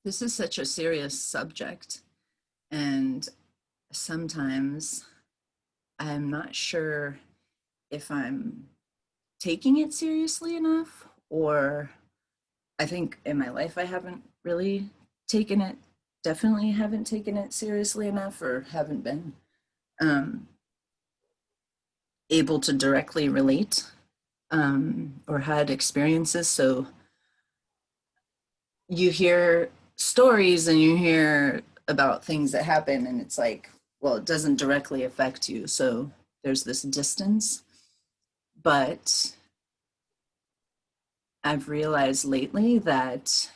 This is such a serious subject, and sometimes I'm not sure if I'm taking it seriously enough, or I think in my life I haven't really taken it, definitely haven't taken it seriously enough, or haven't been um, able to directly relate or had experiences. So you hear stories and you hear about things that happen, and it's like, well, it doesn't directly affect you. So there's this distance. But I've realized lately that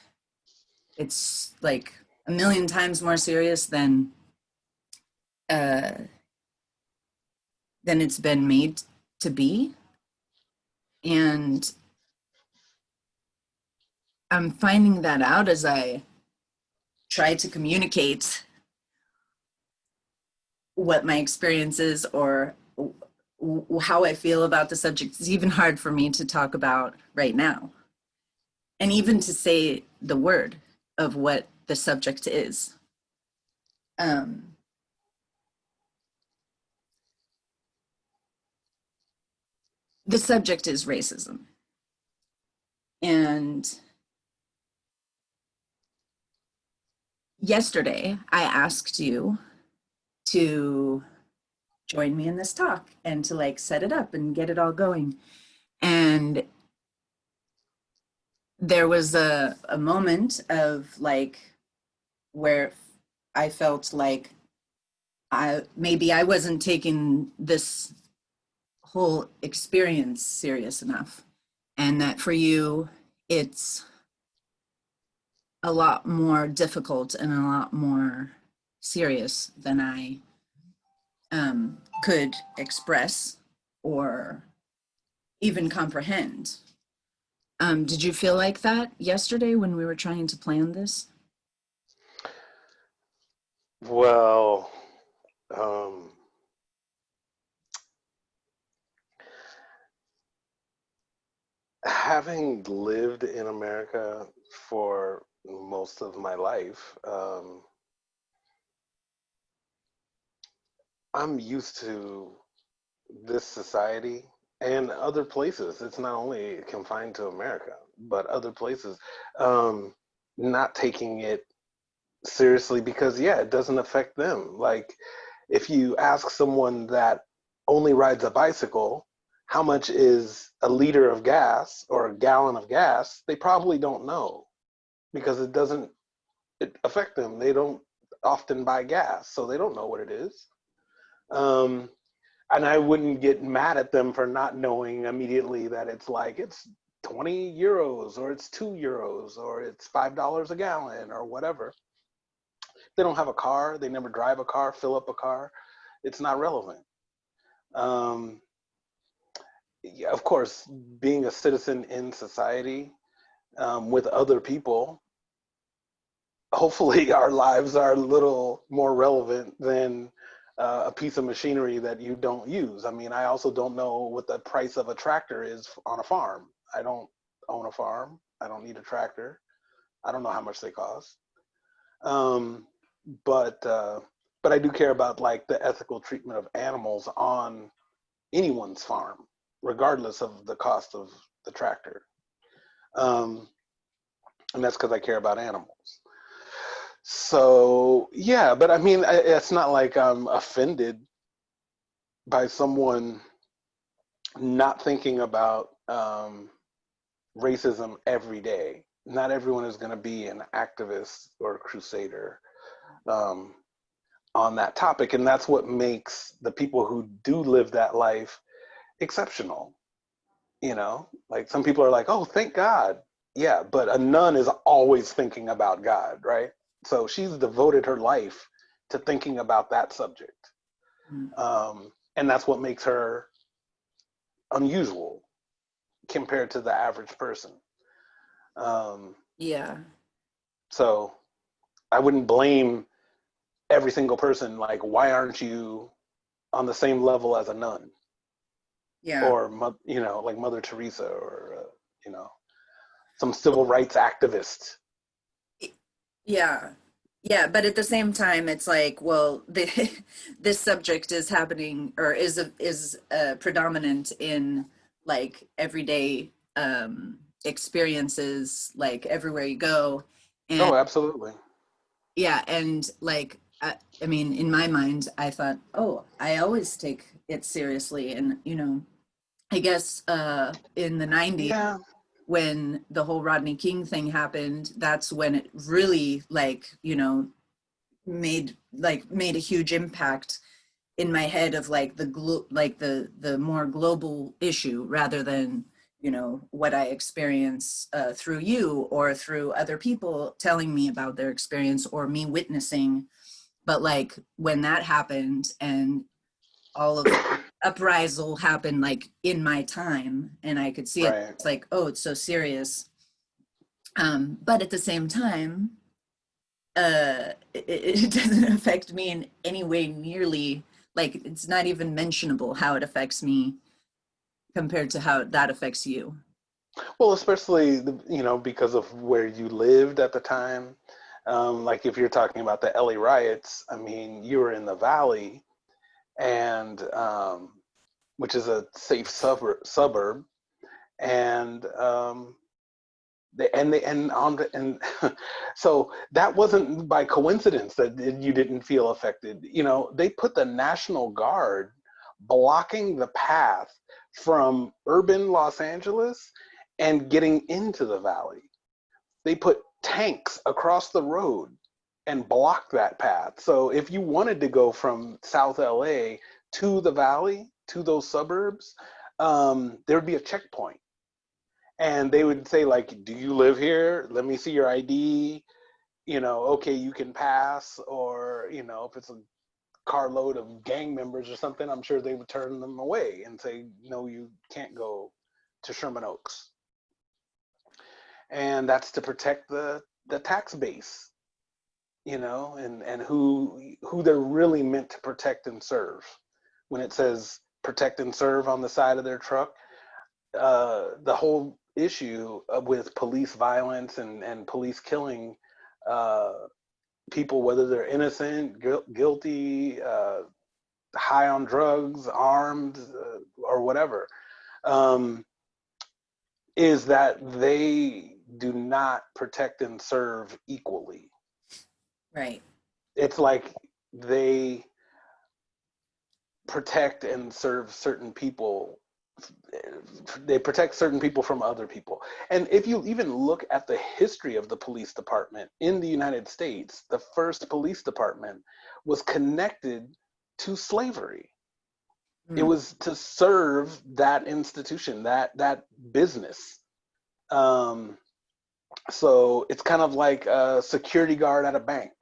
it's like a million times more serious uh, than it's been made to be. And I'm finding that out as I try to communicate what my experience is, or how I feel about the subject. It's even hard for me to talk about right now. And even to say the word of what the subject is. Um, the subject is racism. And yesterday, I asked you to join me in this talk and to like set it up and get it all going. And there was a moment of like where I felt like maybe I wasn't taking this whole experience serious enough, and that for you it's a lot more difficult and a lot more serious than I could express or even comprehend. Did you feel like that yesterday when we were trying to plan this? Well, um, having lived in America for most of my life, I'm used to this society and other places. It's not only confined to America, but other places, um, not taking it seriously because, yeah, it doesn't affect them. Like, if you ask someone that only rides a bicycle, how much is a liter of gas or a gallon of gas, they probably don't know because it affect them. They don't often buy gas, so they don't know what it is. Um, and I wouldn't get mad at them for not knowing immediately that it's 20 euros or it's 2 euros or it's $5 a gallon or whatever. They don't have a car, they never drive a car, fill up a car. It's not relevant. Um, yeah, of course, being a citizen in society with other people, hopefully our lives are a little more relevant than a piece of machinery that you don't use. I mean, I also don't know what the price of a tractor is on a farm. I don't own a farm. I don't need a tractor. I don't know how much they cost. Um, but uh, but I do care about like the ethical treatment of animals on anyone's farm, regardless of the cost of the tractor. Um, and that's because I care about animals. So yeah, but I mean, it's not like I'm offended by someone not thinking about racism every day. Not everyone is going to be an activist or a crusader um, on that topic, and that's what makes the people who do live that life exceptional. You know, like some people are like, "Oh, thank God." Yeah, but a nun is always thinking about God, right? So she's devoted her life to thinking about that subject. Mm. And that's what makes her unusual compared to the average person. Um, Yeah, so I wouldn't blame every single person, like, why aren't you on the same level as a nun yeah. or, like Mother Teresa or, some civil rights activist? Yeah. Yeah, but at the same time, it's like, well, this subject is happening or is predominant in like everyday experiences, like everywhere you go. And Oh, absolutely. yeah, and like I mean, in my mind, I thought, oh, I always take it seriously, and I guess in the '90s Yeah. when the whole Rodney King thing happened, that's when it really like made a huge impact in my head of like the more global issue rather than what I experience through you or through other people telling me about their experience or me witnessing. But like when that happened and all of uprisal happened like in my time and I could see it, Right. it's like, oh, it's so serious. But at the same time, it doesn't affect me in any way nearly, like it's not even mentionable how it affects me compared to how that affects you. Well, especially because of where you lived at the time. Like if you're talking about the LA riots, I mean, you were in the Valley, and which is a safe suburb, and and on the and so that wasn't by coincidence that you didn't feel affected. They put the National Guard blocking the path from urban Los Angeles and getting into the Valley. They put tanks across the road and blocked that path. So if you wanted to go from South LA to the Valley, to those suburbs, there would be a checkpoint. And they would say, like, do you live here? Let me see your ID. Okay, you can pass. Or, if it's a carload of gang members or something, I'm sure they would turn them away and say, no, you can't go to Sherman Oaks. And that's to protect the tax base, and who they're really meant to protect and serve. When it says protect and serve on the side of their truck, the whole issue with police violence and police killing uh, people, whether they're innocent, guilty, high on drugs, armed, or whatever, um, is that they do not protect and serve equally. Right. It's like they protect and serve certain people. They protect certain people from other people. And if you even look at the history of the police department in the United States, the first police department was connected to slavery. It Mm. was to serve that institution, that business. Um, so it's kind of like a security guard at a bank.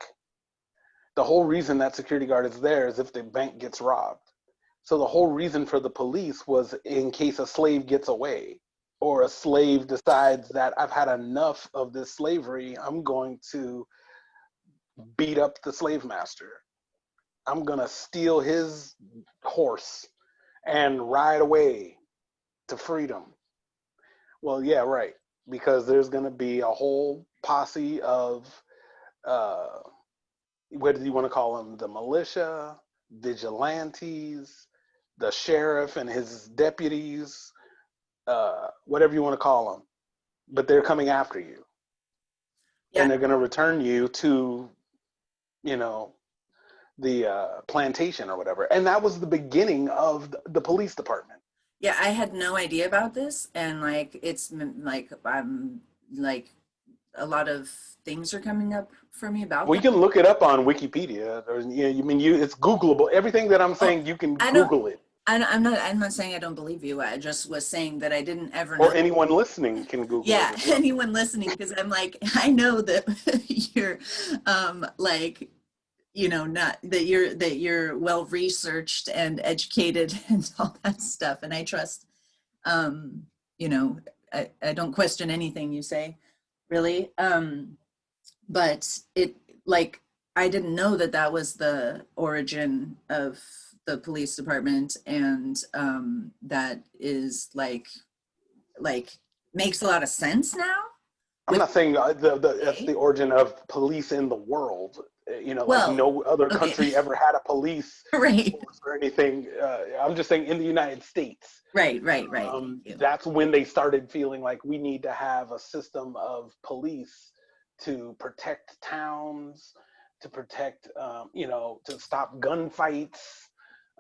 The whole reason that security guard is there is if the bank gets robbed. So the whole reason for the police was in case a slave gets away or a slave decides that I've had enough of this slavery, I'm going to beat up the slave master. I'm going to steal his horse and ride away to freedom. Well, yeah, right. Because there's going to be a whole posse of, uh, what do you want to call them? The militia, vigilantes, the sheriff and his deputies, whatever you want to call them. But they're coming after you, Yeah. and they're going to return you to, you know, the plantation or whatever. And that was the beginning of the police department. Yeah, I had no idea about this, and like like I'm like a lot of things are coming up for me about Well, you that. can look it up on Wikipedia, or it's Googleable. Everything that I'm Oh, saying, you can I don't. Google it, I'm not saying I don't believe you. I just was saying that I didn't ever know. or anyone listening can Google it Yeah, as well. anyone listening, because I'm like, I know that you're like, not that you're well researched and educated and all that stuff. And I trust um, I don't question anything you say, really. But it like I didn't know that that was the origin of the police department, and that is like makes a lot of sense now. I'm with, not saying that's the origin of police in the world. You know, like well, no other okay, country ever had a police right, force or anything. I'm just saying in the United States, right. Thank you. that's when they started feeling like we need to have a system of police to protect towns, to protect, to stop gunfights.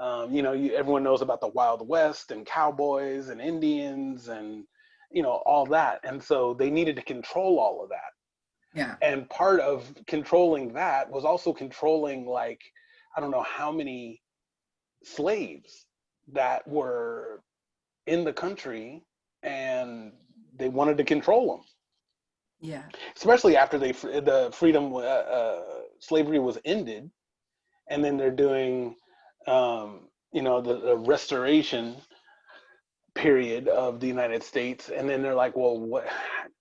Everyone knows about the Wild West and cowboys and Indians and all that, and so they needed to control all of that. Yeah, And part of controlling that was also controlling, like, I don't know how many slaves that were in the country, and they wanted to control them, yeah, especially after the freedom slavery was ended, and then they're doing the restoration period of the United States, and then they're like, well, what?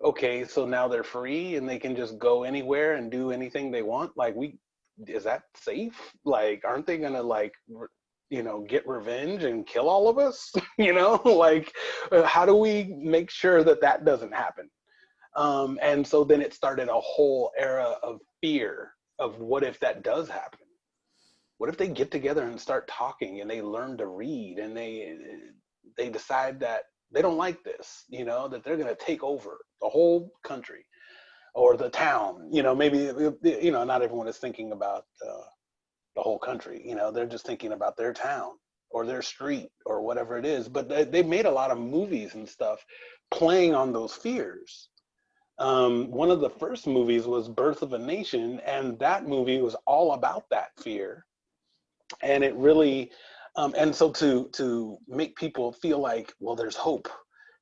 Okay, so now they're free and they can just go anywhere and do anything they want. Like, is that safe? Like, aren't they gonna like get revenge and kill all of us? Like, how do we make sure that that doesn't happen? And so then it started a whole era of fear of what if that does happen? What if they get together and start talking and they learn to read and they decide that they don't like this, that they're going to take over the whole country or the town? Maybe not everyone is thinking about the whole country. They're just thinking about their town or their street or whatever it is. But they made a lot of movies and stuff playing on those fears. One of the first movies was Birth of a Nation, and that movie was all about that fear. And it really, and so to make people feel like, well, there's hope.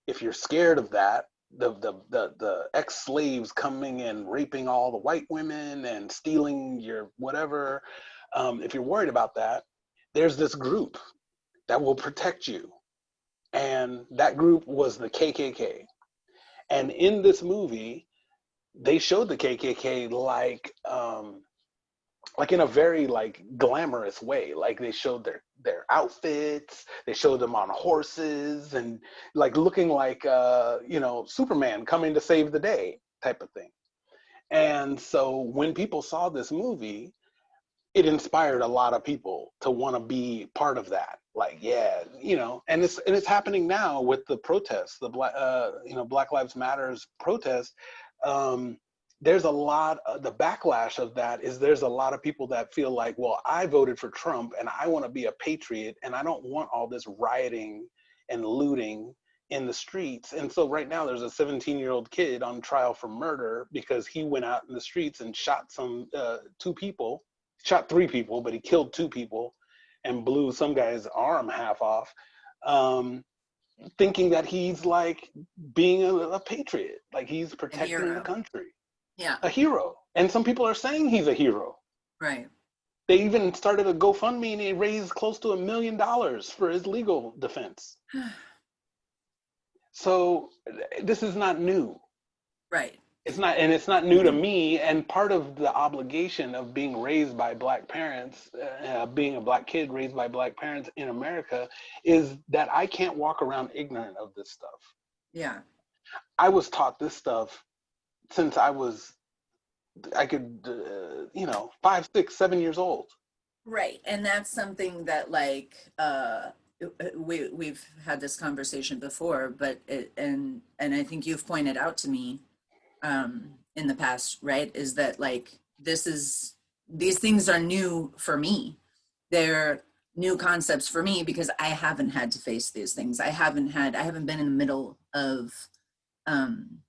If you're scared of that, the ex-slaves coming and raping all the white women and stealing your whatever, if you're worried about that, there's this group that will protect you. And that group was the KKK. And in this movie, they showed the KKK like in a very like glamorous way. Like they showed their outfits, they showed them on horses and like looking like Superman coming to save the day type of thing. And so when people saw this movie, it inspired a lot of people to want to be part of that. Like, yeah, and it's happening now with the protests, the Black Lives Matters protest. Um, there's a lot of the backlash of that is there's a lot of people that feel like, well, I voted for Trump and I want to be a patriot and I don't want all this rioting and looting in the streets. And so right now there's a 17-year-old kid on trial for murder because he went out in the streets and shot shot three people, but he killed two people and blew some guy's arm half off, thinking that he's like being a patriot, like he's A protecting the hero. country, Yeah, a hero. And some people are saying he's a hero. right. They even started a GoFundMe and he raised close to $1 million for his legal defense. So this is not new. Right. It's not new to me. And part of the obligation of being raised by Black parents, being a Black kid raised by Black parents in America, is that I can't walk around ignorant of this stuff. Yeah. I was taught this stuff since I could, 5, 6, 7 years old. Right. And that's something that like we've had this conversation before, but and I think you've pointed out to me in the past, right? Is that like these things are new for me. They're new concepts for me because I haven't had to face these things. I haven't been in the middle of um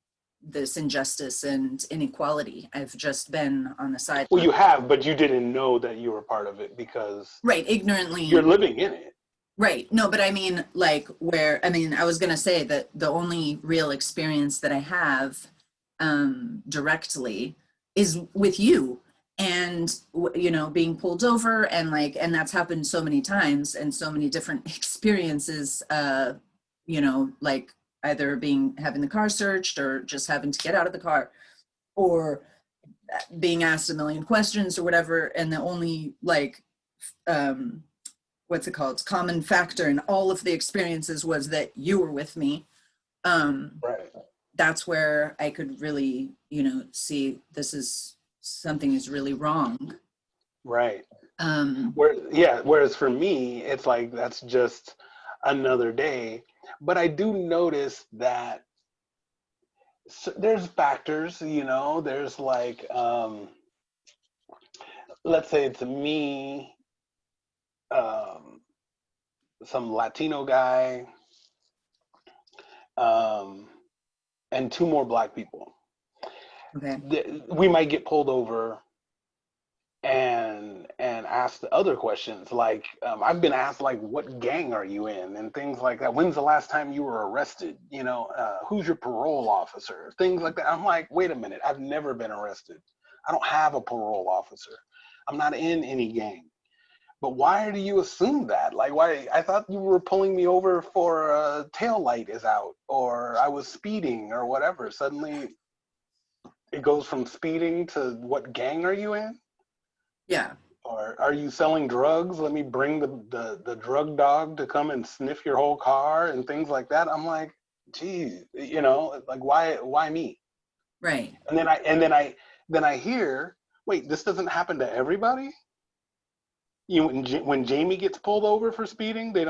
this injustice and inequality. I've just been on the side. Well, you have, but you didn't know that you were part of it because Right, you're ignorantly. living in it. Right. No, but I mean, like, I was going to say that the only real experience that I have directly is with you and, being pulled over and like, and that's happened so many times and so many different experiences, like either having the car searched or just having to get out of the car or being asked a million questions or whatever. And the only like, what's it called, common factor in all of the experiences was that you were with me. Right. that's where I could really, see this is something is really wrong. Right. Um, Whereas for me, it's like that's just another day. But I do notice that there's factors, there's like, let's say it's me, um, some Latino guy, um, and two more black people. okay. We might get pulled over and ask the other questions, like, I've been asked, like, what gang are you in, and things like that. When's the last time you were arrested? Who's your parole officer? Things like that. I'm like, wait a minute, I've never been arrested. I don't have a parole officer. I'm not in any gang. But why do you assume that? Like, why? I thought you were pulling me over for a tail light is out, or I was speeding, or whatever. Suddenly, it goes from speeding to what gang are you in? Yeah. Or are you selling drugs? Let me bring the drug dog to come and sniff your whole car and things like that. I'm like, geez, like, why me? Right. And then I hear, wait, this doesn't happen to everybody? When Jamie gets pulled over for speeding, they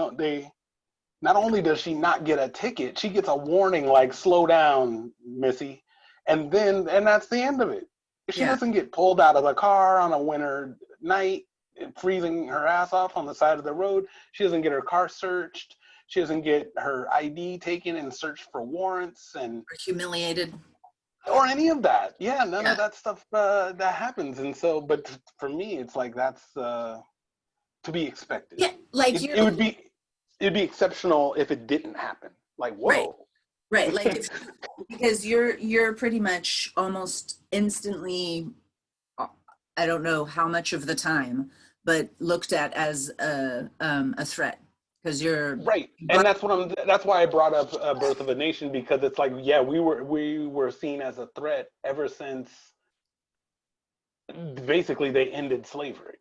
not only does she not get a ticket, she gets a warning like, slow down, Missy. And that's the end of it. She Yeah. doesn't get pulled out of the car on a winter night, freezing her ass off on the side of the road. She doesn't get her car searched. She doesn't get her ID taken and searched for warrants Or humiliated. or any of that. Yeah, none of Yeah. that stuff that happens. And so, but for me, it's like that's to be expected. Yeah. Like It, you're it would be it'd be exceptional if it didn't happen. Like, right. whoa. Right. Like if because you're pretty much almost instantly, uh, I don't know how much of the time, but looked at as a threat because you're Right. And but that's why I brought up Birth of a Nation, because it's like, yeah, we were seen as a threat ever since basically they ended slavery.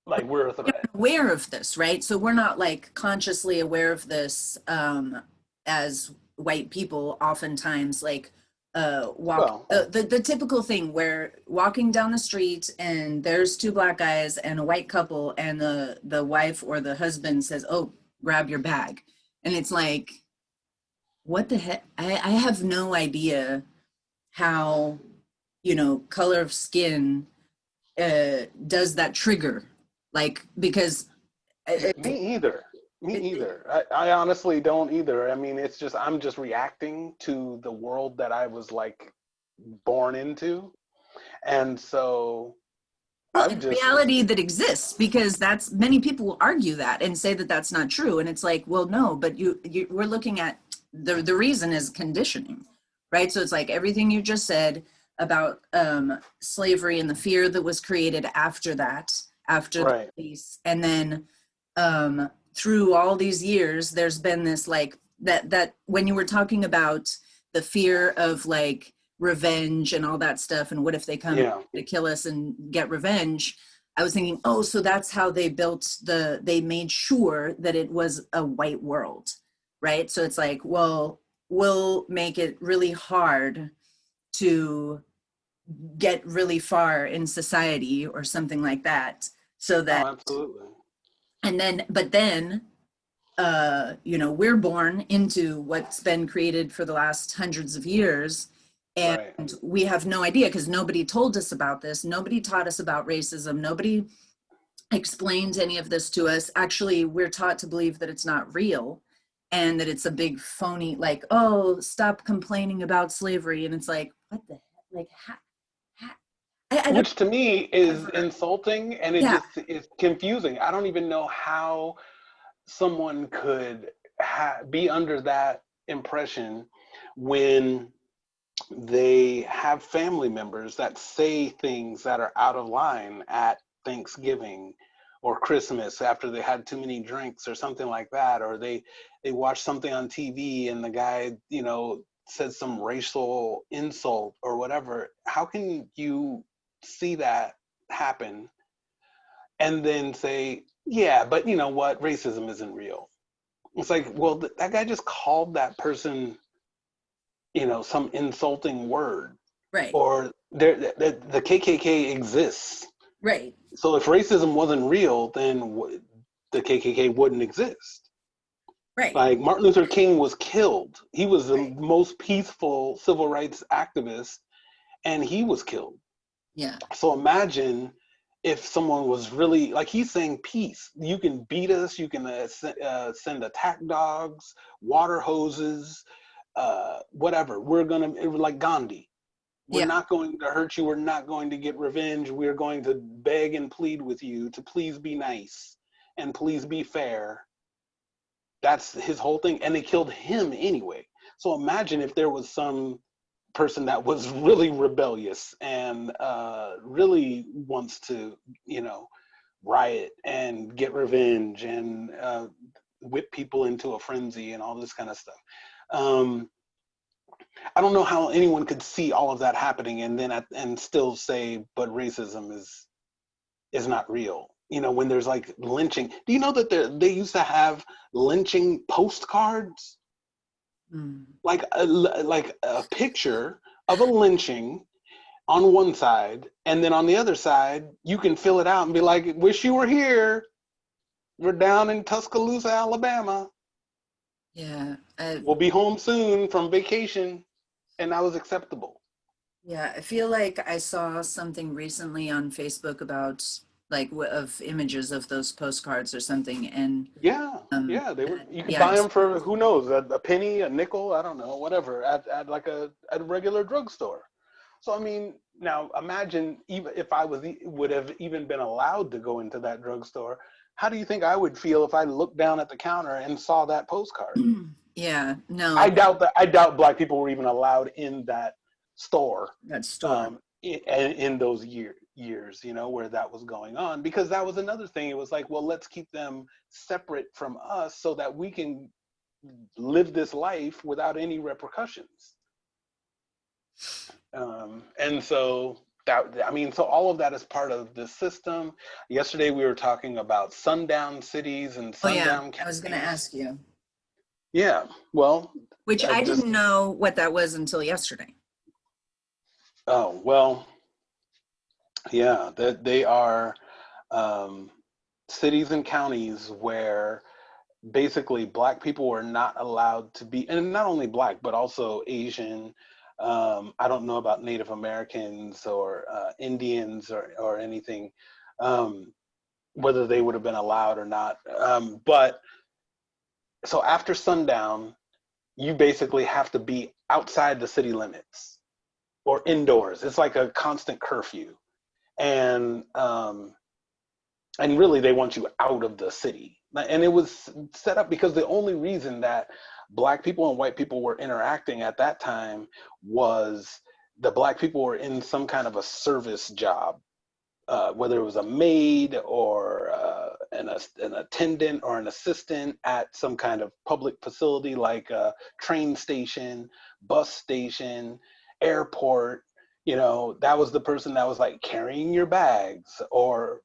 Like, we're a threat. aware of this, right? So we're not like consciously aware of this as white people oftentimes like walk Well, the typical thing where walking down the street and there's two black guys and a white couple and the wife or the husband says, "Oh, grab your bag." And it's like, what the heck? I have no idea how, color of skin does that trigger, like because me either. Me either. I honestly don't either. I mean, it's just I'm just reacting to the world that I was like born into. And so well, I'm in just reality that exists, because that's many people will argue that and say that that's not true, and it's like, well, no, but we're looking at the reason is conditioning, right? So it's like everything you just said about slavery and the fear that was created after that, after the right. police, and then through all these years, there's been this like that when you were talking about the fear of like revenge and all that stuff, and what if they come Yeah. to kill us and get revenge, I was thinking, oh, so that's how they made sure that it was a white world, right? So it's like, well, we'll make it really hard to get really far in society or something like that, so Oh, that, absolutely. and then but then we're born into what's been created for the last hundreds of years, and Right. we have no idea because nobody told us about this. Nobody taught us about racism. Nobody explained any of this to us. Actually, we're taught to believe that it's not real and that it's a big phony, like, oh, stop complaining about slavery. And it's like, what the heck? Like, I don't Which to me is ever. insulting, and it Yeah. just is confusing. I don't even know how someone could be under that impression when they have family members that say things that are out of line at Thanksgiving or Christmas after they had too many drinks or something like that, or they watch something on TV and the guy, says some racial insult or whatever. How can you see that happen and then say, yeah, but you know what, racism isn't real? It's like, well, that guy just called that person some insulting word, Right. or the KKK exists. Right. So if racism wasn't real, then the KKK wouldn't exist. Right. Like Martin Luther King was killed. He was the Right. most peaceful civil rights activist, and he was killed. Yeah. So imagine if someone was really like he's saying peace. You can beat us. You can send attack dogs, water hoses, whatever. We're gonna like Gandhi. We're Yeah. not going to hurt you. We're not going to get revenge. We're going to beg and plead with you to please be nice and please be fair. That's his whole thing. And they killed him anyway. So imagine if there was some person that was really rebellious and really wants to, riot and get revenge and whip people into a frenzy and all this kind of stuff. Um, I don't know how anyone could see all of that happening and then and still say, but racism is not real. When there's like lynching. Do you know that they used to have lynching postcards? Mm. Like a picture of a lynching on one side, and then on the other side, you can fill it out and be like, "Wish you were here. We're down in Tuscaloosa, Alabama. Yeah. We'll be home soon from vacation," and that was acceptable. Yeah, I feel like I saw something recently on Facebook about like of images of those postcards or something, and Yeah, yeah, they were. that, You could yeah, buy them for who knows, a penny, a nickel, I don't know, whatever, at like at a regular drugstore. So I mean, now imagine even if I would have even been allowed to go into that drugstore, how do you think I would feel if I looked down at the counter and saw that postcard? yeah, no, I doubt black people were even allowed in that store that store. in those years, where that was going on, because that was another thing. It was like, well, let's keep them separate from us so that we can live this life without any repercussions. And so so all of that is part of the system. Yesterday we were talking about sundown cities and Oh yeah, sundown I was gonna counties. ask you, Yeah, well, which I just didn't know what that was until yesterday. oh well, yeah, that they are um, cities and counties where basically black people were not allowed to be, and not only black but also Asian. I don't know about Native Americans or Indians or anything, um, whether they would have been allowed or not. But so after sundown, you basically have to be outside the city limits or indoors. It's like a constant curfew, and really they want you out of the city. And it was set up because the only reason that black people and white people were interacting at that time was the black people were in some kind of a service job, whether it was a maid or an attendant or an assistant at some kind of public facility like a train station, bus station, airport. That was the person that was like carrying your bags or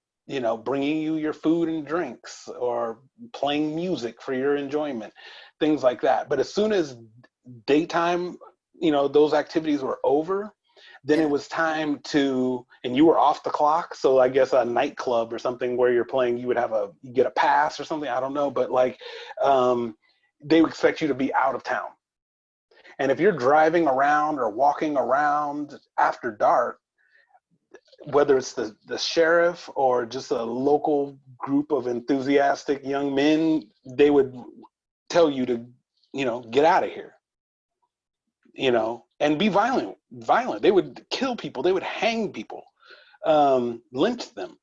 bringing you your food and drinks or playing music for your enjoyment, things like that. But as soon as daytime, those activities were over, then it Yeah, was time to, and you were off the clock. So I guess a nightclub or something where you're playing, you get a pass or something. I don't know, but like, they would expect you to be out of town. And if you're driving around or walking around after dark, whether it's the sheriff or just a local group of enthusiastic young men, they would tell you to, get out of here, and be violent. They would kill people. They would hang people, lynch them.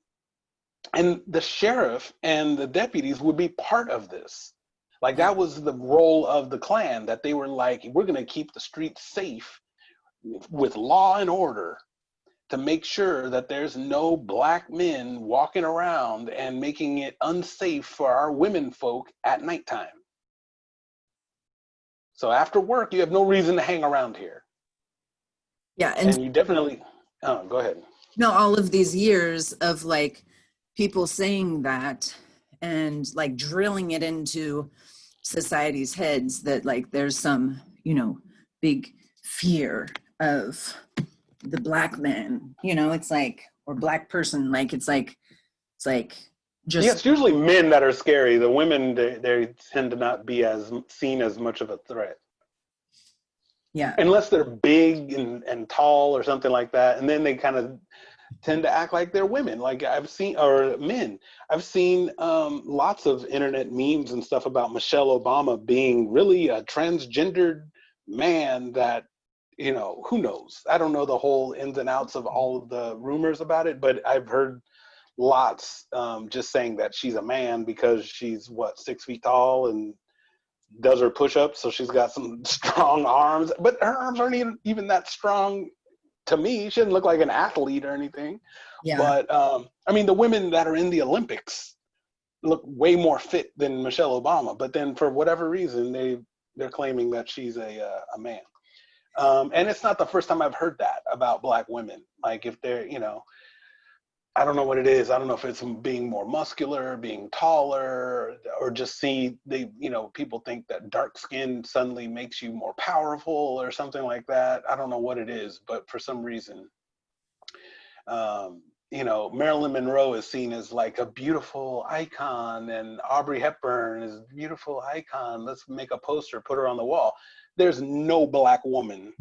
And the sheriff and the deputies would be part of this. Like yeah, that was the role of the Klan, that they were like, we're going to keep the streets safe with law and order to make sure that there's no black men walking around and making it unsafe for our women folk at nighttime. So after work, you have no reason to hang around here. yeah. And And you definitely, oh, go ahead. no, all of these years of like people saying that and like drilling it into society's heads that like there's some, big fear of the black man, you know, it's like, or black person, like it's like Yeah, just, it's usually men that are scary. The women, they tend to not be as seen as much of a threat. yeah, Unless they're big and tall or something like that. And then they kind of tend to act like they're women. Like I've seen, or men. I've seen lots of internet memes and stuff about Michelle Obama being really a transgendered man that, you know, who knows? I don't know the whole ins and outs of all of the rumors about it, but I've heard lots just saying that she's a man because she's what, 6 feet tall and does her push-ups, so she's got some strong arms, but her arms aren't even that strong to me. She doesn't look like an athlete or anything. yeah, But I mean, the women that are in the Olympics look way more fit than Michelle Obama. But then for whatever reason, they're claiming that she's a man. And it's not the first time I've heard that about black women. Like if they're, you know, I don't know what it is. I don't know if it's being more muscular, being taller, or just see they, you know, people think that dark skin suddenly makes you more powerful or something like that. I don't know what it is, but for some reason, you know, Marilyn Monroe is seen as like a beautiful icon, and Audrey Hepburn is a beautiful icon. Let's make a poster, put her on the wall. There's no black woman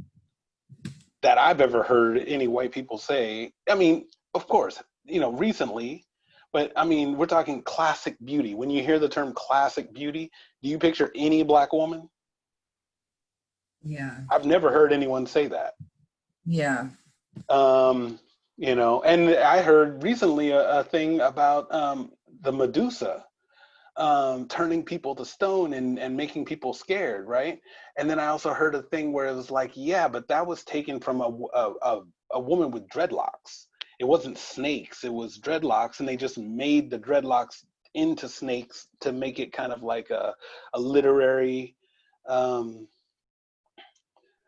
that I've ever heard any white people say. I mean, of course, you know, recently, but I mean, we're talking classic beauty. When you hear the term classic beauty, do you picture any black woman? yeah, I've never heard anyone say that. yeah, Um, you know, and I heard recently a thing about the Medusa turning people to stone and making people scared, right? And then I also heard a thing where it was like, yeah, but that was taken from a woman with dreadlocks. It wasn't snakes, it was dreadlocks, and they just made the dreadlocks into snakes to make it kind of like a literary um,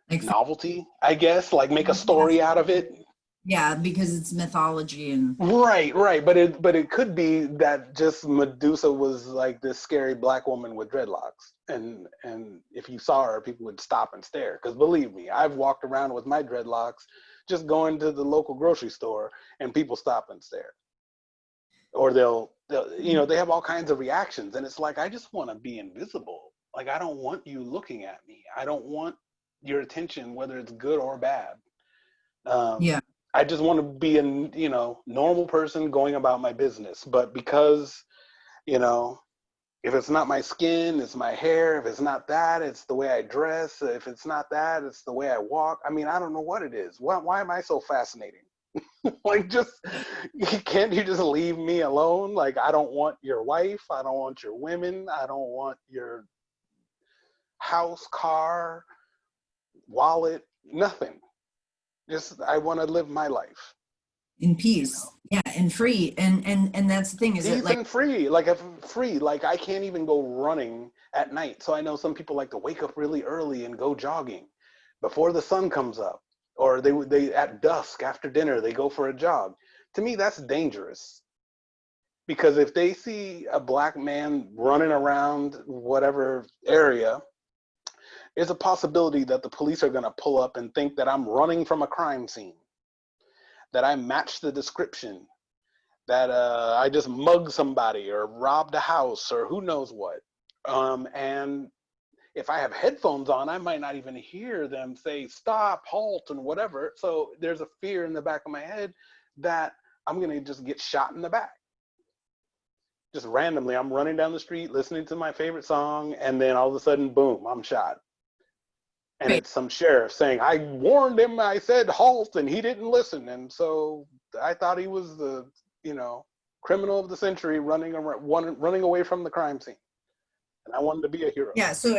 like, novelty, I guess, like make a story out of it. yeah, because it's mythology and Right, right, but it could be that just Medusa was like this scary black woman with dreadlocks, and if you saw her, people would stop and stare. Because believe me, I've walked around with my dreadlocks, just going to the local grocery store, and people stop and stare, or they'll you know, they have all kinds of reactions, and it's like I just want to be invisible. Like I don't want you looking at me. I don't want your attention, whether it's good or bad. Um, yeah, I just want to be a, you know, normal person going about my business. But because, you know, if it's not my skin, it's my hair. If it's not that, it's the way I dress. If it's not that, it's the way I walk. I mean, I don't know what it is. Why am I so fascinating? Like, just, can't you just leave me alone? Like, I don't want your wife. I don't want your women. I don't want your house, car, wallet, nothing. Just, I want to live my life. in You peace, know, yeah, and free, and that's the thing is that peace like, and free. Like if free, like I can't even go running at night. So I know some people like to wake up really early and go jogging before the sun comes up, or they at dusk after dinner they go for a jog. To me, that's dangerous because if they see a black man running around whatever area, there's a possibility that the police are going to pull up and think that I'm running from a crime scene, that I match the description, that I just mugged somebody or robbed a house or who knows what. And if I have headphones on, I might not even hear them say stop, halt, and whatever. So there's a fear in the back of my head that I'm going to just get shot in the back. Just randomly, I'm running down the street listening to my favorite song, and then all of a sudden, boom, I'm shot. And right, it's some sheriff saying, I warned him, I said halt, and he didn't listen. And so I thought he was the, you know, criminal of the century running around, running away from the crime scene. And I wanted to be a hero. yeah, so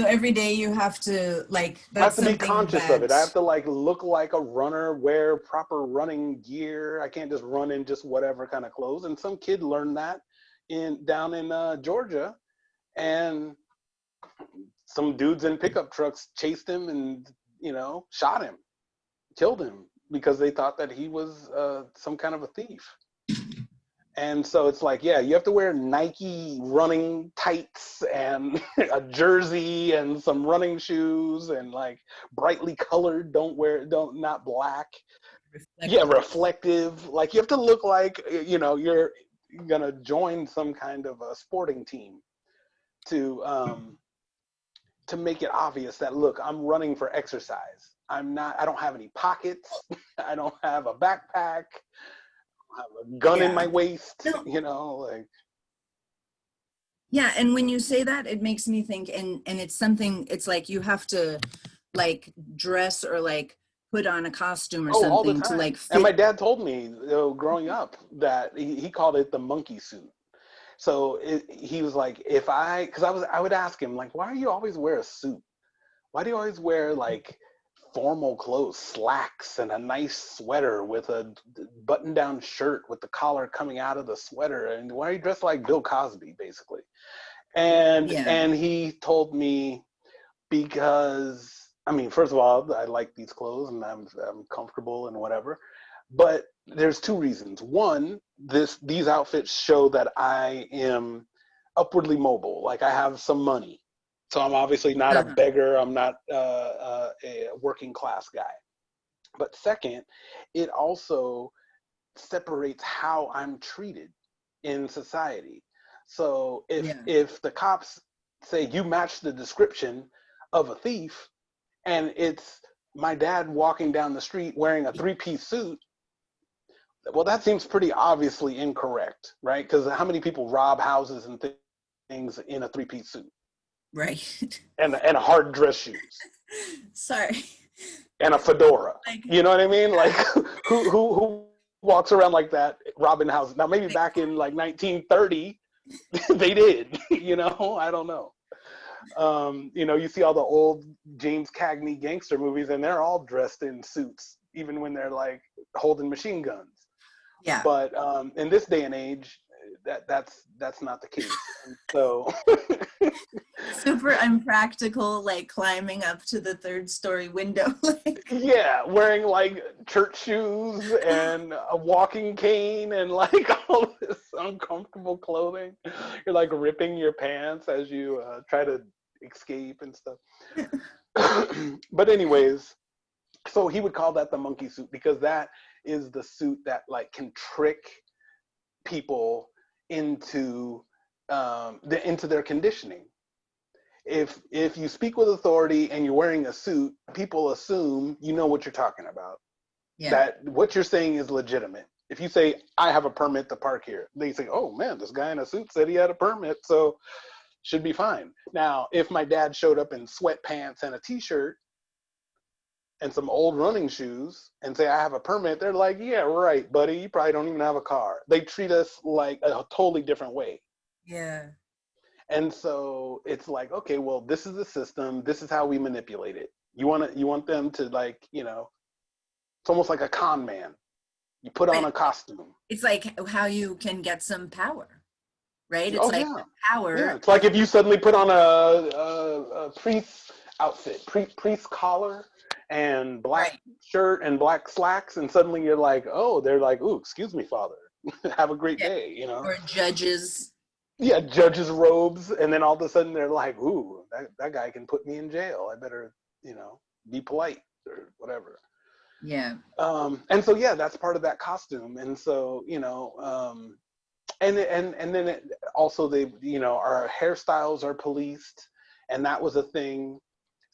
every day you have to like, I have that's to be something conscious of it. I have that, to like look like a runner, wear proper running gear. I can't just run in just whatever kind of clothes. And some kid learned that down in Georgia, and some dudes in pickup trucks chased him and, you know, shot him, killed him because they thought that he was some kind of a thief. And so it's like, yeah, you have to wear Nike running tights and a jersey and some running shoes and like brightly colored, don't not black. Yeah, Reflective. reflective. Like you have to look like, you're gonna join some kind of a sporting team to make it obvious that, look, I'm running for exercise. I don't have any pockets. I don't have a backpack. I have a gun in Yeah. my waist, No. like. Yeah, and when you say that, it makes me think, and it's something, it's like you have to like dress or like put on a costume or Oh, all the something to time. like And my fit. dad told me, growing up, that he called it the monkey suit. So he was like, because I would ask him, like, why do you always wear a suit? Why do you always wear like formal clothes, slacks and a nice sweater with a button-down shirt with the collar coming out of the sweater? And why are you dressed like Bill Cosby, basically? And Yeah. and he told me, because I mean, first of all, I like these clothes and I'm comfortable and whatever. But there's two reasons. One, these outfits show that I am upwardly mobile, like I have some money. So I'm obviously not a Uh-huh. beggar. I'm not a working class guy. But second, it also separates how I'm treated in society. So Yeah. if the cops say you match the description of a thief, and it's my dad walking down the street wearing a three-piece suit, well, that seems pretty obviously incorrect, right? Because how many people rob houses and things in a three-piece suit Right. and hard dress shoes Sorry. and a fedora? Like, You know what I mean? Like, yeah, who walks around like that robbing houses? Now, maybe like, back in like 1930, they did. I don't know. You see all the old James Cagney gangster movies, and they're all dressed in suits, even when they're like holding machine guns. yeah. But in this day and age, that's not the case. And so, Super unpractical, like climbing up to the third story window. Like, yeah, wearing like church shoes and a walking cane and like all this uncomfortable clothing, you're like ripping your pants as you try to escape and stuff. But anyways, so he would call that the monkey suit, because that is the suit that like can trick people into into their conditioning. If you speak with authority and you're wearing a suit, people assume you know what you're talking about, yeah. that what you're saying is legitimate. If you say, I have a permit to park here, they say, oh man, this guy in a suit said he had a permit, so should be fine. Now, if my dad showed up in sweatpants and a t-shirt and some old running shoes and say, I have a permit, they're like, yeah, right, buddy, you probably don't even have a car. They treat us like a totally different way. Yeah. And so it's like, okay, well, this is the system. This is how we manipulate it. You want them to, like, it's almost like a con man. You put on Right. a costume. It's like how you can get some power, right? It's Oh like yeah, the yeah. power It's like is, if you suddenly put on a priest outfit, priest collar and black right. shirt and black slacks, and suddenly you're like, oh, they're like, ooh, excuse me, father, have a great Yeah. day, Or judges. Yeah, judges' robes, and then all of a sudden they're like, ooh, that guy can put me in jail. I better, be polite or whatever. Yeah. And so yeah, that's part of that costume. And so, and then also they, our hairstyles are policed, and that was a thing,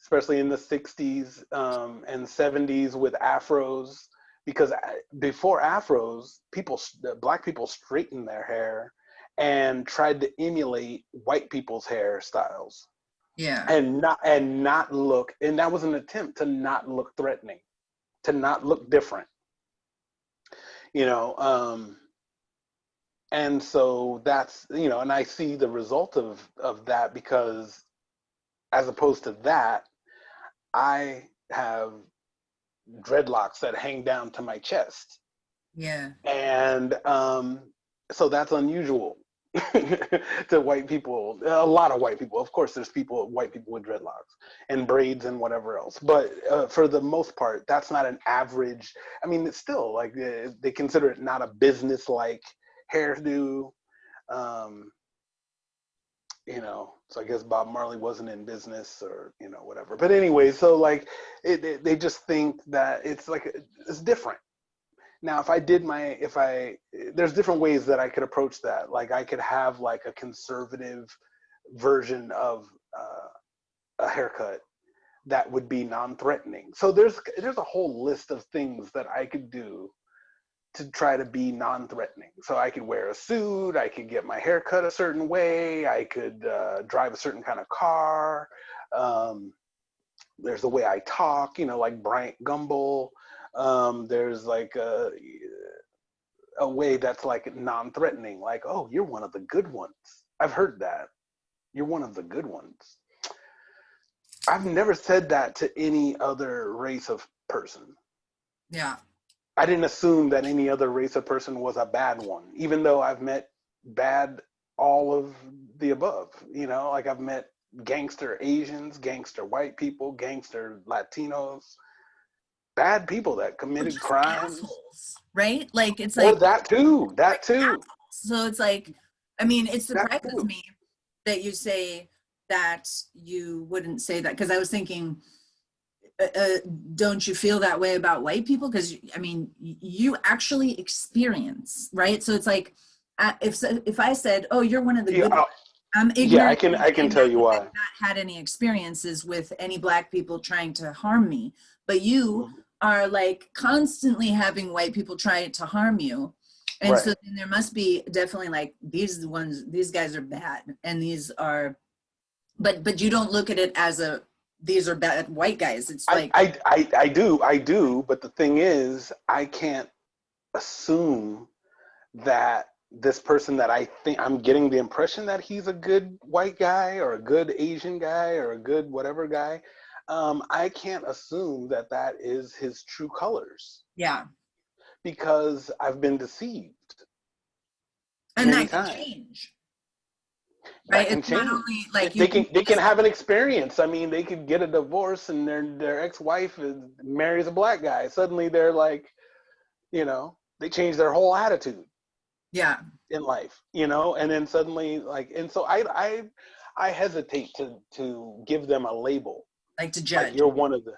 especially in the 60s and 70s with afros, because before afros, black people straightened their hair and tried to emulate white people's hairstyles, Yeah. and not look, and that was an attempt to not look threatening, to not look different, you know um and so that's, and I see the result of that, because as opposed to that, I have dreadlocks that hang down to my chest, Yeah. and so that's unusual to white people, a lot of white people. Of course there's white people with dreadlocks and braids and whatever else, but for the most part, that's not an average. I mean, it's still like they consider it not a business like hairdo. Um, so I guess Bob Marley wasn't in business or, whatever. But anyway, so like they just think that it's like, it's different. Now, there's different ways that I could approach that. Like I could have like a conservative version of a haircut that would be non-threatening. So there's a whole list of things that I could do to try to be non-threatening. So I could wear a suit, I could get my hair cut a certain way, I could drive a certain kind of car. There's the way I talk, like Bryant Gumbel. There's like a way that's like non-threatening, like, oh, you're one of the good ones. I've heard that. You're one of the good ones. I've never said that to any other race of person. Yeah. I didn't assume that any other race of person was a bad one, even though I've met bad, all of the above. Like I've met gangster Asians, gangster white people, gangster Latinos, bad people that committed crimes. Assholes, right? Like it's Or like that too. That too. Assholes. So it's like, I mean, it surprises me that you say that you wouldn't say that, because I was thinking, don't you feel that way about white people? Because I mean, you actually experience, right? So it's like, if I said, "Oh, you're one of the good," I'm ignorant. Yeah, I can tell you why. I've not had any experiences with any Black people trying to harm me, but you are like constantly having white people try to harm you, and right. So then there must be definitely like these guys are bad, and these are, but you don't look at it as these are bad white guys. It's like I do, but the thing is, I can't assume that this person that I think I'm getting the impression that he's a good white guy or a good Asian guy or a good whatever guy. I can't assume that that is his true colors. Yeah. Because I've been deceived. And that can change. Right? That can change. Not only like they can have an experience. I mean, they could get a divorce and their ex-wife marries a Black guy. Suddenly they're like, they change their whole attitude. Yeah. In life, and then suddenly and so I hesitate to give them a label. Like to judge. Like you're one of the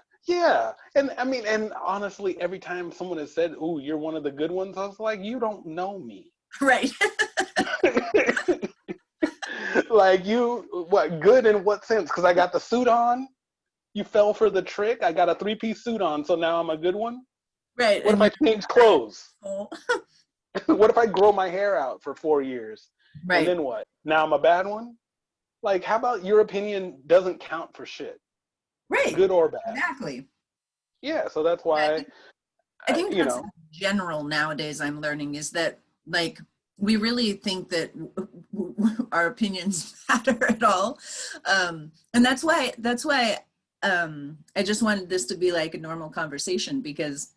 and I mean, and honestly, every time someone has said, "Ooh, you're one of the good ones," I was like, you don't know me. Right. Like what good in what sense? Because I got the suit on. You fell for the trick. I got a 3-piece suit on, so now I'm a good one. Right. What if I change clothes? What if I grow my hair out for 4 years? Right. And then what? Now I'm a bad one? Like, how about your opinion doesn't count for shit? Right. Good or bad. Exactly. Yeah, so that's why I think that's general nowadays I'm learning is that like we really think that our opinions matter at all. And that's why I just wanted this to be like a normal conversation, because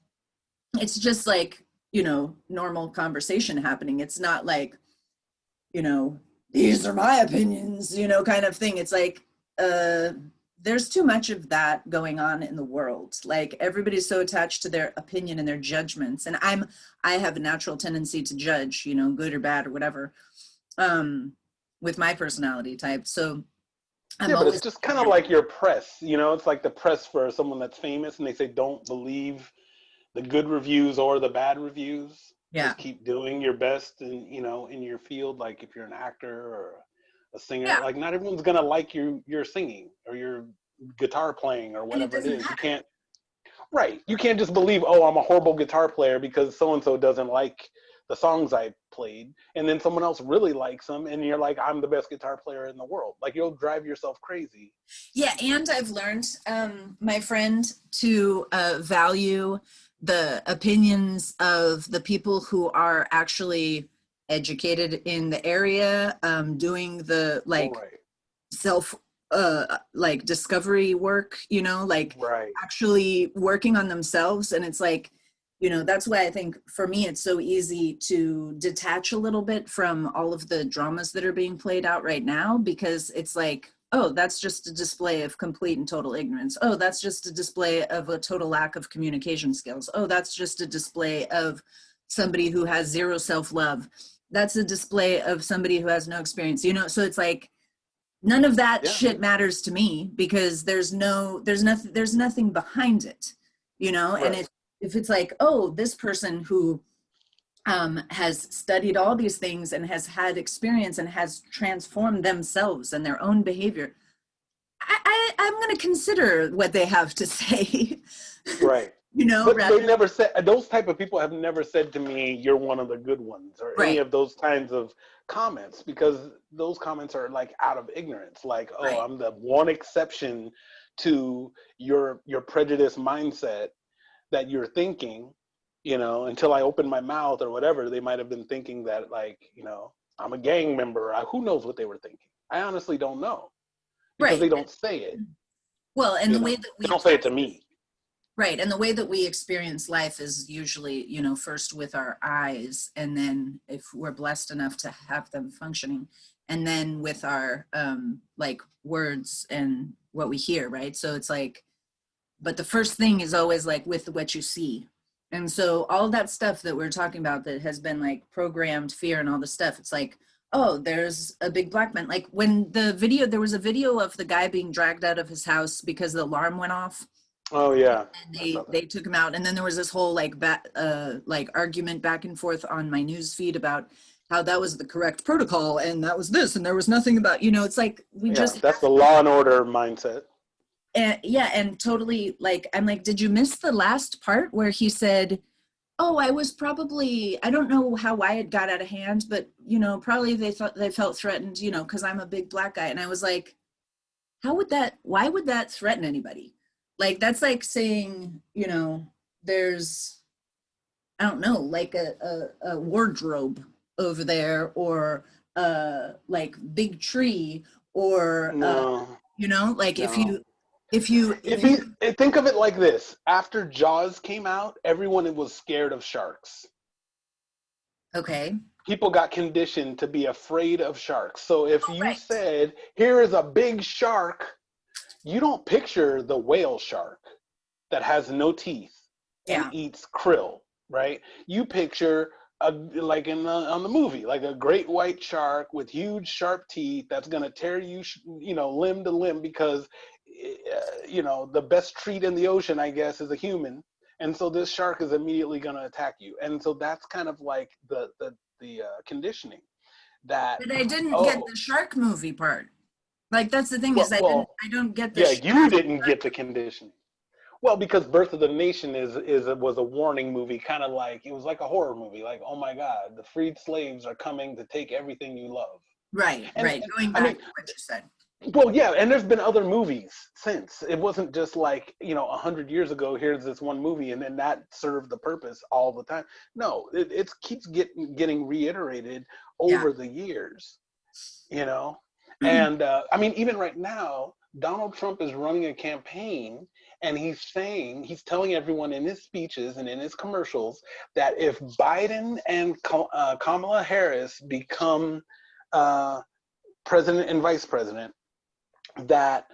it's just like, normal conversation happening. It's not like, these are my opinions, kind of thing. It's like, there's too much of that going on in the world. Like everybody's so attached to their opinion and their judgments. And I have a natural tendency to judge, good or bad or whatever, with my personality type. So but it's just kind of like your press, it's like the press for someone that's famous and they say, don't believe the good reviews or the bad reviews. Yeah. Just keep doing your best and in your field. Like if you're an actor or a singer, like not everyone's gonna like your singing or your guitar playing or whatever it is. Matter. You can't just believe, oh, I'm a horrible guitar player because so and so doesn't like the songs I played, and then someone else really likes them, and you're like, I'm the best guitar player in the world. Like you'll drive yourself crazy. Yeah, and I've learned, my friend, to value the opinions of the people who are actually educated in the area, doing the self discovery work, actually working on themselves. And it's like, that's why I think for me it's so easy to detach a little bit from all of the dramas that are being played out right now, because it's like, oh, that's just a display of complete and total ignorance. Oh, that's just a display of a total lack of communication skills. Oh, that's just a display of somebody who has zero self-love. that's a display of somebody who has no experience, you know? So it's like, none of that Yeah, shit matters to me because there's nothing behind it, you know? And right. if it's like, oh, this person who has studied all these things and has had experience and has transformed themselves and their own behavior, I'm going to consider what they have to say, Right. you know, But they rather. never said, those type of people have never said to me, you're one of the good ones, or any Right, of those kinds of comments, because those comments are like out of ignorance. Like, oh, right. I'm the one exception to your prejudice mindset that you're thinking, until I open my mouth or whatever, they might have been thinking that, like, I'm a gang member. Who knows what they were thinking? I honestly don't know, because Right. they don't say it, Well, and the way that they we don't say it to me. right, and the way that we experience life is usually, you know, first with our eyes, and then if we're blessed enough to have them functioning, and then with our like words and what we hear, right? So it's like, but the first thing is always like with what you see. And so all that stuff that we're talking about that has been like programmed fear and all this stuff, it's like, oh, there's a big black man. Like when there was a video of the guy being dragged out of his house because the alarm went off, Oh yeah, and I saw that. they took him out, and then there was this whole like argument back and forth on my news feed about how that was the correct protocol and that was this and there was nothing about, you know, it's like we Yeah, just that's the law and order mindset. and yeah, and totally, like, I'm like, did you miss the last part where he said, oh, I was probably, I don't know how Wyatt got out of hand, but you know, probably they thought they felt threatened, you know, because I'm a big black guy. And I was like, why would that threaten anybody? Like that's like saying, you know, there's, I don't know, like a wardrobe over there, or like big tree, or No, you know, like no. if you Think of it like this: after Jaws came out, everyone was scared of sharks. okay. People got conditioned to be afraid of sharks. So if Oh, you right. said, "Here is a big shark," you don't picture the whale shark that has no teeth and Yeah. eats krill, right? You picture like on the movie, like a great white shark with huge sharp teeth that's gonna tear you, limb to limb, because the best treat in the ocean, I guess, is a human, and so this shark is immediately gonna attack you, and so that's kind of like the conditioning that, But I didn't get oh, the shark movie part. Like that's the thing is well, I don't get the yeah, you shark. didn't get the conditioning. Well, because Birth of the Nation was a warning movie, kind of like, it was like a horror movie, like, oh my God, the freed slaves are coming to take everything you love. Right, right. And Going I back mean, to what you said. well, yeah, and there's been other movies since. It wasn't just like, 100 years ago, here's this one movie, and then that served the purpose all the time. No, it keeps getting reiterated Yeah. over the years, you know. And I mean, even right now, Donald Trump is running a campaign, and he's telling everyone in his speeches and in his commercials that if Biden and Kamala Harris become uh, president and vice president, that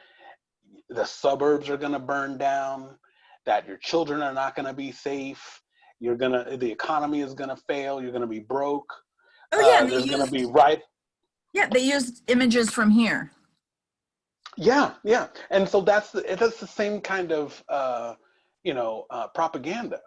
the suburbs are going to burn down, that your children are not going to be safe, the economy is going to fail, you're going to be broke, Oh yeah, and there's going to be they used images from here. Yeah, yeah, and so that's the same kind of propaganda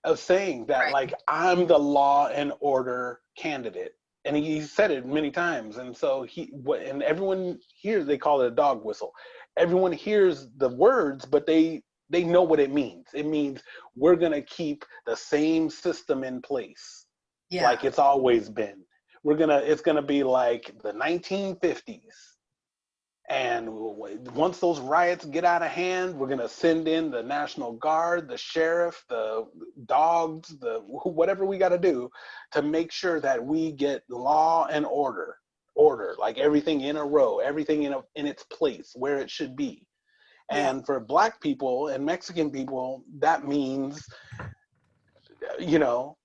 of saying that, Right. like, I'm the law and order candidate, and he said it many times, and so and everyone hears, they call it a dog whistle. Everyone hears the words, but they know what it means. It means we're gonna keep the same system in place, like Yeah. it's always been. It's gonna be like the 1950s. And once those riots get out of hand, we're going to send in the National Guard, the sheriff, the dogs, the whatever we got to do to make sure that we get law and order, like everything in a row, everything in its place where it should be. Yeah. And for Black people and Mexican people, that means, you know,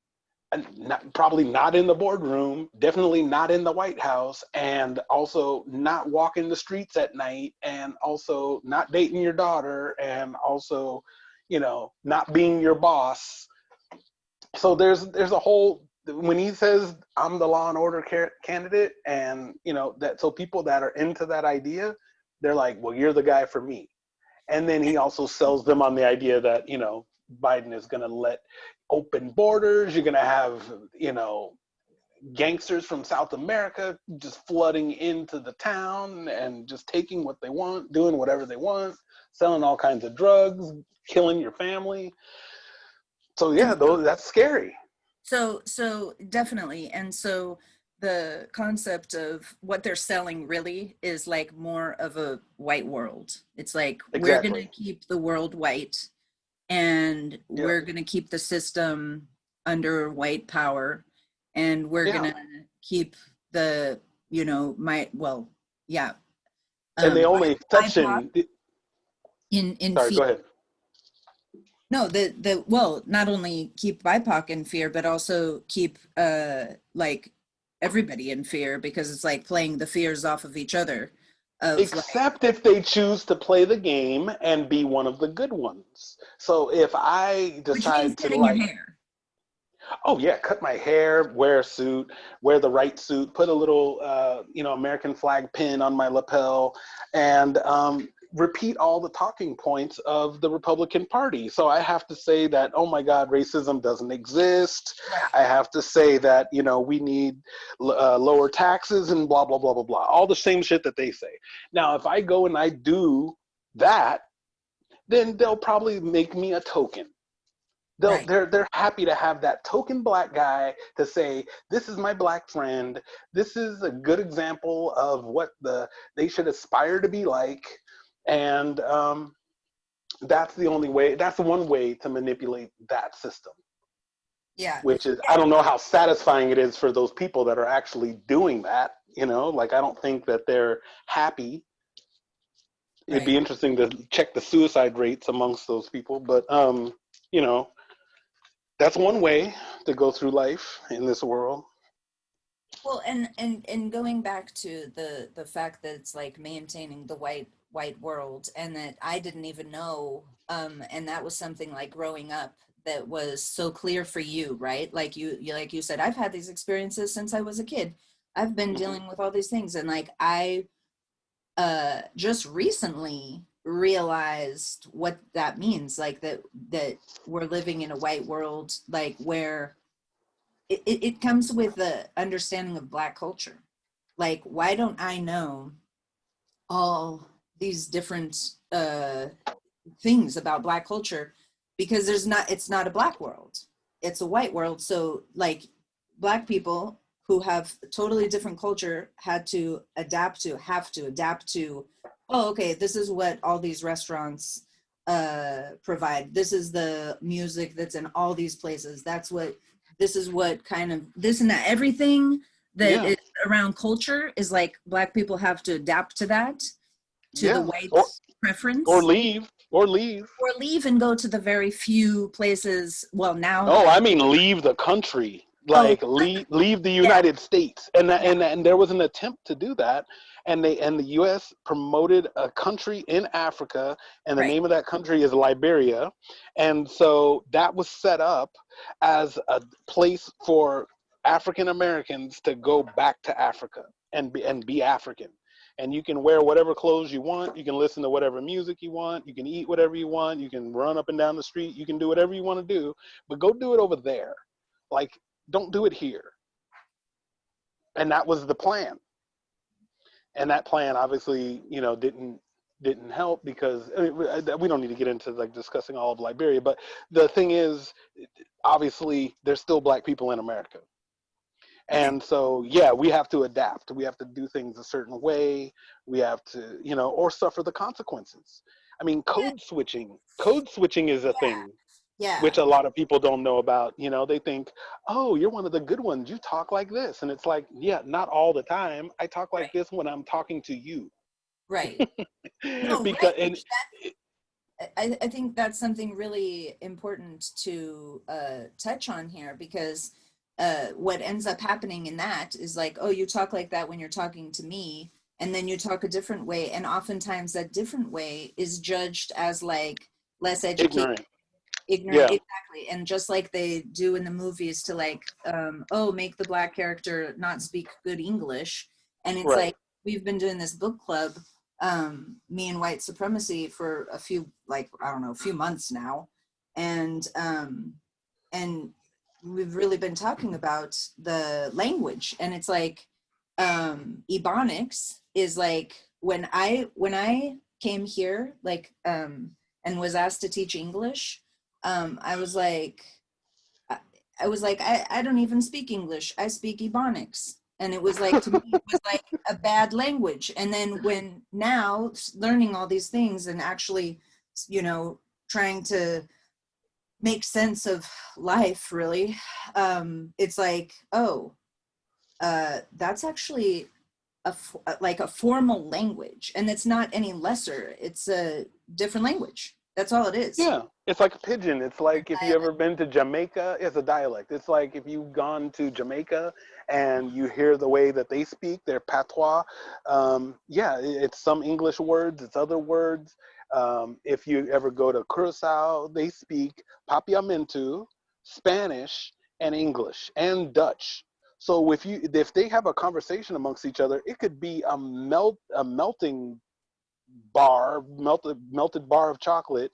probably not in the boardroom, definitely not in the White House, and also not walking the streets at night, and also not dating your daughter, and also, not being your boss. So there's when he says I'm the law and order candidate, and that, so people that are into that idea, they're like, well, you're the guy for me. And then he also sells them on the idea that Biden is going to let open borders. You're going to have gangsters from South America just flooding into the town and just taking what they want, doing whatever they want, selling all kinds of drugs, killing your family. So yeah, that's scary. So definitely. And so the concept of what they're selling really is like more of a white world. It's like, we're going to Exactly. keep the world white, and Yeah. we're going to keep the system under white power, and we're going Yeah. to keep the, yeah, And the only BIPOC exception, in sorry, fear. go ahead. No, well, not only keep BIPOC in fear, but also keep like everybody in fear, because it's like playing the fears off of each other. Of like, Except if they choose to play the game and be one of the good ones. So if I which means decide to cutting your like, hair. oh yeah, cut my hair, wear a suit, wear the right suit, put a little, American flag pin on my lapel, and repeat all the talking points of the Republican Party. So I have to say that, oh my God, racism doesn't exist. Right. I have to say that, we need lower taxes and blah, blah, blah, blah, blah. All the same shit that they say. Now, if I go and I do that, then they'll probably make me a token. Right. They're happy to have that token black guy to say, this is my black friend. This is a good example of what they should aspire to be like. And that's the only way. That's the one way to manipulate that system. Yeah. Which is, I don't know how satisfying it is for those people that are actually doing that. Like I don't think that they're happy. It'd Right. be interesting to check the suicide rates amongst those people, but you know that's one way to go through life in this world. Well, and going back to the fact that it's like maintaining the white world, and that I didn't even know, and that was something like growing up that was so clear for you, right? Like you said, I've had these experiences since I was a kid. I've been Mm-hmm. dealing with all these things, and like I just recently realized what that means, like that we're living in a white world, like where it comes with the understanding of Black culture. Like, why don't I know all these different things about Black culture? Because it's not a Black world, it's a white world. So like, Black people who have totally different culture have to adapt to, oh, okay, this is what all these restaurants provide, this is the music that's in all these places, this is what kind of this and that, everything that Yeah, is around culture is like, Black people have to adapt to that, to the yeah, white or preference, leave, or leave. or leave and go to the very few places. Well, now, Oh, I mean, leave the country, oh, like leave the yeah, United States, and yeah, and there was an attempt to do that, and the U.S. promoted a country in Africa, and the right, name of that country is Liberia, and so that was set up as a place for African Americans to go back to Africa and be African. And you can wear whatever clothes you want. You can listen to whatever music you want. You can eat whatever you want. You can run up and down the street. You can do whatever you want to do, but go do it over there. Like, don't do it here. And that was the plan. And that plan obviously, didn't help because I mean, we don't need to get into like discussing all of Liberia, but the thing is, obviously, there's still Black people in America. right, And so, yeah, we have to adapt. We have to do things a certain way. We have to, or suffer the consequences. I mean, yeah, code switching is a thing, yeah, which a lot of people don't know about. They think, oh, you're one of the good ones. You talk like this. And it's like, yeah, not all the time. I talk like right, this when I'm talking to you. right. No, because, right. and I think that's something really important to touch on here, because what ends up happening in that is like, oh, you talk like that when you're talking to me, and then you talk a different way, and oftentimes that different way is judged as like less educated, ignorant. ignorant, Yeah, exactly. And just like they do in the movies to like, oh, make the black character not speak good English. And it's right. like, we've been doing this book club, me and white supremacy, for a few, like, I don't know, a few months now. And we've really been talking about the language. And it's like, Ebonics is like, when I came here, like, and was asked to teach English, I was like, I, I was like, I don't even speak English. I speak Ebonics. And it was like, to me, it was like a bad language. And then when now learning all these things and actually, you know, trying to make sense of life, really, it's like, oh, that's actually like a formal language, and it's not any lesser. It's a different language. That's all it is. Yeah, it's like a pidgin. It's like if you ever been to Jamaica, it's a dialect. It's like if you've gone to Jamaica and you hear the way that they speak, their patois. Yeah, it's some English words, it's other words. If you ever go to Curacao, they speak Papiamentu, Spanish, and English and Dutch. So if they have a conversation amongst each other, it could be a melting melted bar of chocolate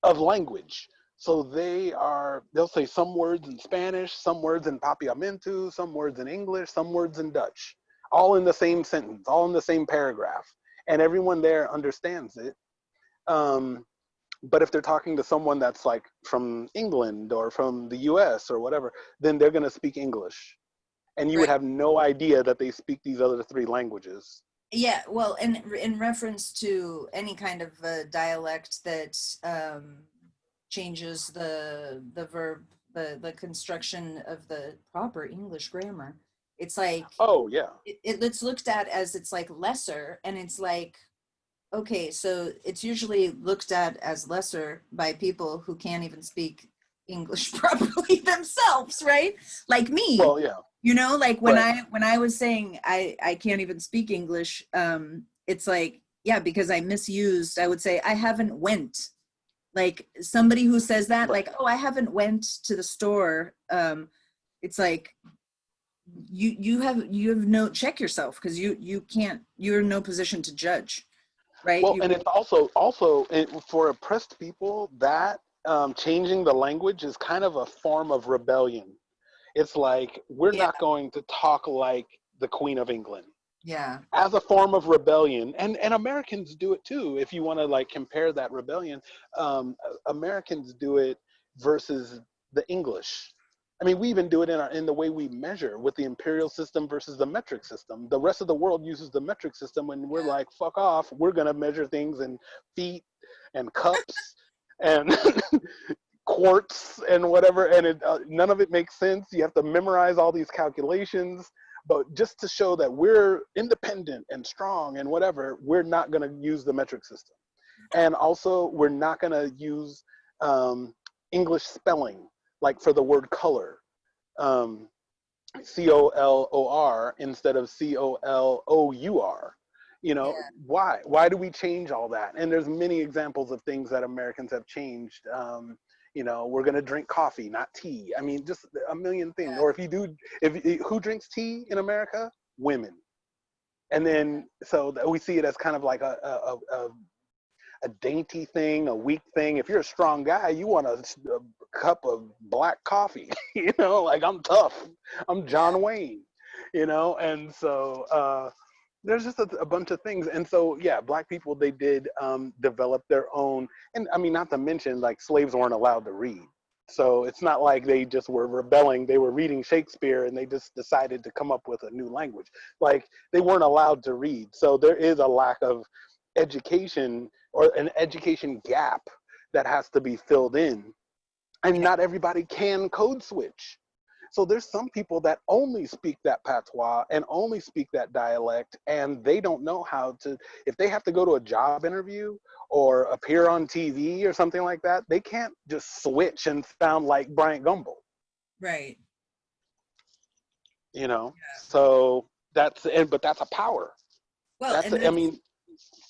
of language. So they'll say some words in Spanish, some words in Papiamentu, some words in English, some words in Dutch, all in the same sentence, all in the same paragraph. And everyone there understands it. Um, but if they're talking to someone that's like from England or from the US or whatever, then they're going to speak English. And you would Right. have no idea that they speak these other three languages. Yeah, well, and in reference to any kind of dialect that changes the verb, the construction of the proper English grammar, it's like, Oh, yeah. it's looked at as, it's like lesser, and it's like, okay, so it's usually looked at as lesser by people who can't even speak English properly themselves, right? Like me, Well, yeah. you know, like when Right. I was saying I can't even speak English, it's like, yeah, because I misused, I would say I haven't went. Like somebody who says that, Right. like, oh, I haven't went to the store, it's like, you have no, check yourself, because you can't, you're in no position to judge, right? Well, and it's for oppressed people that changing the language is kind of a form of rebellion. It's like we're Yeah, not going to talk like the Queen of England yeah, as a form of rebellion, and Americans do it too. If you want to like compare that rebellion, Americans do it versus the English. I mean, we even do it in the way we measure with the imperial system versus the metric system. The rest of the world uses the metric system, and we're like, fuck off. We're gonna measure things in feet and cups and quarts and whatever, and none of it makes sense. You have to memorize all these calculations, but just to show that we're independent and strong and whatever, we're not going to use the metric system. And also, we're not going to use English spelling, like for the word color, um, COLOR instead of COLOUR. You know, yeah, why do we change all that? And there's many examples of things that Americans have changed. You know, we're going to drink coffee, not tea. I mean, just a million things. Or if who drinks tea in America? Women. And then so we see it as kind of like a dainty thing, a weak thing. If you're a strong guy, you want a cup of black coffee. You know, like I'm tough. I'm yeah, John Wayne. You know, and so there's just a bunch of things. And so yeah, black people, they did develop their own. And I mean, not to mention, like, slaves weren't allowed to read. So it's not like they just were rebelling. They were reading Shakespeare and they just decided to come up with a new language. Like, they weren't allowed to read. So there is a lack of education, or an education gap that has to be filled in. And yeah, not everybody can code switch. So there's some people that only speak that patois and only speak that dialect, and they don't know how to, if they have to go to a job interview or appear on TV or something like that, they can't just switch and sound like Bryant Gumbel, right. you know? So but that's a power. Well, and I that's, mean,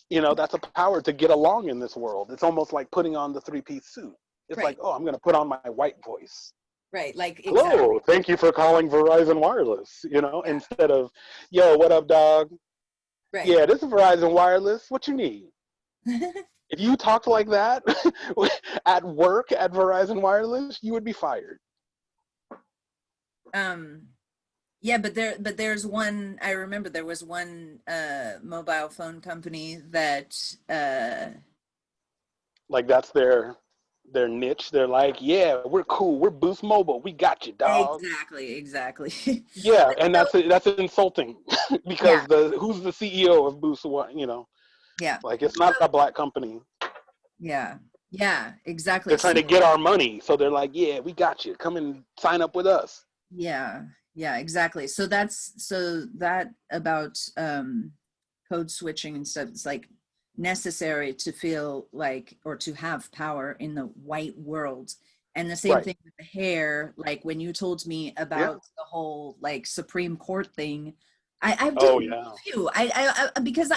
you know, that's a power to get along in this world. It's almost like putting on the three-piece suit. It's like, Right. oh, I'm going to put on my white voice. Right. Like, Hello, exactly. thank you for calling Verizon Wireless, Yeah. instead of, yo, what up, dog? Right. Yeah, this is Verizon Wireless. What you need? If you talked like that at work at Verizon Wireless, you would be fired. um yeah, but there's one, I remember there was one mobile phone company that Like that's their niche. They're like, yeah, we're cool. We're Boost Mobile. We got you, dog. exactly. Yeah, But and so that's insulting yeah, because the who's the CEO of Boost? yeah. Like it's So not a black company. yeah, yeah, exactly. They're trying So to get our money, so they're like, yeah, we got you. Come and sign up with us. yeah, yeah, exactly. So that about code switching and stuff. It's like necessary to feel like, or to have power in the white world. And the same Right. thing with the hair. Like when you told me Yeah. about the whole like Supreme Court thing, I Oh didn't yeah. believe you. Because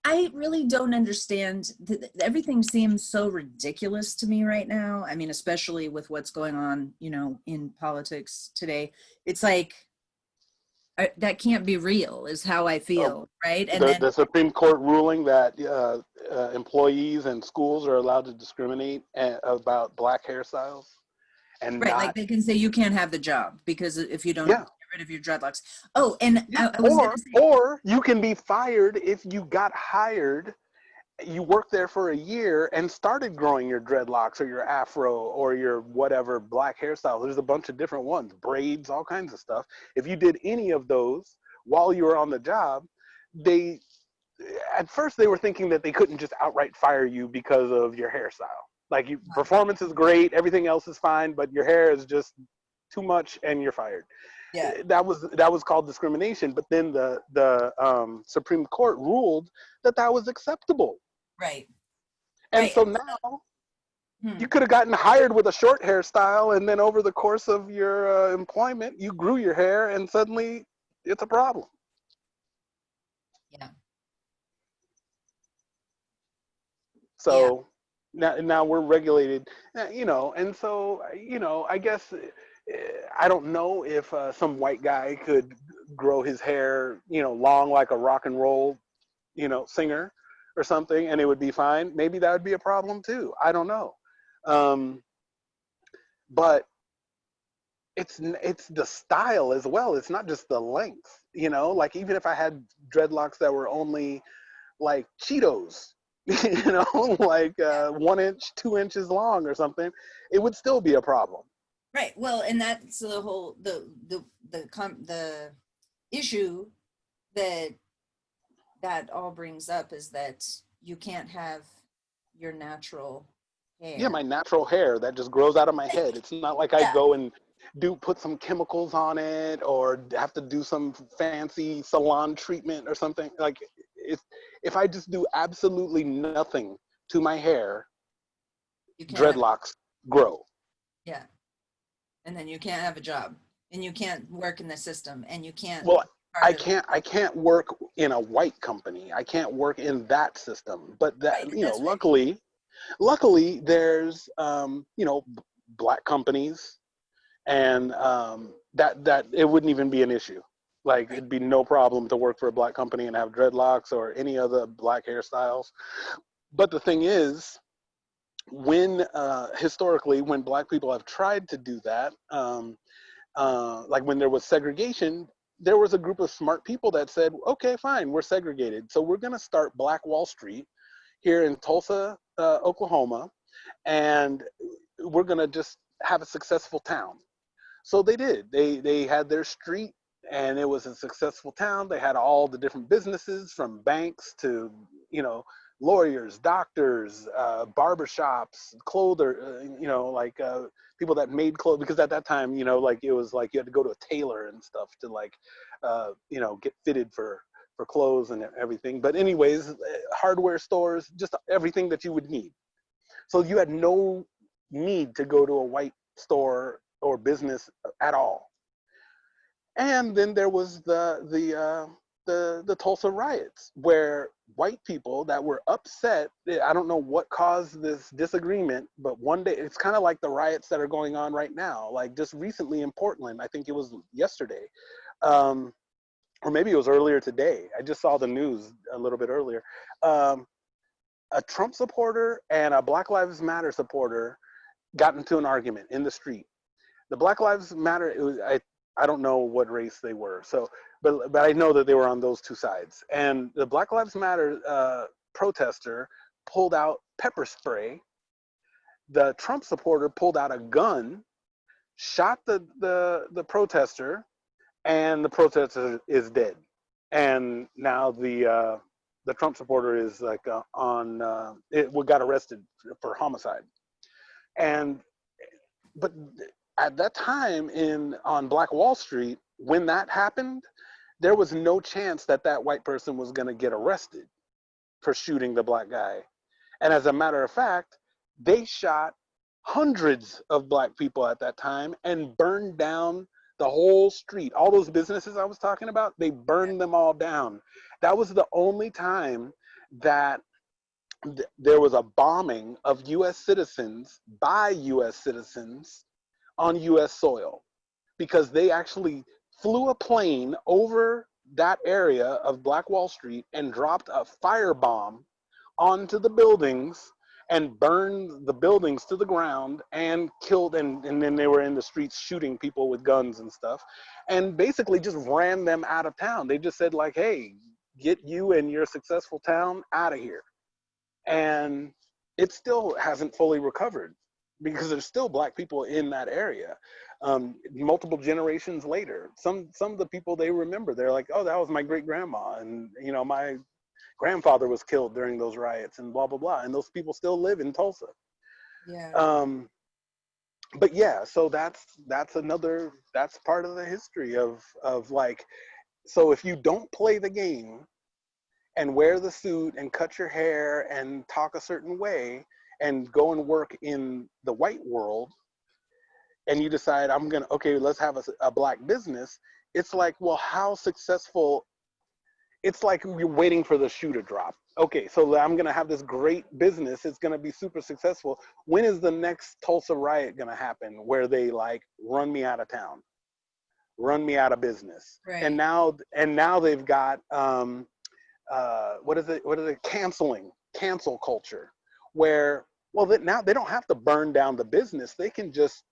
I really don't understand. Everything seems so ridiculous to me right now. I mean, especially with what's going on, in politics today. It's like, that can't be real, is how I Oh, feel, right? And the then, the Supreme Court ruling that employees and schools are allowed to discriminate about black hairstyles and right, like not. they can say you can't have the job because if you don't Yeah. get rid of your dreadlocks. Oh, and Yeah. I was Or gonna say, or you can be fired if you got hired. You worked there for a year and started growing your dreadlocks or your afro or your whatever black hairstyle. There's a bunch of different ones, braids, all kinds of stuff. If you did any of those while you were on the job, they at first they were thinking that they couldn't just outright fire you because of your hairstyle. Like performance is great, everything else is fine, but your hair is just too much and you're fired. yeah, That was called discrimination. But then the Supreme Court ruled that was acceptable. right, And right. so now Hmm, you could have gotten hired with a short hairstyle, and then over the course of your employment, you grew your hair, and suddenly it's a problem. yeah, yeah, So now we're regulated, and so I guess I don't know if some white guy could grow his hair, long like a rock and roll, singer or something, and it would be fine. Maybe that would be a problem too. I don't know. Um, but it's the style as well. It's not just the length, like even if I had dreadlocks that were only like Cheetos, like yeah. 1 inch, 2 inches long or something, it would still be a problem. Right. Well, and that's the whole the issue that all brings up, is that you can't have your natural Yeah, hair. my natural hair that just grows out of my head. It's not like I Yeah. go and put some chemicals on it or have to do some fancy salon treatment or something. Like if I just do absolutely nothing to my hair, You can't have, dreadlocks grow. yeah. And then you can't have a job, and you can't work in the system, and you can't Well, part of, I can't work in a white company. I can't work in that system. But right. that, That's right. luckily there's black companies, and that it wouldn't even be an issue. Like Right. it'd be no problem to work for a black company and have dreadlocks or any other black hairstyles. But the thing is, when historically, when black people have tried to do that, like when there was segregation, there was a group of smart people that said, okay, fine, we're segregated. So we're going to start Black Wall Street here in Tulsa, Oklahoma, and we're going to just have a successful town. So they did. They had their street, and it was a successful town. They had all the different businesses, from banks to lawyers, doctors, barbershops, clother, like people that made clothes. Because at that time, like it was like you had to go to a tailor and stuff to like get fitted for clothes and everything. But anyways, hardware stores, just everything that you would need. So you had no need to go to a white store or business at all. And then there was the Tulsa riots, where white people that were upset. I don't know what caused this disagreement, but one day it's kind of like the riots that are going on right now. Like just recently in Portland, I think it was yesterday, or maybe it was earlier today. I just saw the news a little bit earlier. Um, a Trump supporter and a Black Lives Matter supporter got into an argument in the street. The Black Lives Matter, I don't know what race they were, so but I know that they were on those two sides. And the Black Lives Matter protester pulled out pepper spray. The Trump supporter pulled out a gun, shot the protester, and the protester is dead. And now the Trump supporter is like got arrested for homicide. And but at that time on Black Wall Street, when that happened, there was no chance that that white person was going to get arrested for shooting the black guy. And as a matter of fact, they shot hundreds of black people at that time and burned down the whole street. All those businesses I was talking about, they burned them all down. That was the only time that there was a bombing of US citizens by US citizens on US soil, because they actually flew a plane over that area of Black Wall Street and dropped a firebomb onto the buildings and burned the buildings to the ground and killed, and then they were in the streets shooting people with guns and stuff, and basically just ran them out of town. They just said like, hey, get you and your successful town out of here. And it still hasn't fully recovered, because there's still black people in that area. Multiple generations later, some of the people they remember, they're like, oh, that was my great grandma, and my grandfather was killed during those riots, and blah blah blah. And those people still live in Tulsa. Yeah. But yeah, so that's part of the history of like, so if you don't play the game and wear the suit and cut your hair and talk a certain way and go and work in the white world, and you decide okay, let's have a black business, it's like, well, how successful? It's like you're waiting for the shoe to drop. Okay, so I'm gonna have this great business, it's gonna be super successful. When is the next Tulsa riot gonna happen where they like run me out of town, run me out of business? Right. And now they've got what is it, cancel culture, where, well, now they don't have to burn down the business, they can just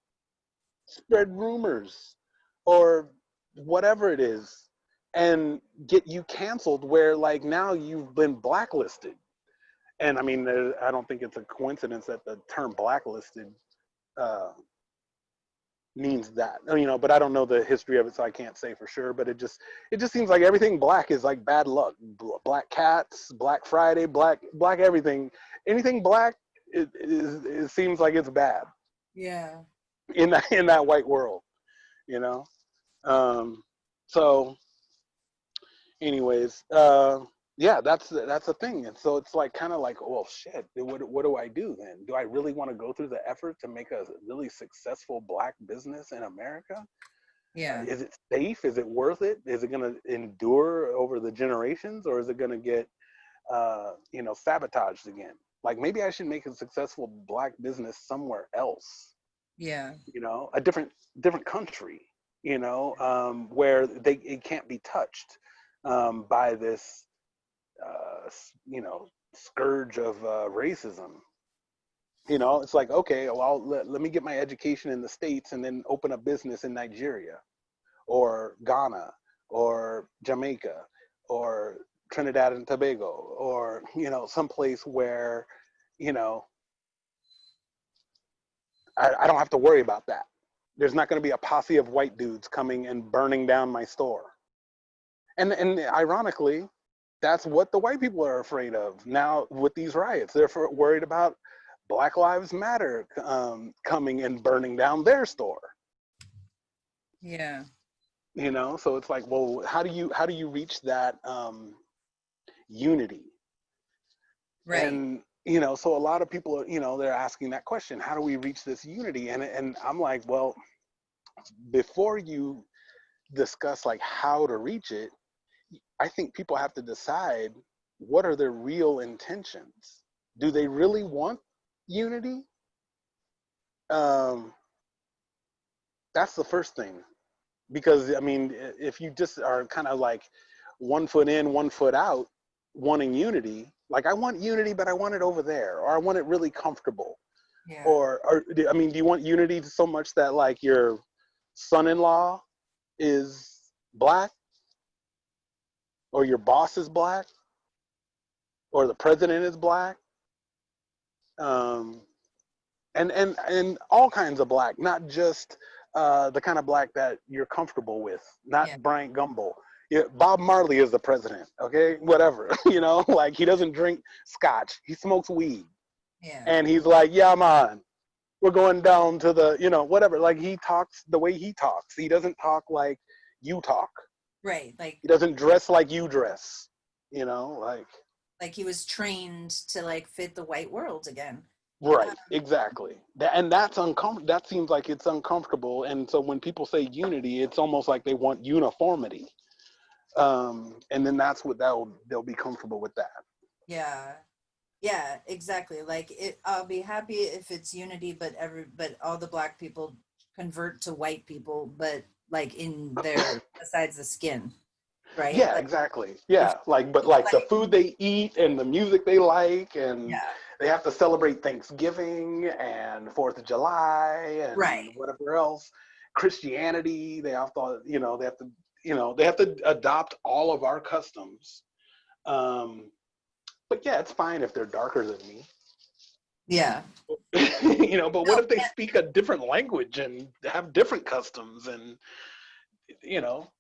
spread rumors or whatever it is and get you canceled, where like now you've been blacklisted. And I mean, I don't think it's a coincidence that the term blacklisted means that, but I don't know the history of it, so I can't say for sure. But it just seems like everything black is like bad luck. Black cats, Black Friday, black everything. Anything black, it seems like it's bad. Yeah. In that white world, So, anyways, yeah, that's the thing. And so it's like kind of like, well, shit, what do I do then? Do I really want to go through the effort to make a really successful black business in America? Yeah. Is it safe? Is it worth it? Is it going to endure over the generations, or is it going to get sabotaged again? Like, maybe I should make a successful black business somewhere else. Yeah. A different country, where it can't be touched by this scourge of racism. It's like, okay, well, let me get my education in the States and then open a business in Nigeria or Ghana or Jamaica or Trinidad and Tobago, or someplace where I don't have to worry about that. There's not going to be a posse of white dudes coming and burning down my store. And ironically, that's what the white people are afraid of now with these riots. They're worried about Black Lives Matter coming and burning down their store. Yeah. So it's like, well, how do you reach that unity? Right. And so a lot of people are, they're asking that question, how do we reach this unity? And I'm like, well, before you discuss like how to reach it, I think people have to decide what are their real intentions. Do they really want unity? Um, that's the first thing. Because, I mean, if you just are kind of like 1 foot in, 1 foot out, wanting unity, like I want unity, but I want it over there, or I want it really comfortable. Yeah. Or I mean, do you want unity so much that like your son-in-law is black, or your boss is black, or the president is black? Um, and all kinds of black, not just the kind of black that you're comfortable with, not Yeah. Bryant Gumbel. Yeah, Bob Marley is the president, okay? Whatever, like he doesn't drink scotch, he smokes weed. Yeah. And he's like, yeah, man, we're going down to the, whatever. Like he talks the way he talks. He doesn't talk like you talk. Right. Like He doesn't dress like you dress, like. he was trained to like fit the white world again. Right, exactly. And that's uncomfortable. That seems like it's uncomfortable. And so when people say unity, it's almost like they want uniformity. And then that's what they'll be comfortable with that. Yeah. Yeah, exactly. Like I'll be happy if it's unity, but all the black people convert to white people, but like in their besides the skin, right? Yeah, Like exactly. if Yeah, but like the like food they eat and the music they like, and yeah, they have to celebrate Thanksgiving and Fourth of July right. and whatever else. Christianity, they have to, they have to adopt all of our customs. Um, but yeah, it's fine if they're darker than me. Yeah. But what No, if they speak a different language and have different customs and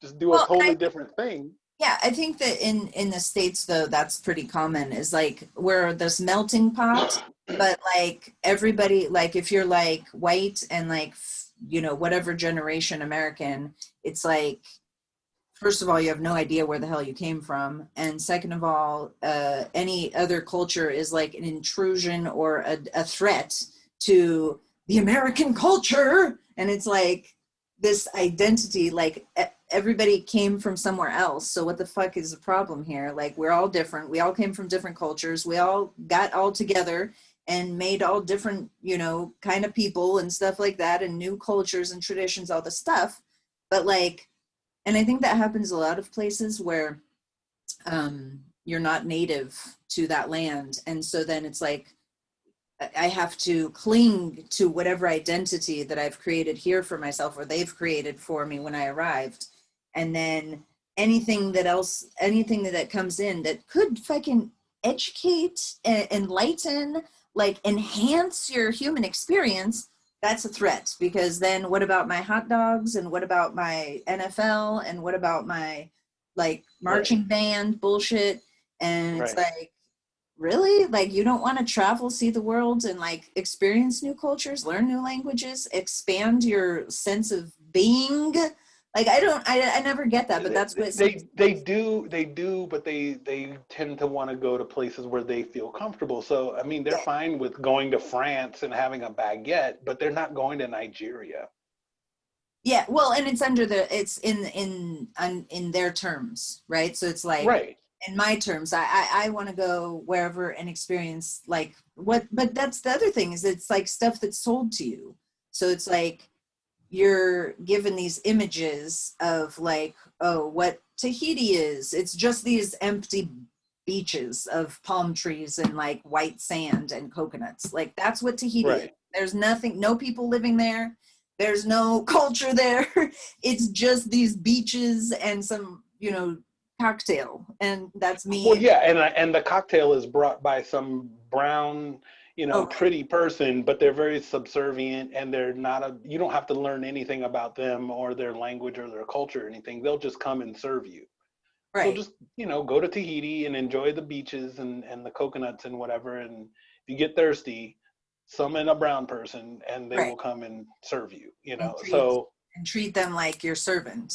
just do a well, totally different thing? yeah, I think that in the States though, that's pretty common is like we're this melting pot, but like everybody, like if you're like white and like whatever generation American, it's like first of all, you have no idea where the hell you came from. And second of all, any other culture is like an intrusion or a threat to the American culture. And it's like this identity, like everybody came from somewhere else. So what the fuck is the problem here? Like we're all different. We all came from different cultures. We all got all together and made all different, kind of people and stuff like that, and new cultures and traditions, all the stuff. But like, and I think that happens a lot of places where you're not native to that land. And so then it's like, I have to cling to whatever identity that I've created here for myself or they've created for me when I arrived. And then anything that comes in that could fucking educate, enlighten, like enhance your human experience, that's a threat. Because then what about my hot dogs and what about my NFL and what about my like Right, marching band bullshit? And it's right. like, really? Like you don't want to travel, see the world, and like experience new cultures, learn new languages, expand your sense of being? Like I never get that, but that's what it seems. They do, but they tend to want to go to places where they feel comfortable. So I mean, they're Yeah. fine with going to France and having a baguette, but they're not going to Nigeria. Yeah, well, and it's under it's in their terms, right? So it's like Right, in my terms, I want to go wherever and experience like what, but that's the other thing is it's like stuff that's sold to you. So it's like you're given these images of like, oh, what Tahiti is. It's just these empty beaches of palm trees and like white sand and coconuts. Like that's what Tahiti is. right. There's nothing, no people living there. There's no culture there. It's just these beaches and some, cocktail. And that's Well, me. yeah, and the cocktail is brought by some brown, Oh, right. pretty person, but they're very subservient, and they're not you don't have to learn anything about them or their language or their culture or anything. They'll just come and serve you. So Right. just, go to Tahiti and enjoy the beaches and the coconuts and whatever. And if you get thirsty, summon a brown person and they Right. will come and serve you, And treat So, and treat them like your servant.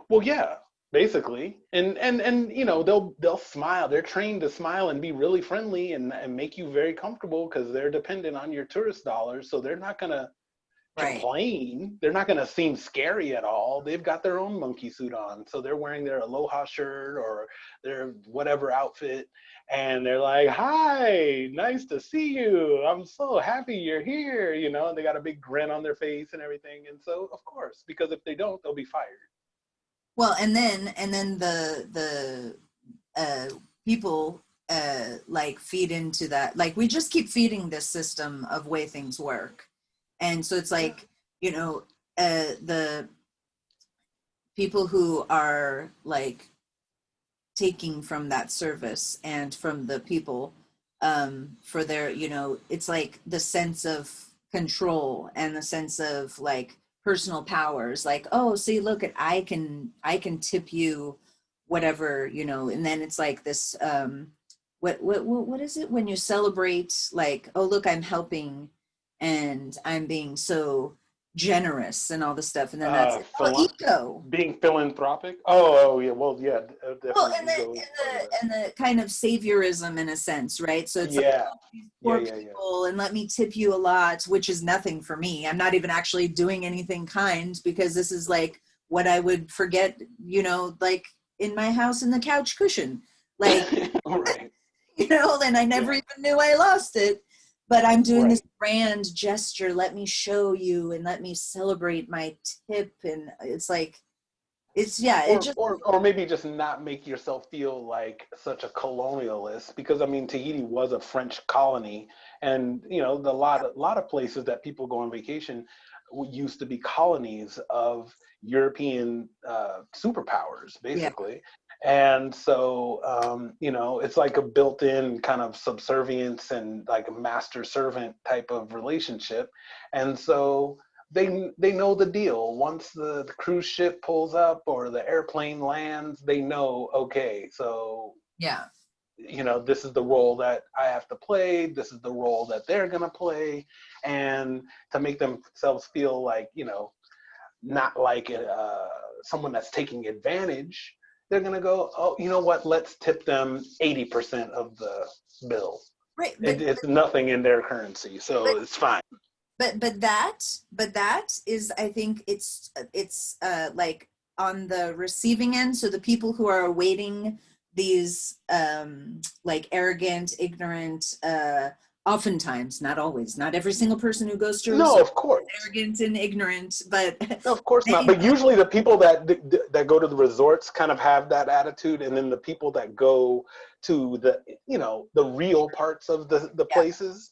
well, yeah, basically. And they'll smile. They're trained to smile and be really friendly and make you very comfortable because they're dependent on your tourist dollars. So they're not gonna, Right. complain. They're not going to seem scary at all. They've got their own monkey suit on. So they're wearing their aloha shirt or their whatever outfit. And they're like, hi, nice to see you. I'm so happy you're here. You know, and they got a big grin on their face and everything. And so, of course, because if they don't, they'll be fired. Well, and then people like feed into that. Like we just keep feeding this system of way things work. And so it's Yeah. like, the people who are like taking from that service and from the people, for their, it's like the sense of control and the sense of like personal powers, like, oh, see, look at, I can tip you whatever, and then it's like this, what is it when you celebrate, like, oh, look, I'm helping and I'm being so generous and all this stuff, and then that's like, oh, Phila- ego. being philanthropic. Oh, yeah. Well, yeah, Well, definitely and the ego is and part of it. the and the kind of saviorism in a sense, right? So it's like, Yeah. oh, these Yeah. poor Yeah. Yeah. people, and let me tip you a lot, which is nothing for me. I'm not even actually doing anything kind, because this is like what I would forget, like in my house in the couch cushion, like, Right. and I never Yeah. even knew I lost it. But I'm doing this Right. grand gesture. Let me show you and let me celebrate my tip, and it's like, it's, yeah, it just, Or maybe just not make yourself feel like such a colonialist, because I mean Tahiti was a French colony, and the lot of places that people go on vacation used to be colonies of European superpowers, yeah, basically. And so it's like a built-in kind of subservience and like a master servant type of relationship. And so they know the deal. Once the cruise ship pulls up or the airplane lands, they know, okay, so yeah, this is the role that I have to play, this is the role that they're going to play. And to make themselves feel like, not like someone that's taking advantage, they're going to go, oh, you know what, let's tip them 80% of the bill. right. It's nothing in their currency, But so it's fine. but that is, I think it's like on the receiving end, so the people who are awaiting these, like arrogant, ignorant, oftentimes, not always, not every single person who goes to a No, resort of course. is arrogant and ignorant, but No, of course not. they But know. usually the people that go to the resorts kind of have that attitude, and then the people that go to the real parts of the Yeah, places,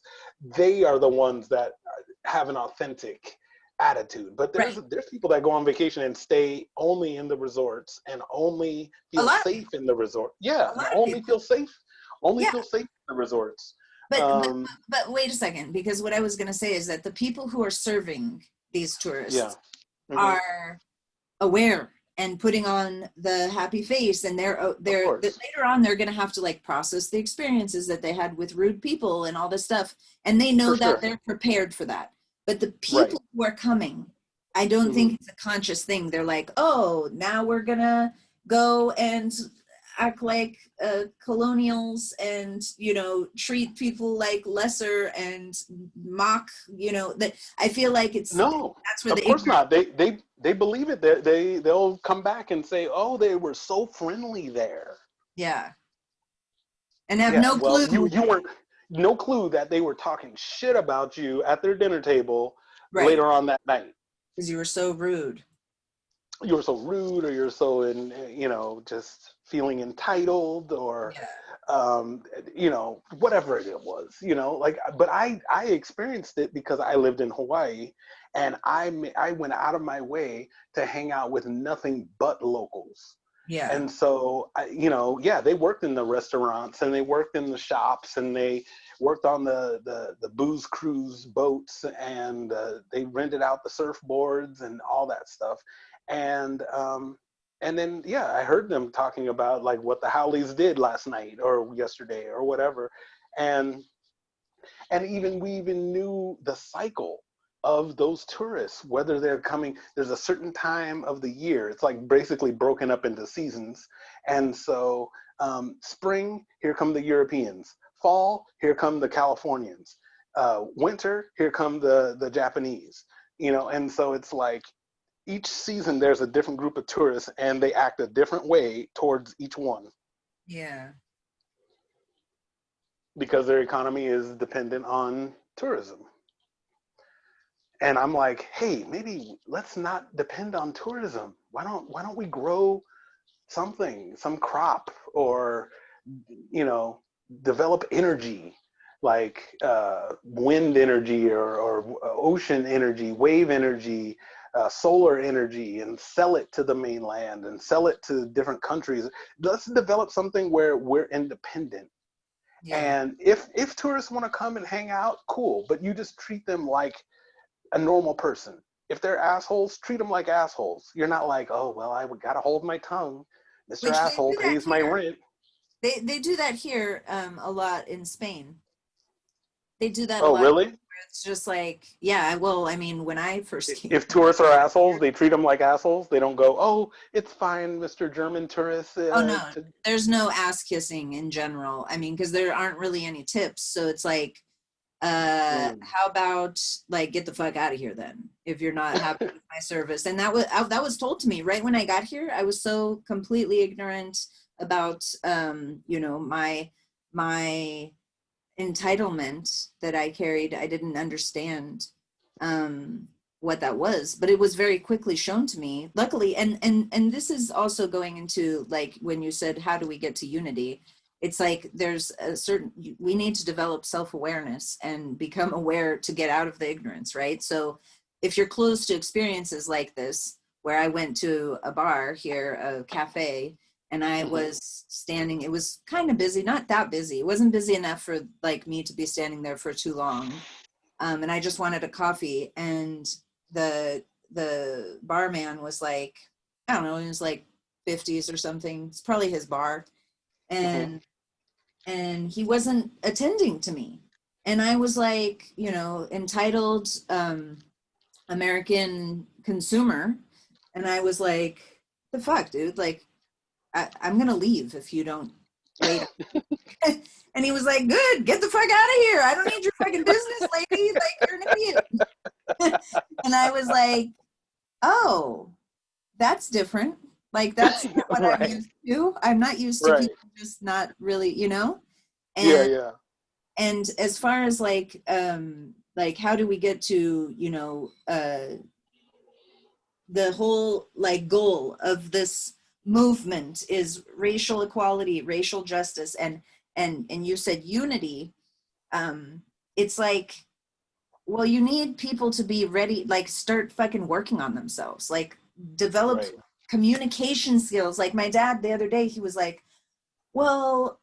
they are the ones that have an authentic attitude. But there's right, there's people that go on vacation and stay only in the resorts and only a feel lot of safe people, in the resort. Yeah, a lot of only people, feel safe, only yeah. feel safe in the resorts. but but Um, but wait a second, because what I was going to say is that the people who are serving these yeah. tourists Hmm. are aware and putting on the happy face, and Of they're that course. later on they're going to have to like process the experiences that they had with rude people and all this stuff, and they For know that sure. they're prepared for that. But the Right. people who are coming, I don't Hmm. think it's a conscious thing. They're like, oh, now we're gonna go and act like colonials, and treat people like lesser and mock, that I feel like it's, No, that's where of the course ignorance. not. They believe it. They'll come back and say, "Oh, they were so friendly there." Yeah, and have Yeah. no Well, clue. you weren't no clue that they were talking shit about you at their dinner table Right, later on that night. because you were so rude. You were so rude, or you're so just feeling entitled, or Yeah, whatever it was, like. But I experienced it because I lived in Hawaii, and I went out of my way to hang out with nothing but locals. yeah, And so yeah, they worked in the restaurants and they worked in the shops and they worked on the booze cruise boats, and they rented out the surfboards and all that stuff. And then yeah, I heard them talking about like what the Howleys did last night or yesterday or whatever. And and we even knew the cycle of those tourists, whether they're coming. There's a certain time of the year. It's like basically broken up into seasons. And so spring, here come the Europeans. Fall, here come the Californians. Winter, here come the Japanese. And so it's like each season there's a different group of tourists and they act a different way towards each one Yeah. because their economy is dependent on tourism. And I'm like, hey, maybe let's not depend on tourism. Why don't we grow something, some crop, or you know, develop energy like wind energy or ocean energy, wave energy, solar energy, and sell it to the mainland and sell it to different countries. Let's develop something where we're independent. Yeah. And if tourists want to come and hang out, cool, but you just treat them like a normal person. If they're assholes, treat them like assholes. You're not like, oh, well, I gotta hold my tongue. Mr. Which they Asshole do that pays my here. rent. They do that here a lot in Spain. They do that a Oh, lot. really? It's just like, yeah, well, I mean, when I first came If tourists are assholes, they treat them like assholes. They don't go, oh, it's fine, Mr. German tourist. oh no, there's no ass kissing in general. I mean, because there aren't really any tips. So it's like, how about like get the fuck out of here then if you're not happy with my service. And that was told to me right when I got here. I was so completely ignorant about my entitlement that I carried. I didn't understand what that was, but it was very quickly shown to me, luckily. And this is also going into like when you said how do we get to unity. It's like there's a certain, we need to develop self-awareness and become aware to get out of the ignorance, right? So if you're close to experiences like this, where I went to a bar here, a cafe, and I was standing, it was kind of busy, not that busy. It wasn't busy enough for like me to be standing there for too long. And I just wanted a coffee, and the barman was like, I don't know, he was like 50s or something. It's probably his bar. Mhm. And he wasn't attending to me. And I was like, entitled American consumer. And I was like, the fuck, dude? Like, I'm gonna leave if you don't wait. And he was like, good, get the fuck out of here. I don't need your fucking business, lady. Like, you're an idiot. And I was like, oh, that's different. Like, that's not what I'm Right. used to. I'm not used to Right. people just not really. Yeah. And Yeah. and as far as like how do we get to the whole like goal of this movement is racial equality, racial justice, and you said unity. It's like, well, you need people to be ready, like start fucking working on themselves, like develop Right. communication skills. Like my dad the other day, he was like, well,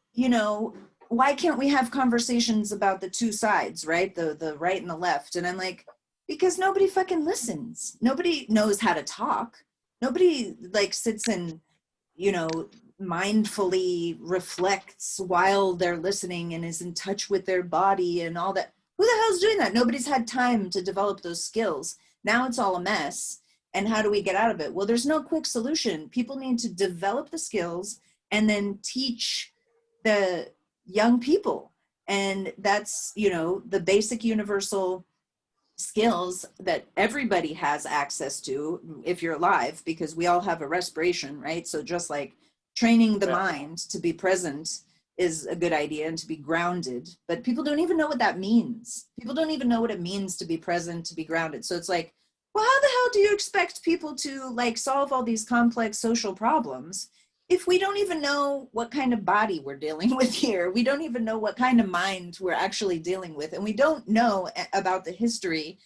why can't we have conversations about the two sides, right? The right and the left. And I'm like, because nobody fucking listens. Nobody knows how to talk. Nobody like sits and, you know, mindfully reflects while they're listening and is in touch with their body and all that. Who the hell's doing that? Nobody's had time to develop those skills. Now it's all a mess. And how do we get out of it? Well, there's no quick solution. People need to develop the skills and then teach the young people. And that's, the basic universal skills that everybody has access to if you're alive, because we all have a respiration, right? So just like training the Yeah. mind to be present is a good idea and to be grounded, but people don't even know what that means. People don't even know what it means to be present, to be grounded. So it's like, well, how the hell do you expect people to like solve all these complex social problems if we don't even know what kind of body we're dealing with here? We don't even know what kind of mind we're actually dealing with. And we don't know about the history,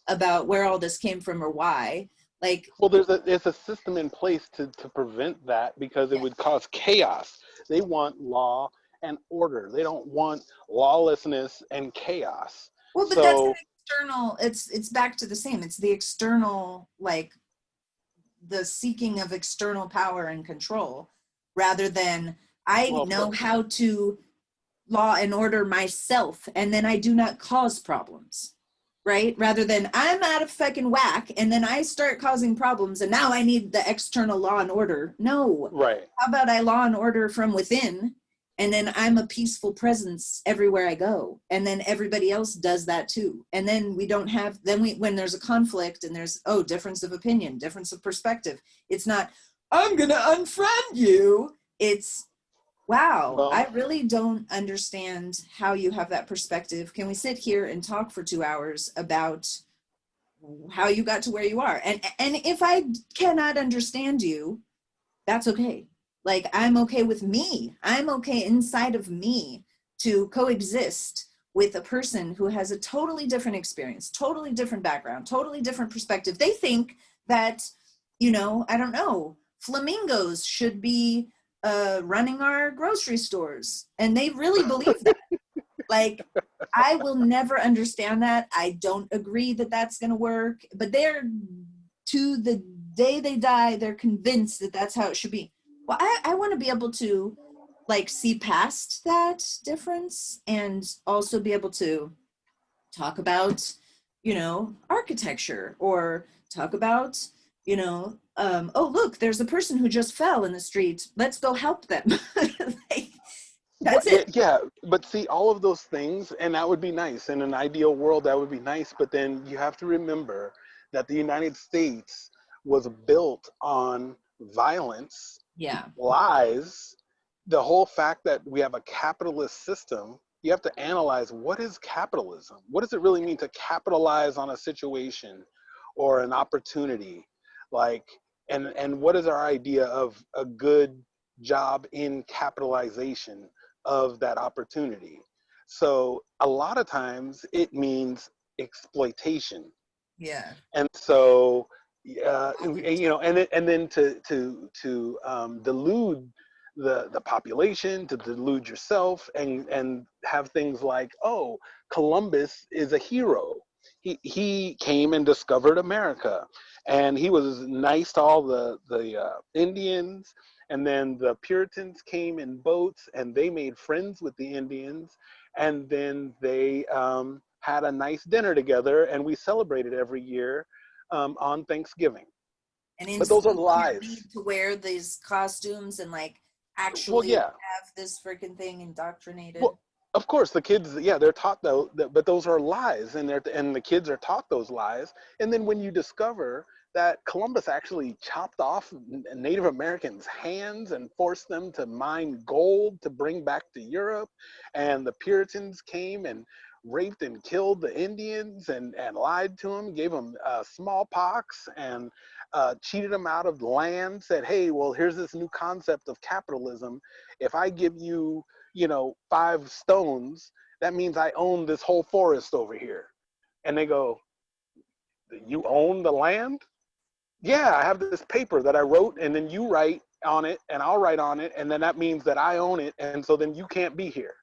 about where all this came from or why. Like, Well, there's a system in place to prevent that because it yeah. would cause chaos. They want law and order. They don't want lawlessness and chaos. Well, but that's an So, external, it's back to the same. It's the external, like the seeking of external power and control, rather than I well, know how to law and order myself and then I do not cause problems, right? Rather than I'm out of fucking whack and then I start causing problems and now I need the external law and order. No. right. How about I law and order from within And then I'm a peaceful presence everywhere I go. And then everybody else does that too. And then we don't have, then we, when there's a conflict and there's, oh, difference of opinion, difference of perspective, it's not, I'm going to unfriend you. It's, wow, I Well, really don't understand how you have that perspective. Can we sit here and talk for 2 hours about how you got to where you are? And if I cannot understand you, that's okay. Like, I'm okay with me. I'm okay inside of me to coexist with a person who has a totally different experience, totally different background, totally different perspective. They think that, you know, I don't know, flamingos should be running our grocery stores. And they really believe that. Like, I will never understand that. I don't agree that that's going to work, but they're, to the day they die, they're convinced that that's how it should be. Well, I want to be able to like see past that difference and also be able to talk about, you know, architecture, or talk about, you know, oh, look, there's a person who just fell in the street. Let's go help them. Like, that's it. yeah, but see, all of those things, and that would be nice. In an ideal world, that would be nice. But then you have to remember that the United States was built on violence, Yeah. lies, the whole fact that we have a capitalist system. You have to analyze, what is capitalism? What does it really mean to capitalize on a situation or an opportunity? Like, and what is our idea of a good job in capitalization of that opportunity? So a lot of times it means exploitation. Yeah. And so you know, and then to delude the population, to delude yourself, and have things like, oh, Columbus is a hero. He came and discovered America, and he was nice to all the Indians. And then the Puritans came in boats, and they made friends with the Indians, and then they had a nice dinner together, and we celebrated every year on Thanksgiving. And But those are instilling their lies. need to wear these costumes and like Well, actually yeah. have this freaking thing indoctrinated. Well, of course, the kids, yeah, they're taught though, but those are lies, and the kids are taught those lies. And then when you discover that Columbus actually chopped off Native Americans' hands and forced them to mine gold to bring back to Europe, and the Puritans came and raped and killed the Indians, and lied to them, gave them smallpox, and cheated them out of land, said, hey, well, here's this new concept of capitalism. If I give you, you know, 5 stones, that means I own this whole forest over here. And they go, you own the land? Yeah, I have this paper that I wrote, and then you write on it, and I'll write on it, and then that means that I own it, and so then you can't be here.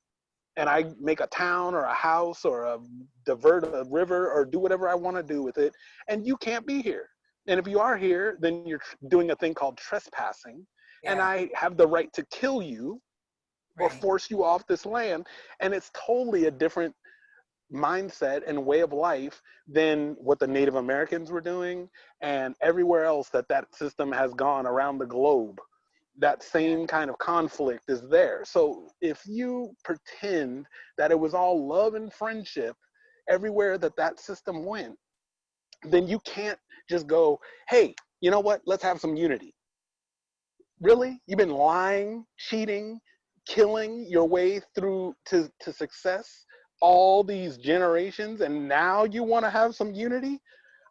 And I make a town or a house or divert a river or do whatever I want to do with it, and you can't be here. And if you are here, then you're doing a thing called trespassing, and Yeah, I have the right to kill you or right. force you off this land. And it's totally a different mindset and way of life than what the Native Americans were doing, and everywhere else that system has gone around the globe. That Yeah. same kind of conflict is there. So if you pretend that it was all love and friendship everywhere that system went, then you can't just go, hey, you know what, let's have some unity. Really? You've been lying, cheating, killing your way through to success all these generations, and now you want to have some unity?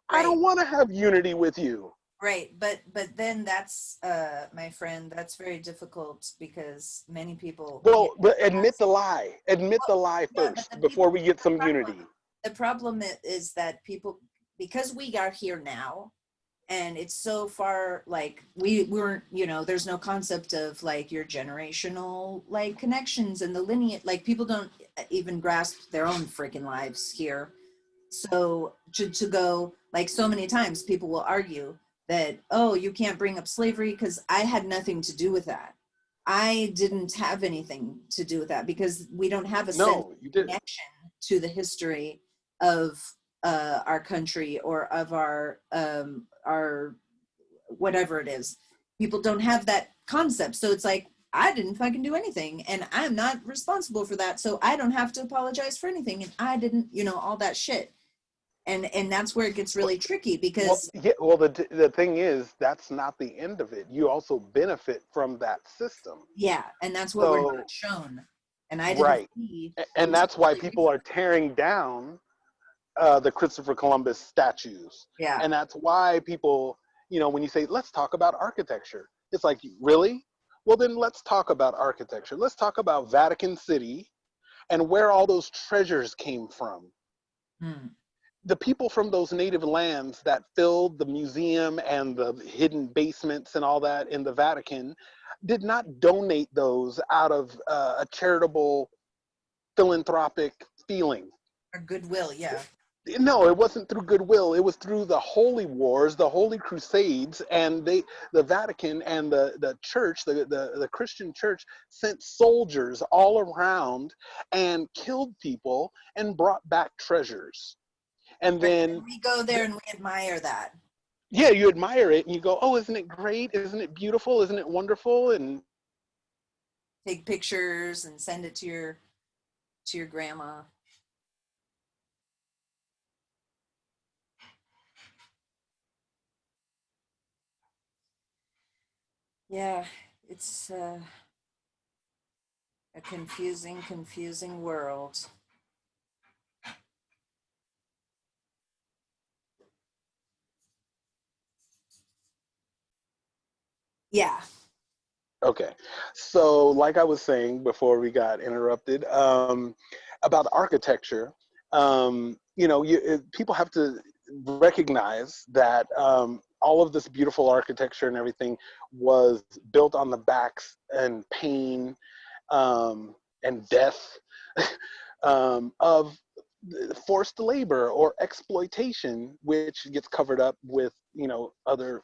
I Right. don't want to have unity with you. Right. But then that's my friend, that's very difficult because many people, you Well, know, but admit the lie. Admit well, the lie yeah, but first before we get some unity. the problem is that people, because we are here now, and it's so far, like we weren't, you know, there's no concept of like your generational like connections and the lineage, like people don't even grasp their own freaking lives here. So to go, like, so many times people will argue that, oh, you can't bring up slavery because I had nothing to do with that. I didn't have anything to do with that because we don't have a sense No, you of didn't. connection to the history of our country or of our whatever it is. People don't have that concept. So it's like, I didn't fucking do anything, and I'm not responsible for that, so I don't have to apologize for anything, and I didn't, all that shit. And that's where it gets really tricky Well, because yeah. Well, the thing is, that's not the end of it. You also benefit from that system. yeah, and that's what we're not So, shown, and I didn't right, see and until that's why really people are recently. tearing down the Christopher Columbus statues, Yeah. and that's why people, when you say let's talk about architecture, it's like, really? Well, then let's talk about architecture. Let's talk about Vatican City and where all those treasures came from. Hmm. The people from those native lands that filled the museum and the hidden basements and all that in the Vatican did not donate those out of a charitable philanthropic feeling. Or goodwill, yeah. No, it wasn't through goodwill. It was through the holy wars, the holy crusades, and the Vatican and the church, the Christian church, sent soldiers all around and killed people and brought back treasures. And Right. then And we go there and we admire that. yeah, you admire it and you go, oh, isn't it great? Isn't it beautiful? Isn't it wonderful? And Take pictures and send it to your grandma. Yeah, it's a confusing world. Yeah. okay, so like I was saying before we got interrupted, about architecture, people have to recognize that all of this beautiful architecture and everything was built on the backs and pain and death of forced labor or exploitation, which gets covered up with other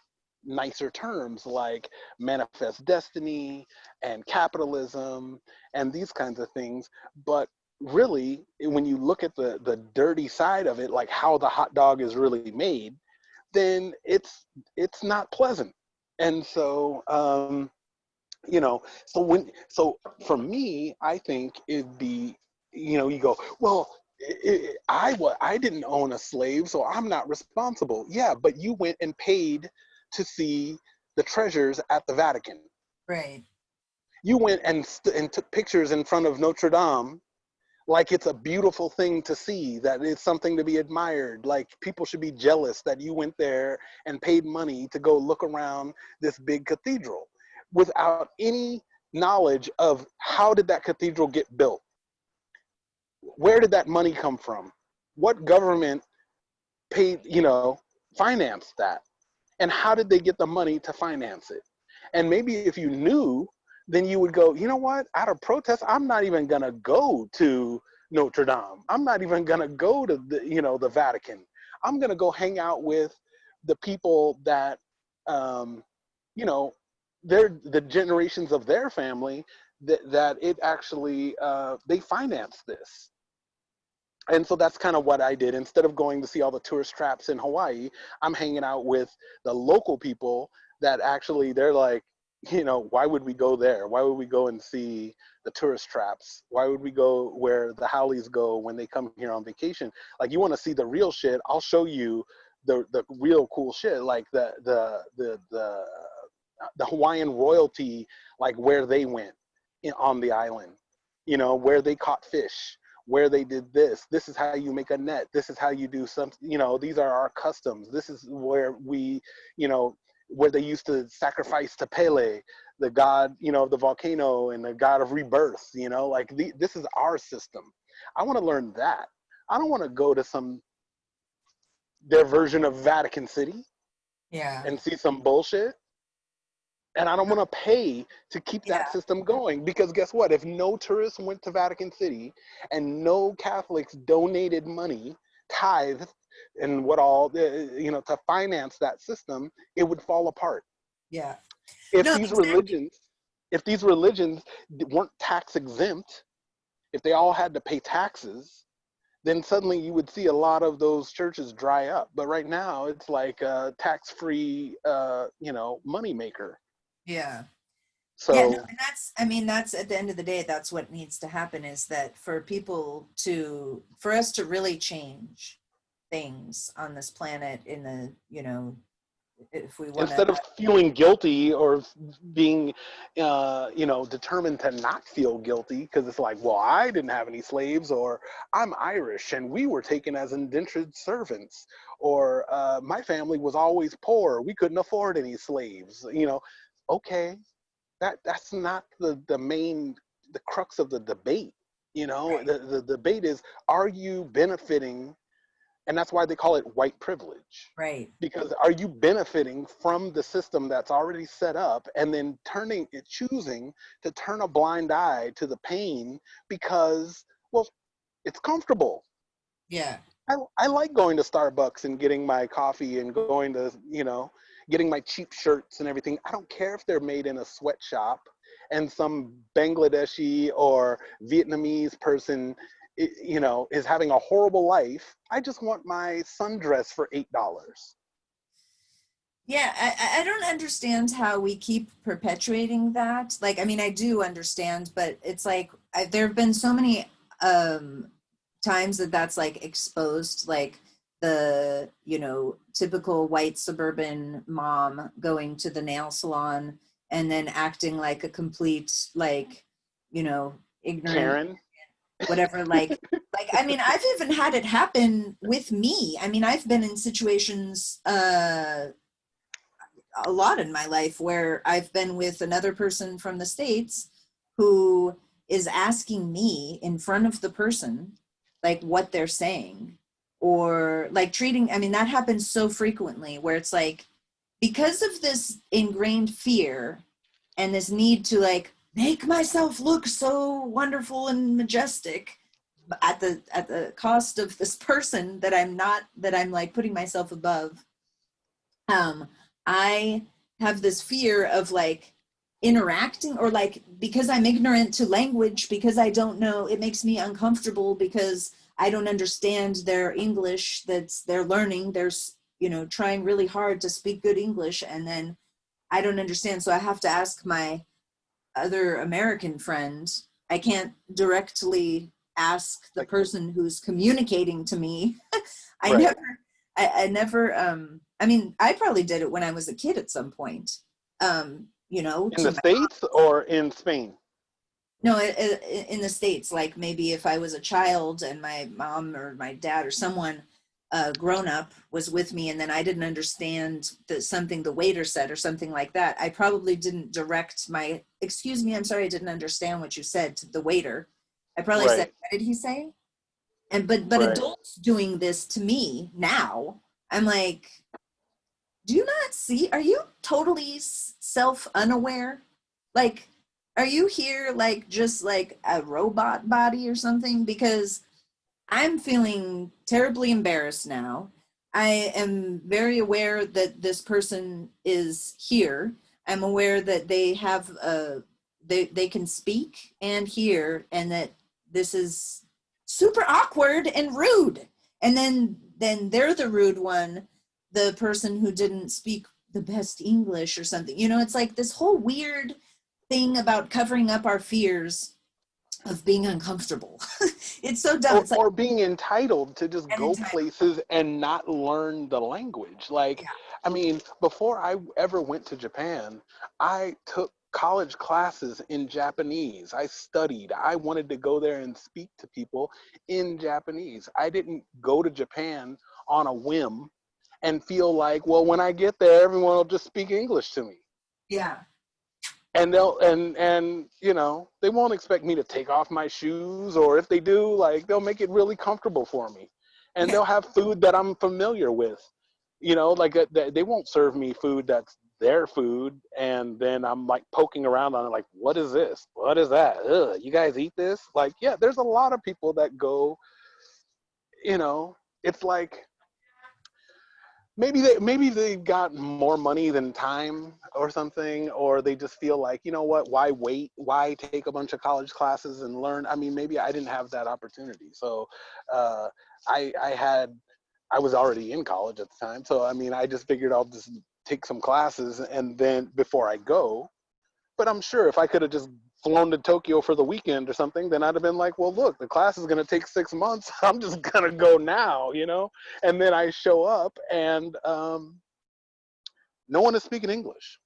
nicer terms like manifest destiny and capitalism and these kinds of things. But really, when you look at the dirty side of it, like how the hot dog is really made, then it's not pleasant. And so so for me, I think it'd be, you go, well, I didn't own a slave, so I'm not responsible. Yeah, but you went and paid to see the treasures at the Vatican. Right. You went and took pictures in front of Notre Dame, like it's a beautiful thing to see, that it's something to be admired. Like people should be jealous that you went there and paid money to go look around this big cathedral without any knowledge of how did that cathedral get built? Where did that money come from? What government paid, financed that? And how did they get the money to finance it? And maybe if you knew, then you would go, you know what, out of protest, I'm not even gonna go to Notre Dame. I'm not even gonna go to the Vatican. I'm gonna go hang out with the people that um, you know they're the generations of their family that it actually they financed this. And so that's kind of what I did. Instead of going to see all the tourist traps in Hawaii, I'm hanging out with the local people that actually they're like, why would we go there? Why would we go and see the tourist traps? Why would we go where the Howleys go when they come here on vacation? Like, you want to see the real shit? I'll show you the real cool shit, like the Hawaiian royalty, like where they went on the island, where they caught fish, where they did this. This is how you make a net. This is how you do something. These are our customs. This is where we, where they used to sacrifice to Pele, the god, of the volcano and the god of rebirth. Like this is our system. I want to learn that. I don't want to go to their version of Vatican City Yeah. and see some bullshit. And I don't want to pay to keep that Yeah. system going, because guess what? If no tourists went to Vatican City and no Catholics donated money, tithed, and what all, to finance that system, it would fall apart. Yeah. If No, these exactly. religions, if these religions weren't tax exempt, if they all had to pay taxes, then suddenly you would see a lot of those churches dry up. But right now, it's like a tax-free, money maker. Yeah. Yeah, no, So and that's, I mean, that's at the end of the day, that's what needs to happen, is that for us to really change things on this planet in the, if we want to, instead of feeling guilty or being, determined to not feel guilty, because it's like, well, I didn't have any slaves, or I'm Irish and we were taken as indentured servants, or my family was always poor, we couldn't afford any slaves. Okay, that's not the main, the crux of the debate. right, The debate is, are you benefiting, and that's why they call it white privilege, right. because are you benefiting from the system that's already set up, and then choosing to turn a blind eye to the pain because, well, it's comfortable. Yeah, I like going to Starbucks and getting my coffee and going to, getting my cheap shirts and everything. I don't care if they're made in a sweatshop and some Bangladeshi or Vietnamese person, is having a horrible life. I just want my sundress for $8. yeah. I don't understand how we keep perpetuating that. Like, I mean, I do understand, but it's like there have been so many um times that that's like exposed, like the, typical white suburban mom going to the nail salon and then acting like a complete, like, ignorant, Karen, whatever, like, I mean, I've even had it happen with me. I mean, I've been in situations a lot in my life where I've been with another person from the States who is asking me in front of the person, like, what they're saying, or like treating, I mean, that happens so frequently where it's like, because of this ingrained fear and this need to like make myself look so wonderful and majestic at the cost of this person that I'm not, that I'm like putting myself above. I have this fear of like interacting, or like, because I'm ignorant to language, because I don't know, it makes me uncomfortable because I don't understand their English that's they're learning. There's, trying really hard to speak good English, and then I don't understand. So I have to ask my other American friend. I can't directly ask the like, person who's communicating to me. I right. never, I never, I mean, I probably did it when I was a kid at some point, In the to my, States or in Spain? no, in the States, like maybe if I was a child and my mom or my dad or someone grown up was with me, and then I didn't understand something the waiter said or something like that, I probably didn't direct my, excuse me, I'm sorry, I didn't understand what you said, to the waiter. I probably said, Right, what did he say? And but right. adults doing this to me now, I'm like, do you not see, are you totally self unaware? Like, are you here like just like a robot body or something? Because I'm feeling terribly embarrassed now. I am very aware that this person is here. I'm aware that they have they can speak and hear, and that this is super awkward and rude. And then they're the rude one, the person who didn't speak the best English or something. It's like this whole weird thing about covering up our fears of being uncomfortable. It's so dumb. or It's like or being entitled to just an go entitled. places and not learn the language. Like, Yeah. I mean, before I ever went to Japan, I took college classes in Japanese. I studied. I wanted to go there and speak to people in Japanese. I didn't go to Japan on a whim and feel like, well, when I get there, everyone will just speak English to me. Yeah. And they won't expect me to take off my shoes, or if they do, like, they'll make it really comfortable for me, and Yeah. they'll have food that I'm familiar with. Like, they won't serve me food that's their food, and then I'm like poking around on it, like, what is this, what is that? Ugh, you guys eat this? Like, yeah, there's a lot of people that go, you know it's like, maybe they got more money than time or something, or they just feel like, you know what, why wait, why take a bunch of college classes and learn. I mean, maybe I didn't have that opportunity. So uh, I was already in college at the time, so I mean, I just figured I'll just take some classes, and then before I go, But I'm sure if I could have just flown to Tokyo for the weekend or something, then I'd have been like, well, look, the class is going to take 6 months. I'm just going to go now, you know? And then I show up and no one is speaking English.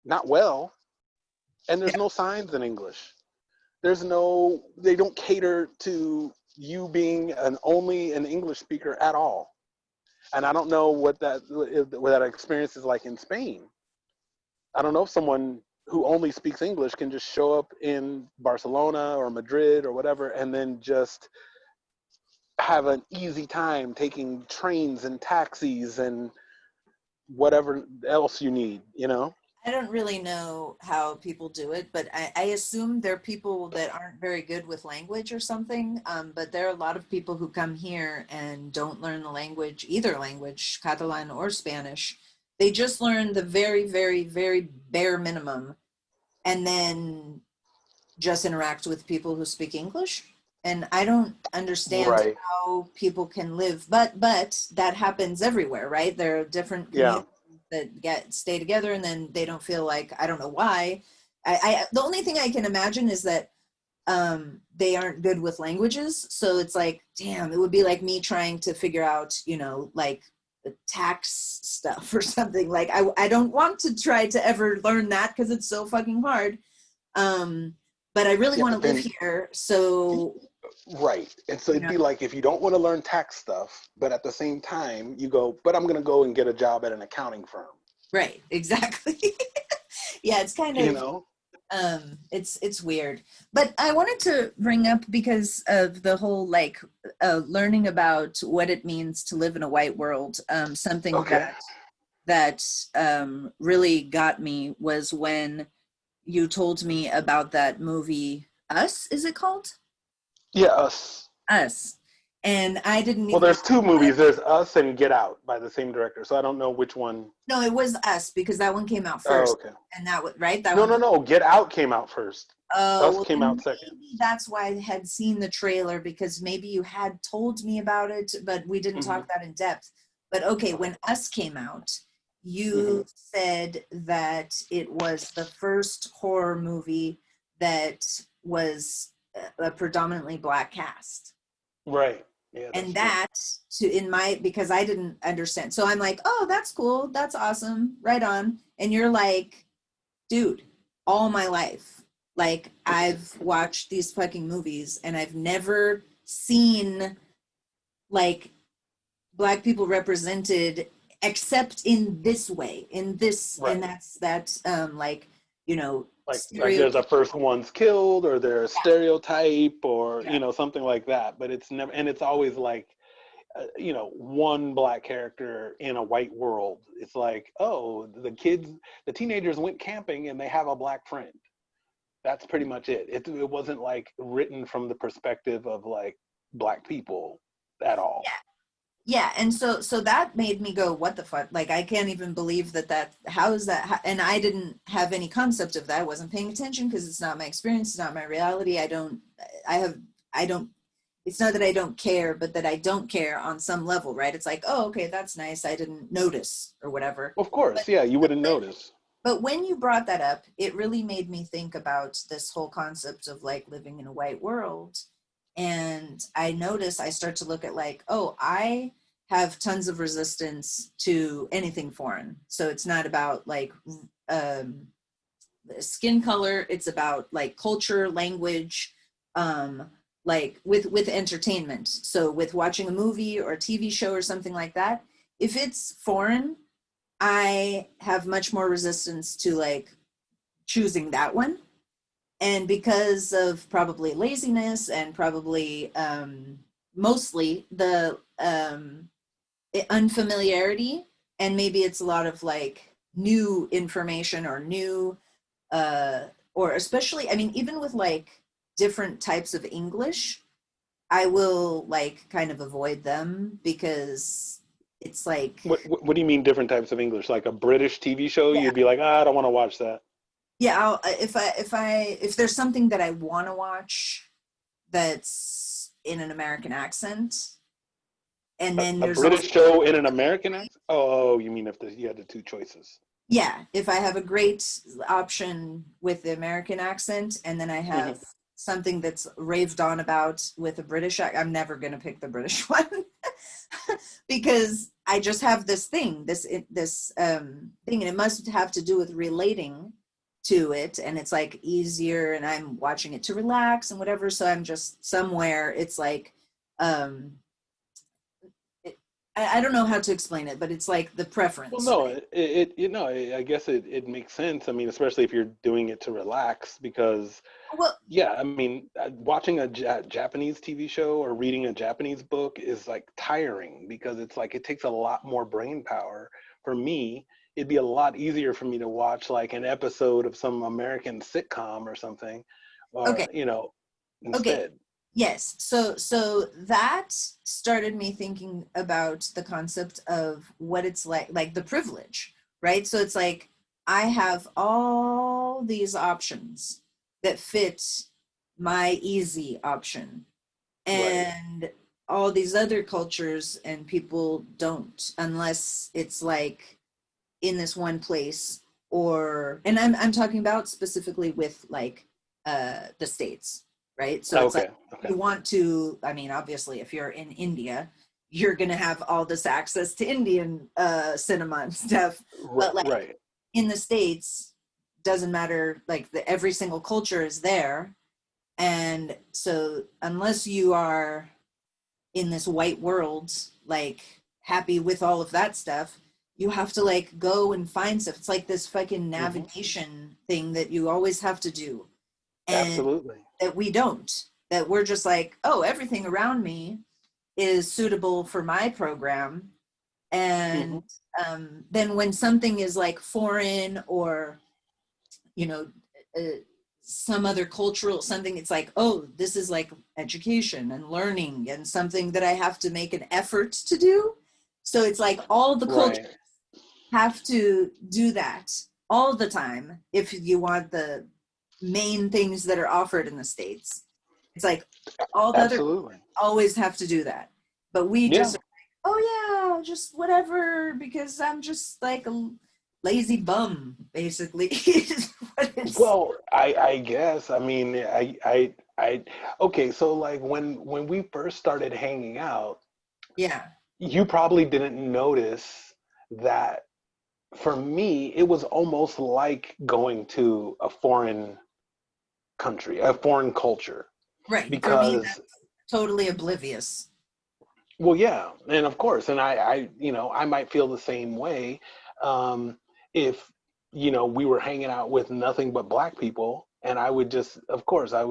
Not well. And there's Yeah. no signs in English. They don't cater to you being only an English speaker at all. And I don't know what that experience is like in Spain. I don't know if someone who only speaks English can just show up in Barcelona or Madrid or whatever and then just have an easy time taking trains and taxis and whatever else you need, you know? I don't really know how people do it, but I assume they're people that aren't very good with language or something. But there are a lot of people who come here and don't learn the language, either language, Catalan or Spanish. They just learn the very, very, very bare minimum and then just interact with people who speak English. And I don't understand Right. how people can live, but that happens everywhere, right? There are different Yeah. communities that stay together and then they don't feel like, I don't know why. I the only thing I can imagine is that they aren't good with languages. So it's like, damn, it would be like me trying to figure out, like the tax stuff or something. Like I don't want to try to ever learn that because it's so fucking hard. Um, but I really Yeah, want but to live then here. So, right. And so you it'd know, be like if you don't want to learn tax stuff, but at the same time you go, but I'm going to go and get a job at an accounting firm, right, exactly. Yeah, it's kind you of know? it's weird. But I wanted to bring up because of the whole like learning about what it means to live in a white world. Something Okay. that really got me was when you told me about that movie Us, is it called? Yeah, us. Us. And I didn't Well, even there's two movies. There's Us and Get Out by the same director. So I don't know which one. No, it was Us because that one came out Oh, first. okay. And that was right. That No, one. no, no. Get Out came out first. Oh, Us well, came then out second. maybe that's why I had seen the trailer because maybe you had told me about it, but we didn't Hmm. talk that in depth. But okay, Okay. when Us came out, Hmm. you said that it was the first horror movie that was a predominantly black cast. Right. Yeah, that's And true. that to in my because I didn't understand. So I'm like, oh, that's cool. That's awesome. Right on. And you're like, dude, all my life, like I've watched these fucking movies and I've never seen like black people represented except in this way, in this, and Right. that's like, Like there's a stereotypical. first one's killed or there's a stereotype or Yeah. something like that, but it's never, and it's always like one black character in a white world. It's like, oh, the teenagers went camping and they have a black friend. That's pretty much it. It wasn't like written from the perspective of like black people at all. Yeah. Yeah, and so that made me go, what the fuck? Like I can't even believe how is that? And I didn't have any concept of that. I wasn't paying attention because it's not my experience, it's not my reality. I don't, it's not that I don't care, but that I don't care on some level, right? It's like, oh, okay, that's nice. I didn't notice or whatever. Of But course, yeah, you but wouldn't when, notice. but when you brought that up, it really made me think about this whole concept of like living in a white world. And I notice I start to look at like, oh, I have tons of resistance to anything foreign. So it's not about like um, skin color. It's about like culture, language, like with entertainment. So with watching a movie or a TV show or something like that, if it's foreign, I have much more resistance to like choosing that one. And because of probably laziness and probably mostly the unfamiliarity, and maybe it's a lot of like new information or new, or especially, I mean, even with like different types of English, I will like kind of avoid them because it's like, What do you mean different types of English? Like a British TV show, yeah, you'd be like, I don't want to watch that. yeah, if there's something that I want to watch that's in an American accent, and then A there's also British show in an American accent? Oh, you mean if you had the two choices? Yeah, if I have a great option with the American accent and then I have Hmm. something that's raved on about with a British I'm never going to pick the British one because I just have this thing, this thing, and it must have to do with relating to it, and it's like easier, and I'm watching it to relax and whatever, so I'm just somewhere. It's like um it, I don't know how to explain it, but it's like the Well, preference, no, right? I guess it makes sense. I mean, especially if you're doing it to relax, because Well, yeah, I mean, watching a Japanese TV show or reading a Japanese book is like tiring because it's like it takes a lot more brain power. For me, it'd be a lot easier for me to watch like an episode of some American sitcom or something, okay. or Okay. instead. Yes. So that started me thinking about the concept of what it's like the privilege, right? So it's like I have all these options that fit my easy option, Right. and all these other cultures and people don't, unless it's like in this one place. Or and I'm talking about specifically with like the states, right? So it's like Okay. Okay. you want to, I mean, obviously if you're in India, you're going to have all this access to Indian cinema and stuff, but like Right. in the states, doesn't matter, like every single culture is there. And so unless you are in this white world, like happy with all of that stuff, you have to like go and find stuff. It's like this fucking Hmm. navigation thing that you always have to do. And Absolutely. that we don't, that we're just like, oh, everything around me is suitable for my program. And Hmm. then when something is like foreign or, you know, uh, some other cultural something, it's like, oh, this is like education and learning and something that I have to make an effort to do. So it's like all the cultures Right. have to do that all the time if you want the main things that are offered in the States. It's like all the other Absolutely. always have to do that, but we Yeah. just, oh yeah, just whatever, because I'm just like a lazy bum, basically, is what it's. Well, I guess. I mean, okay, so like when we first started hanging out, Yeah. you probably didn't notice that for me, it was almost like going to a foreign country, a foreign culture, Right. For me, because that's totally oblivious. well, yeah, and of course, and I might feel the same way, if we were hanging out with nothing but black people, and I would just, of course, I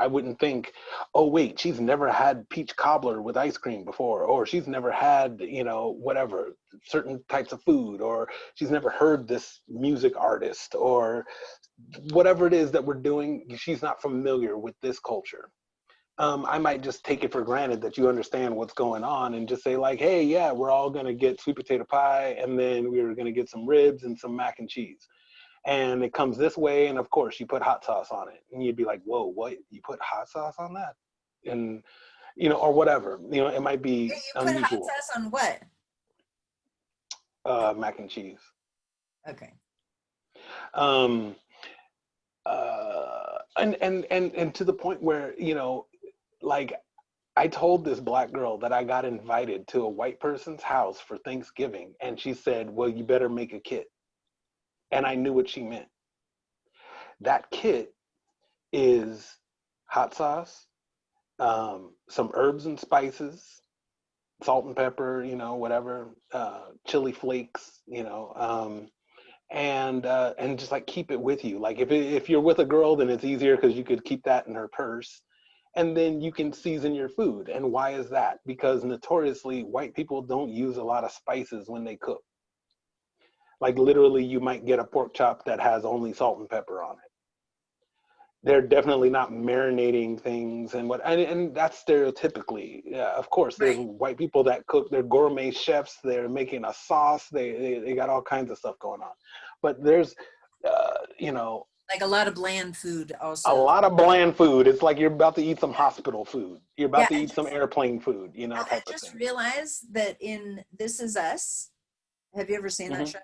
wouldn't think, oh wait, she's never had peach cobbler with ice cream before, or she's never had, whatever, certain types of food, or she's never heard this music artist, or whatever it is that we're doing, she's not familiar with this culture. I might just take it for granted that you understand what's going on and just say like, hey, yeah, we're all going to get sweet potato pie and then we're going to get some ribs and some mac and cheese. And it comes this way. And of course you put hot sauce on it and you'd be like, whoa, what? You put hot sauce on that? And, or whatever, it might Yeah, be you put hot unusual. sauce on what? Mac and cheese. Okay. Um, and to the point where, like I told this black girl that I got invited to a white person's house for Thanksgiving, and she said, well, you better make a kit. And I knew what she meant. That kit is hot sauce, some herbs and spices, salt and pepper, whatever, chili flakes, and just like keep it with you. Like if you're with a girl, then it's easier because you could keep that in her purse, and then you can season your food. And why is that? Because notoriously, white people don't use a lot of spices when they cook. Like literally, you might get a pork chop that has only salt and pepper on it. They're definitely not marinating things and that's stereotypically. Yeah, of course, there's Right. white people that cook. They're gourmet chefs. They're making a sauce. They got all kinds of stuff going on, but there's uh, you know Like a lot of bland food a also. lot of bland food. It's like you're about to eat some hospital food. You're Yeah, about to eat some airplane food, I type of just thing. realized that in This Is Us, have you ever seen that Hmm. show?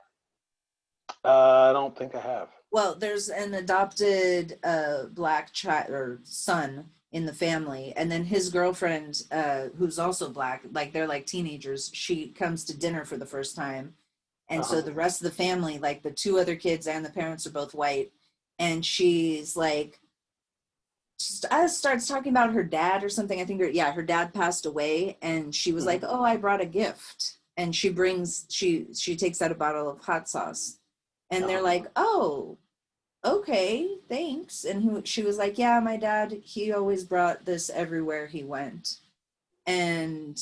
I don't think I have. Well, there's an adopted black child or son in the family, and then his girlfriend, who's also black, like they're like teenagers, she comes to dinner for the first time. And so Uh-huh. the rest of the family, like the two other kids and the parents are both white. And she's like, starts talking about her dad or something. I think yeah, her dad passed away, and she was Hmm. like, "Oh, I brought a gift." And she takes out a bottle of hot sauce, and they're Uh-huh. like, "Oh, okay, thanks." And she was like, "Yeah, my dad, he always brought this everywhere he went." And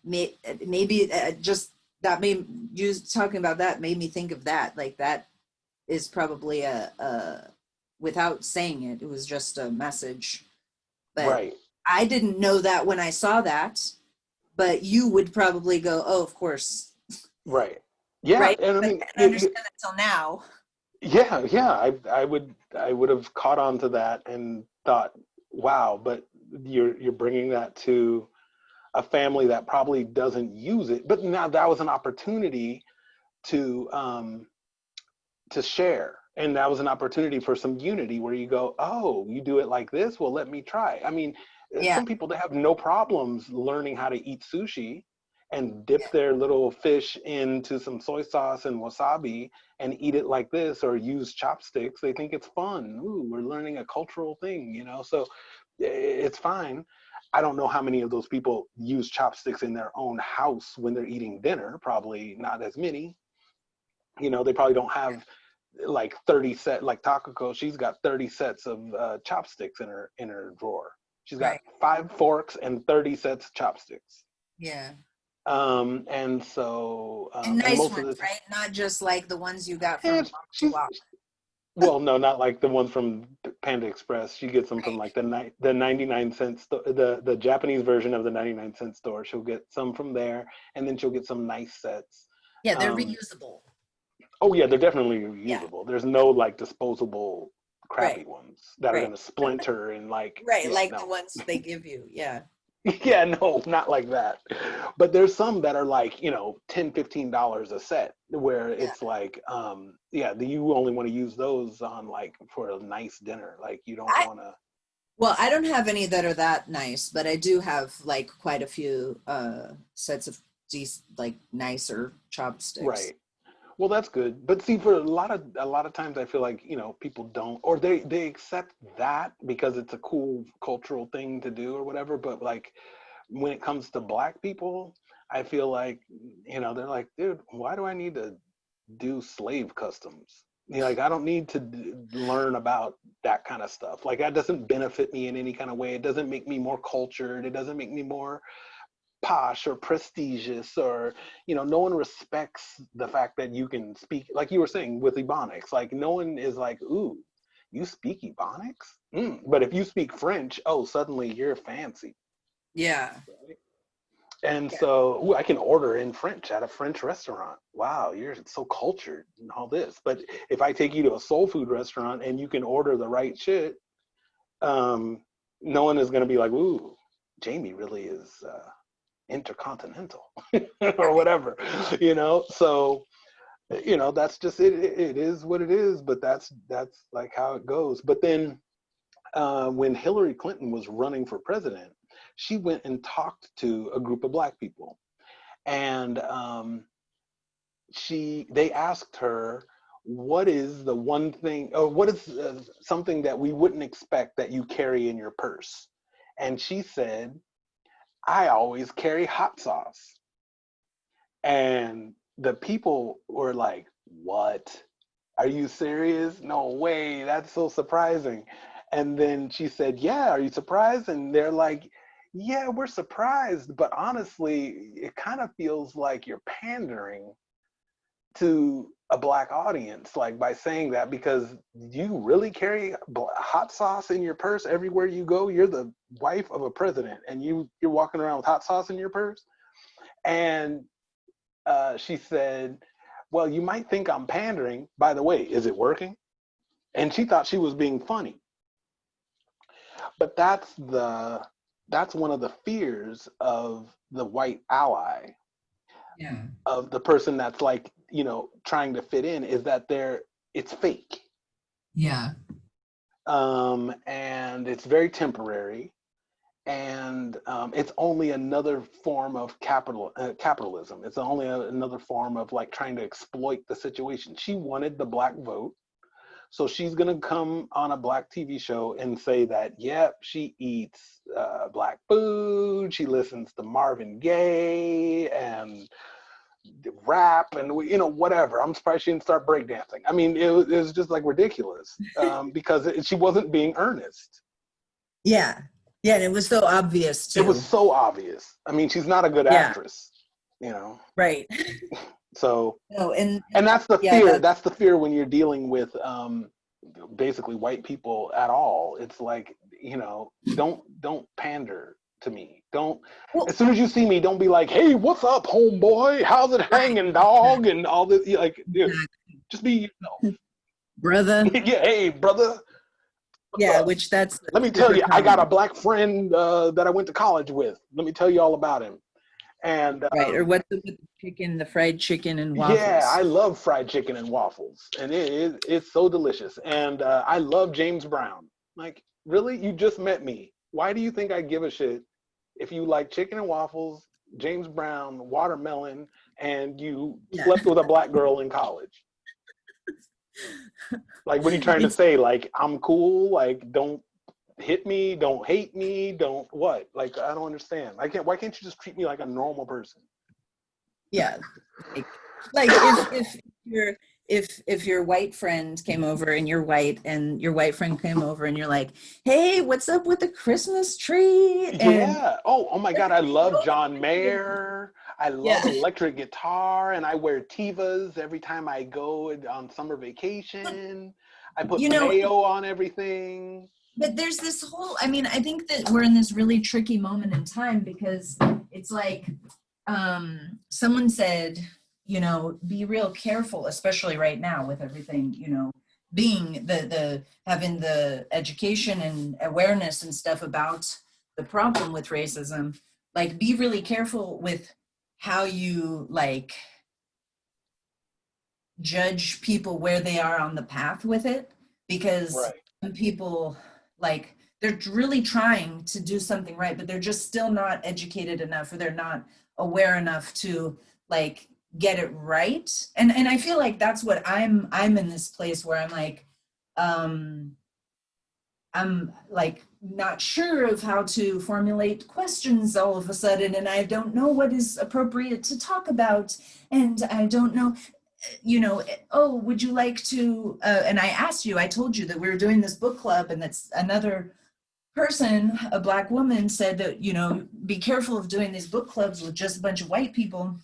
maybe just that made you talking about that made me think of that. Like that is probably a without saying it, it was just a message. But Right. I didn't know that when I saw that. But you would probably go, "Oh, of course," Right. Yeah, right? and I But mean, I didn't understand that till now. yeah. I would have caught on to that and thought, wow. But you're bringing that to a family that probably doesn't use it. But now that was an opportunity to um, to share. And that was an opportunity for some unity where you go, oh, you do it like this? Well, let me try. I mean, Yeah, some people that have no problems learning how to eat sushi and yeah, dip their little fish into some soy sauce and wasabi and eat it like this or use chopsticks. They think it's fun. Ooh, we're learning a cultural thing, So it's fine. I don't know how many of those people use chopsticks in their own house when they're eating dinner. Probably not as many. They probably don't have like 30 set like Takako. She's got 30 sets of chopsticks in her drawer. She's got right. 5 forks and 30 sets of chopsticks. Yeah. And so And and nice most of ones, the time, right? Not just like the ones you got from and Mom to she's Wop. well, no, not like the ones from Panda Express. She gets them from Right. like the 99 cent store, the Japanese version of the 99 cent store. She'll get some from there, and then she'll get some nice sets. Yeah, they're Um, reusable. Oh yeah, they're definitely Yeah. reusable. There's no like disposable Right. crappy ones that are Right. gonna splinter and like Right. yeah, Like the no. ones they give you. Yeah. Yeah, no, not like that. But there's some that are like, $10, $15 a set where Yeah. it's like, yeah, you only want to use those on like for a nice dinner. Like you don't I want to. Well, I don't have any that are that nice, but I do have like quite a few sets of like nicer chopsticks. Right. Well, that's good. But see, for a lot of times, I feel like people don't, or they accept that because it's a cool cultural thing to do or whatever. But like when it comes to black people, I feel like they're like, dude, why do I need to do slave customs? Like I don't need to learn about that kind of stuff. Like that doesn't benefit me in any kind of way. It doesn't make me more cultured. It doesn't make me more posh or prestigious or no one respects the fact that you can speak like you were saying with ebonics. Like no one is like, ooh, you speak ebonics. But if you speak French, oh, suddenly you're fancy. Yeah. And Yeah. so ooh, I can order in French at a French restaurant. Wow, you're so cultured and all this. But if I take you to a soul food restaurant and you can order the right shit, um, no one is going to be like, ooh, Jamie really is intercontinental or whatever, so that's just it is what it is, but that's like how it goes. But then when Hillary Clinton was running for president, she went and talked to a group of black people, and they asked her, what is the one thing, or what is something that we wouldn't expect that you carry in your purse? And she said, I always carry hot sauce. And the people were like, what? Are you serious? No way. That's so surprising. And then she said, yeah, are you surprised? And they're like, yeah, we're surprised. But honestly, it kind of feels like you're pandering to a black audience, like by saying that, because you really carry hot sauce in your purse everywhere you go. You're the wife of a president and you're walking around with hot sauce in your purse. And she said, well, you might think I'm pandering. By the way, is it working? And she thought she was being funny. But that's one of the fears of the white ally, Yeah. of the person that's like, trying to fit in is that it's fake. Yeah. And it's very temporary, and it's only another form of capitalism. It's only another form of like trying to exploit the situation. She wanted the black vote, so she's gonna come on a black TV show and say that, yep, she eats black food, she listens to Marvin Gaye and rap and whatever. I'm surprised she didn't start breakdancing. I mean, it was just like ridiculous, because she wasn't being earnest. Yeah. Yeah. And it was so obvious It was too. so obvious. I mean, she's not a good Yeah. actress, you know. Right. So, No, and that's the yeah, fear. That's the fear when you're dealing with basically white people at all. It's like, don't pander to me. Don't, well, as soon as you see me, don't be like, hey, what's up, homeboy? How's it right. hanging, dog? And all this, like, dude, Exactly. just be yourself. Brother. Yeah, hey, brother, what's Yeah, up? which that's Let me tell super you, I got a common. black friend that I went to college with. Let me tell you all about him. And Right. Or what's with the chicken, the fried chicken and yeah, waffles. I love fried chicken and waffles, and it's so delicious. And I love James Brown. Like, really, you just met me. Why do you think I give a shit if you like chicken and waffles, James Brown, watermelon, and you Yeah. slept with a black girl in college? Like, what are you trying to It's say? Like, I'm cool. Like, don't hit me, don't hate me, don't what? Like, I don't understand. Why can't you just treat me like a normal person? yeah. Like if your white friend came over and you're white and your white friend came over and you're like, hey, what's up with the Christmas tree? And Yeah. Oh my God, I love John Mayer. I love yeah. electric guitar, and I wear Tevas every time I go on summer vacation. I put You know, mayo on everything. but there's this whole, I mean, I think that we're in this really tricky moment in time because it's like someone said, be real careful, especially right now with everything, being the having the education and awareness and stuff about the problem with racism. Like, be really careful with how you like judge people where they are on the path with it, because Right. some people, like, they're really trying to do something right, but they're just still not educated enough, or they're not aware enough to like get it right. And I feel like that's what I'm in this place where um I'm like not sure of how to formulate questions all of a sudden, and I don't know what is appropriate to talk about, and I don't know, oh, would you like to, and I asked you, I told you that we were doing this book club, and that's another person, a black woman, said that, be careful of doing these book clubs with just a bunch of white people.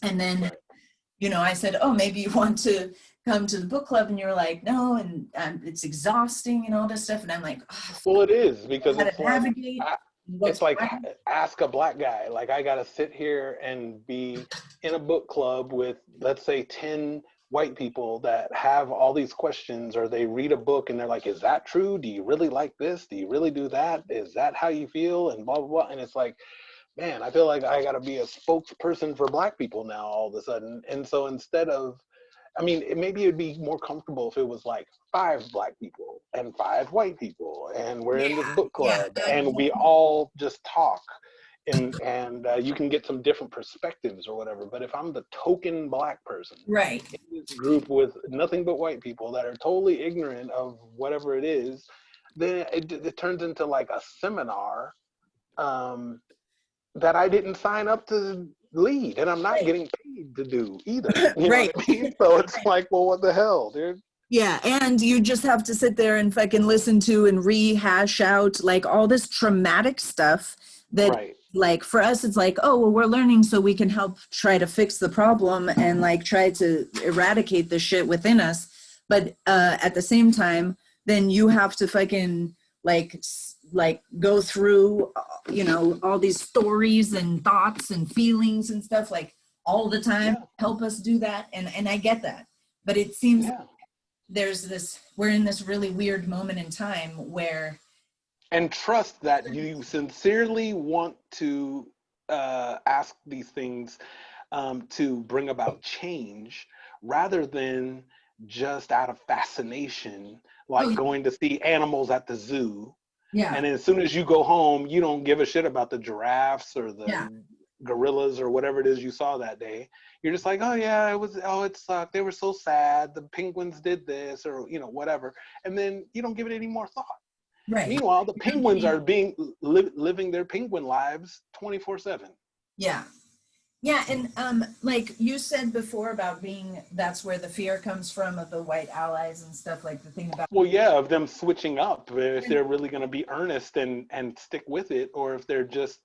And then, Right. I said, oh, maybe you want to come to the book club, and you're like, no, and it's exhausting and all this stuff. And I'm like, oh, Well, it is, because how to navigate it's what's like, right. ask a black guy. Like, I got to sit here and be in a book club with, let's say, 10 white people that have all these questions, or they read a book and they're like, is that true? Do you really like this? Do you really do that? Is that how you feel? And blah, blah, blah. And it's like, man, I feel like I got to be a spokesperson for black people now all of a sudden. And so instead of, I mean, maybe it'd be more comfortable if it was like 5 black people and 5 white people, and we're in this Yeah, book yeah, club, and we all just talk, and you can get some different perspectives or whatever. But if I'm the token black person right. in this group with nothing but white people that are totally ignorant of whatever it is, then it turns into like a seminar, um, that I didn't sign up to lead, and I'm not Right. getting paid to do either. You know Right. what I mean? So it's like, well, what the hell, dude? Yeah, and you just have to sit there and fucking listen to and rehash out like all this traumatic stuff that, Right. like, for us it's like, oh well, we're learning so we can help try to fix the problem and like try to eradicate the shit within us. But at the same time, then you have to fucking like go through all these stories and thoughts and feelings and stuff like all the time, Yeah. help us do that. And I get that, but it seems Yeah. we're in this really weird moment in time where And trust that you sincerely want to ask these things. to bring about change rather than just out of fascination, Oh, like going to see animals at the zoo. yeah, And then as soon as you go home, you don't give a shit about the giraffes or yeah, the gorillas or whatever it is you saw that day. You're just like, oh yeah, it sucked. They were so sad. The penguins did this or, whatever. And then you don't give it any more thought. right. Meanwhile, the You're not penguins getting- are living their penguin lives 24/7. Yeah. Yeah, and like you said before about being, that's where the fear comes from of the white allies and stuff, like the thing about, Well, yeah, of them switching up if they're really going to be earnest and stick with it, or if they're just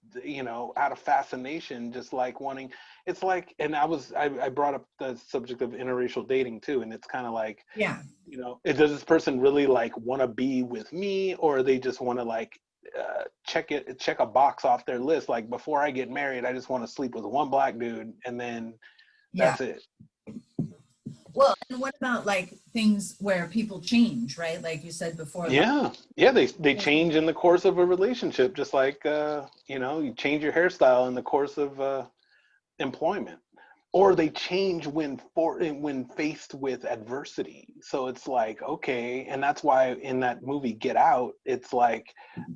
out of fascination, just like wanting. It's like, and I brought up the subject of interracial dating too, and it's kind of like, yeah, does this person really like want to be with me, or they just want to like check a box off their list, like before I get married, I just want to sleep with one black dude, and then yeah. that's it. Well, and what about like things where people change, right? Like you said before, like, Yeah, they change in the course of a relationship, just like you change your hairstyle in the course of employment, or they change when faced with adversity. So it's like, okay, and that's why in that movie Get Out, it's like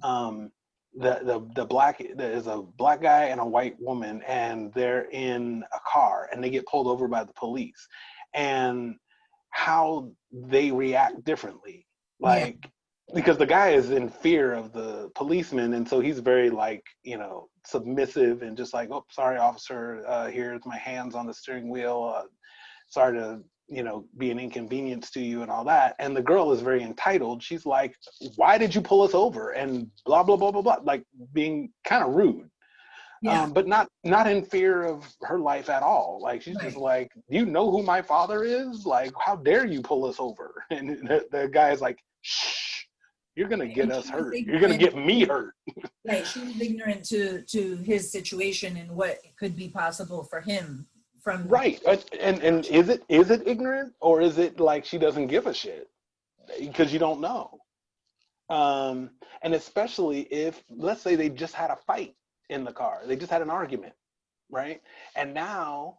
um, there's a black guy and a white woman, and they're in a car, and they get pulled over by the police, and how they react differently, yeah, like because the guy is in fear of the policeman, and so he's very like submissive and just like, oh sorry officer, here's my hands on the steering wheel, sorry to be an inconvenience to you and all that. And the girl is very entitled. She's like, why did you pull us over, and blah blah blah blah blah, like being kind of rude, yeah, but not in fear of her life at all. Like she's just right. like, do you know who my father is? Like, how dare you pull us over? And the guy is like, shh, you're gonna get And us she was hurt. You're gonna ignorant get me hurt. right, she was ignorant to his situation and what could be possible for him from, Right. And is it ignorant, or is it like she doesn't give a shit because you don't know? And especially if, let's say, they just had a fight in the car, they just had an argument, right? And now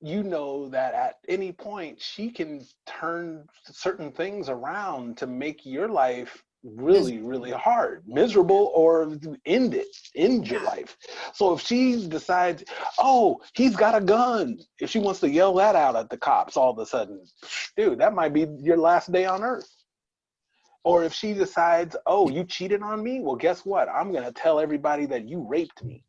that at any point she can turn certain things around to make your life really, really hard, miserable, or end your yeah, life. So if she decides, oh, he's got a gun, if she wants to yell that out at the cops all of a sudden, dude, that might be your last day on earth. Or if she decides, oh, you cheated on me, well, guess what, I'm going to tell everybody that you raped me.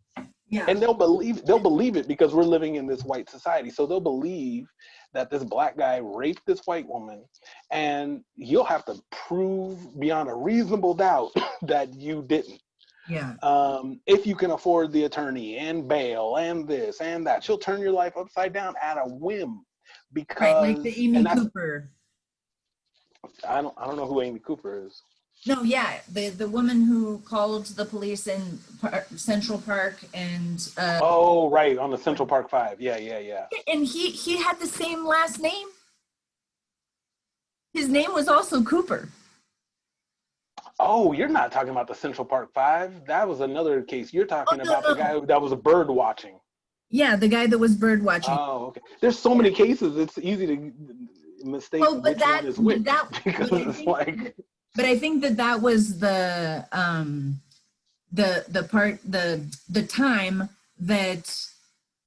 yeah, And they'll believe it because we're living in this white society. So they'll believe that this black guy raped this white woman, and you'll have to prove beyond a reasonable doubt that you didn't. yeah, If you can afford the attorney and bail and this and that, she'll turn your life upside down at a whim. right, like the Because, Amy and that's, Cooper. I don't know who Amy Cooper is. No, yeah, the woman who called the police in Central Park, Oh, right, on the Central Park Five. Yeah, yeah, yeah. and he had the same last name. His name was also Cooper. Oh, you're not talking about the Central Park Five. That was another case. You're Oh talking no, about the no. guy that was bird watching. Yeah, the guy that was bird watching. Oh, okay. There's so many cases. It's easy to mistake Oh, which one is which because but I it's think, like, but I think that was the part, the time that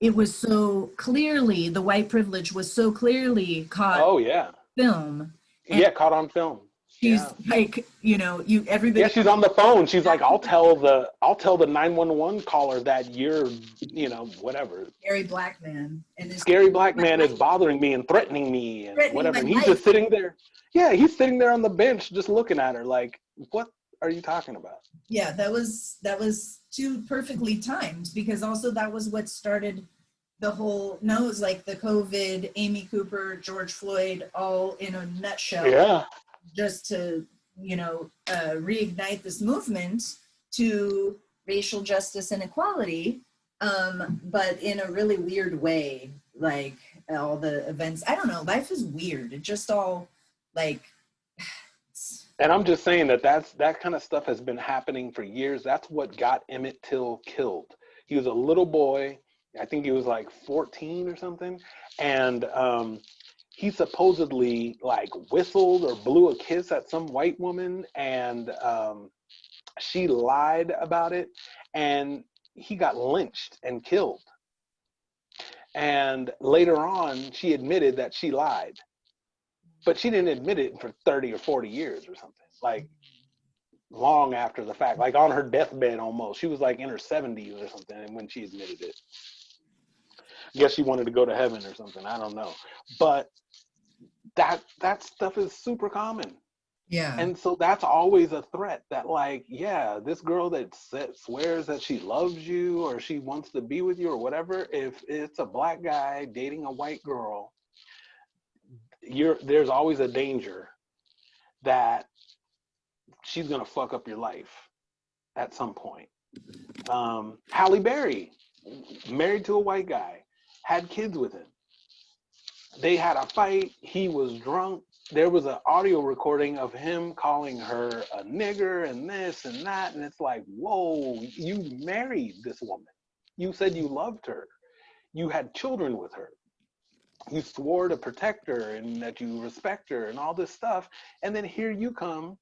it was so clearly, the white privilege was so clearly caught oh yeah, film, and yeah, caught on film. she's Yeah, like, you yeah. everybody, She's on the phone. She's like, I'll tell the 911 caller that you're, whatever, scary black man, and this scary black my man is life, bothering me and threatening me and threatening whatever. my And he's life. just sitting there. Yeah, he's sitting there on the bench just looking at her like, what are you talking about? Yeah, that was too perfectly timed, because also that was what started the whole, no, it was like the COVID, Amy Cooper, George Floyd, all in a nutshell, Yeah. just to reignite this movement to racial justice and equality, but in a really weird way, like all the events, I don't know, life is weird, it just all like And I'm just saying that kind of stuff has been happening for years. That's what got Emmett Till killed. He was a little boy I think he was like 14 or something. And he supposedly like whistled or blew a kiss at some white woman, and she lied about it, and he got lynched and killed. And later on, she admitted that she lied, but she didn't admit it for 30 or 40 years or something, like long after the fact, like on her deathbed almost. She was like in her 70s or something when she admitted it. I guess she wanted to go to heaven or something. I don't know. But that stuff is super common. Yeah. And so that's always a threat that, like, yeah, this girl that swears that she loves you or she wants to be with you or whatever, if it's a black guy dating a white girl, there's always a danger that she's going to fuck up your life at some point. Halle Berry, married to a white guy, had kids with him. They had a fight. He was drunk. There was an audio recording of him calling her a nigger and this and that. And it's like, whoa, you married this woman. You said you loved her. You had children with her. You swore to protect her and that you respect her and all this stuff. And then here you come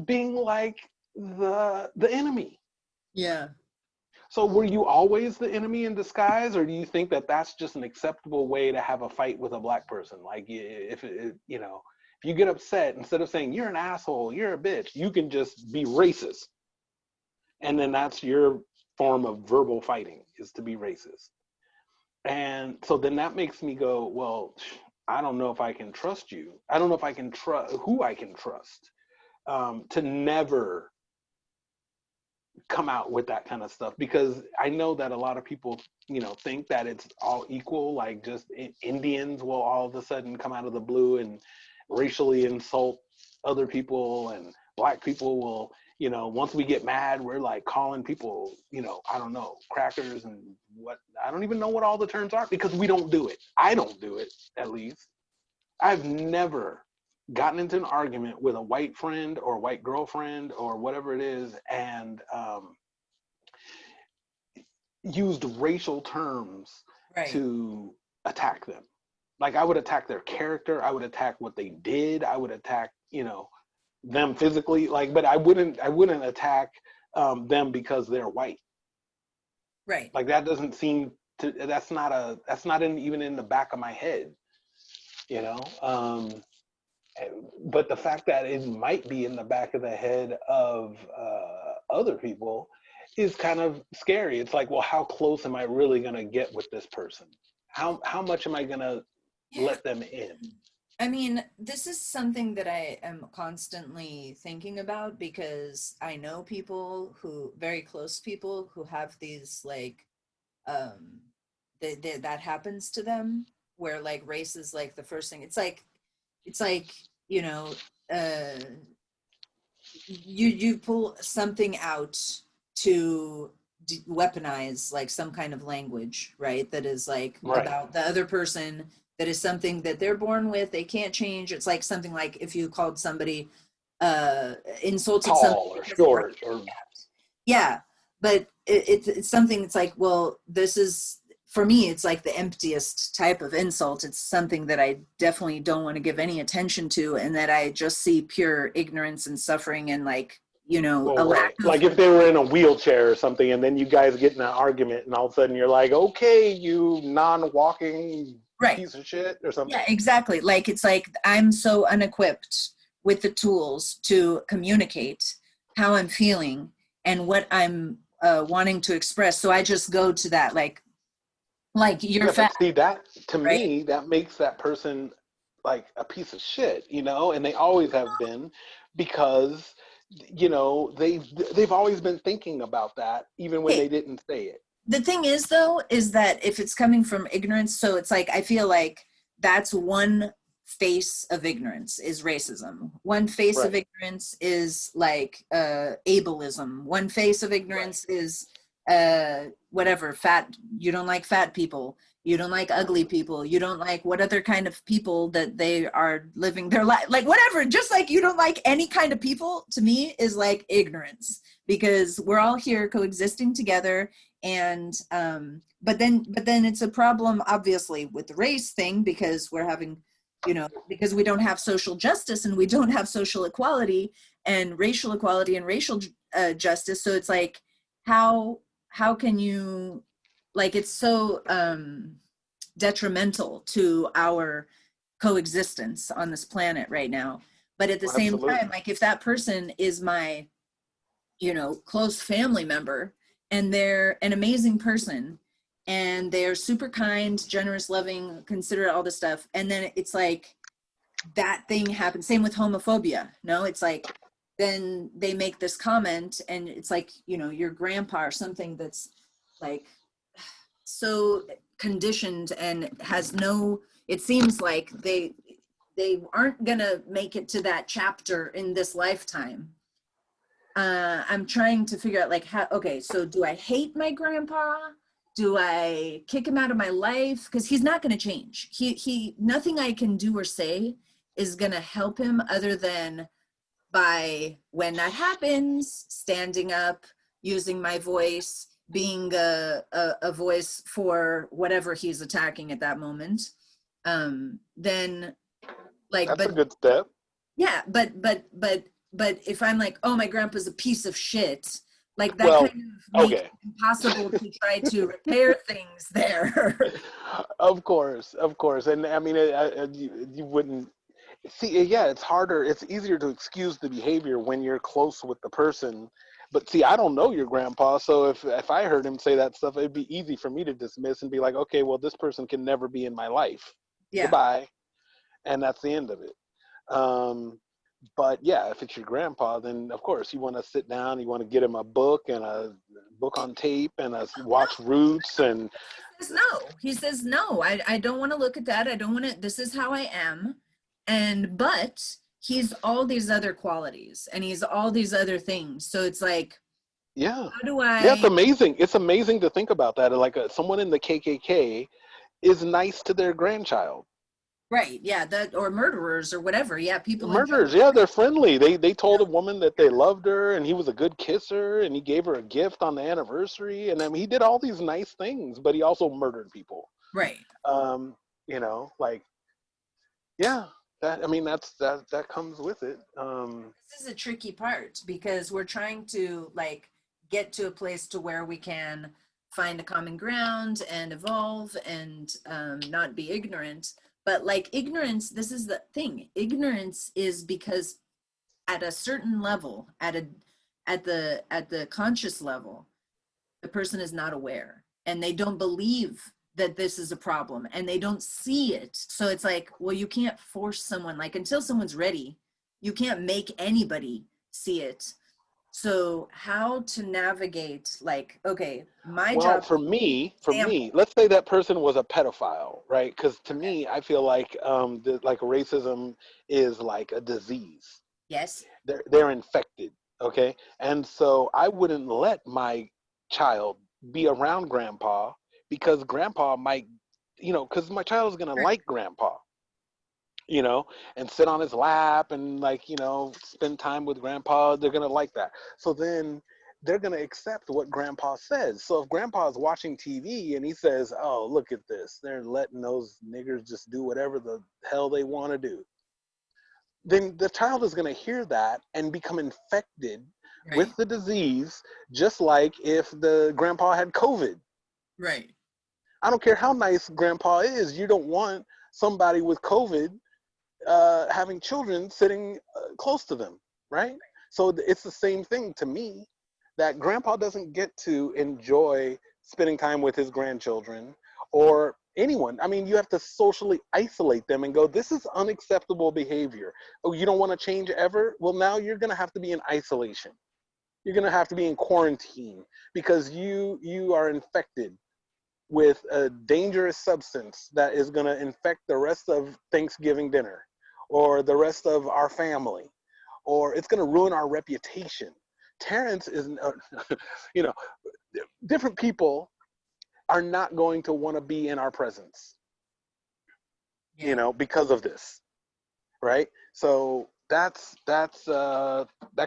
being like the enemy. Yeah. So were you always the enemy in disguise, or do you think that that's just an acceptable way to have a fight with a black person? Like, if you know, if you get upset, instead of saying you're an asshole, you're a bitch, you can just be racist, and then that's your form of verbal fighting, is to be racist. And so then that makes me go, well, I don't know if I can trust you. I don't know if I can trust who I can trust to never come out with that kind of stuff, because I know that a lot of people, you know, think that it's all equal, like just Indians will all of a sudden come out of the blue and racially insult other people, and black people will, you know, once we get mad, we're like calling people, you know, I don't know, crackers and what, I don't even know what all the terms are, because we don't do it. I don't do it, at least. I've never gotten into an argument with a white friend or white girlfriend or whatever it is, and used racial terms Right. to attack them. Like, I would attack their character, I would attack what they did, I would attack, you know, them physically, like, but I wouldn't attack them because they're white. Right. Like, that doesn't seem to, that's not even in the back of my head, you know. But the fact that it might be in the back of the head of other people is kind of scary. It's like, well, how close am I really going to get with this person? How much am I going to Yeah. let them in? I mean, this is something that I am constantly thinking about, because I know people who, very close people who have these like, that happens to them, where like race is like the first thing. It's like, you know, uh, you pull something out to weaponize like some kind of language, right? That is like Right. about the other person, that is something that they're born with, they can't change. It's like something like if you called somebody, insulted somebody Tall or because they were short or handicapped. Yeah, but it's something, it's like, well, this is, for me, it's like the emptiest type of insult. It's something that I definitely don't want to give any attention to, and that I just see pure ignorance and suffering, and like, you know, a well, lack right. of. Like if they were in a wheelchair or something, and then you guys get in an argument, and all of a sudden you're like, okay, you non-walking Right. piece of shit or something. Yeah, exactly. Like, it's like I'm so unequipped with the tools to communicate how I'm feeling and what I'm wanting to express. So I just go to that, like you're Yeah, fat, but see, that to right? me, that makes that person like a piece of shit, you know, and they always have been, because you know they've always been thinking about that even when Okay. they didn't say it. The thing is, though, is that if it's coming from ignorance, so it's like, I feel like that's one face of ignorance is racism. One face of Right, ignorance is like ableism. One face of right, ignorance is whatever, fat, you don't like fat people. You don't like ugly people. You don't like what other kind of people that they are living their life, like whatever. Just like you don't like any kind of people, to me is like ignorance, because we're all here coexisting together. And but then it's a problem obviously with the race thing, because we're having, because we don't have social justice and we don't have social equality and racial justice. So it's like, how can you, like, it's so detrimental to our coexistence on this planet right now. But at the same time, Absolutely. like, if that person is my, close family member, and they're an amazing person, and they're super kind, generous, loving, considerate, all this stuff, and then it's like that thing happens. Same with homophobia. No, it's like, then they make this comment, and it's like, your grandpa or something that's like so conditioned and has no, it seems like they aren't gonna make it to that chapter in this lifetime. I'm trying to figure out, like, how, okay, so do I hate my grandpa? Do I kick him out of my life? Because he's not going to change. Nothing I can do or say is going to help him, other than by, when that happens, standing up, using my voice, being a voice for whatever he's attacking at that moment. Then, like, That's a but good step. yeah, but if I'm like, oh, my grandpa's a piece of shit, like, that kind Well, of makes okay. it impossible to try to repair things there. Of course, and I mean, you wouldn't see. Yeah, it's harder. It's easier to excuse the behavior when you're close with the person. But see, I don't know your grandpa, so if I heard him say that stuff, it'd be easy for me to dismiss and be like, okay, well, this person can never be in my life. Yeah. Goodbye, and that's the end of it. Um, but yeah, if it's your grandpa, then of course you want to sit down, you want to get him a book and a book on tape and watch Roots and Says no. He says no. I don't want to look at that. I don't want to. This is how I am. And but he's all these other qualities, and he's all these other things. So it's like, yeah, how do yeah, it's I? amazing. It's amazing to think about that. Like someone in the KKK is nice to their grandchild. Right. Yeah. That, or murderers or whatever. Yeah. People in general. Murderers, yeah, they're friendly. They told a woman that they loved her, and he was a good kisser, and he gave her a gift on the anniversary, and I mean, he did all these nice things, but he also murdered people. Right. Um, like yeah, that I mean that comes with it. This is a tricky part, because we're trying to, like, get to a place to where we can find a common ground and evolve, and not be ignorant. But, like, ignorance, this is the thing. Ignorance is because at a certain level, at the conscious level, the person is not aware, and they don't believe that this is a problem, and they don't see it. So it's like, well, you can't force someone, like, until someone's ready, you can't make anybody see it. So how to navigate, like, okay, my Well, job, for me, example. let's say that person was a pedophile, right? Because to me, I feel like like racism is like a disease. Yes. They're infected, okay? And so I wouldn't let my child be around grandpa because grandpa might, because my child is gonna Right. like grandpa, you know, and sit on his lap and like, spend time with grandpa. They're gonna like that. So then they're gonna accept what grandpa says. So if grandpa is watching TV and he says, "Oh, look at this. They're letting those niggers just do whatever the hell they want to do." Then the child is going to hear that and become infected Right. with the disease, just like if the grandpa had COVID. Right. I don't care how nice grandpa is, you don't want somebody with COVID having children sitting close to them, right? So it's the same thing to me, that grandpa doesn't get to enjoy spending time with his grandchildren or anyone. I mean, you have to socially isolate them and go, this is unacceptable behavior. Oh, you don't want to change ever? Well, now you're going to have to be in isolation. You're going to have to be in quarantine because you are infected with a dangerous substance that is going to infect the rest of Thanksgiving dinner or the rest of our family, or it's going to ruin our reputation. Terrence is, you know, different people are not going to want to be in our presence, Yeah. you know, because of this, right? So that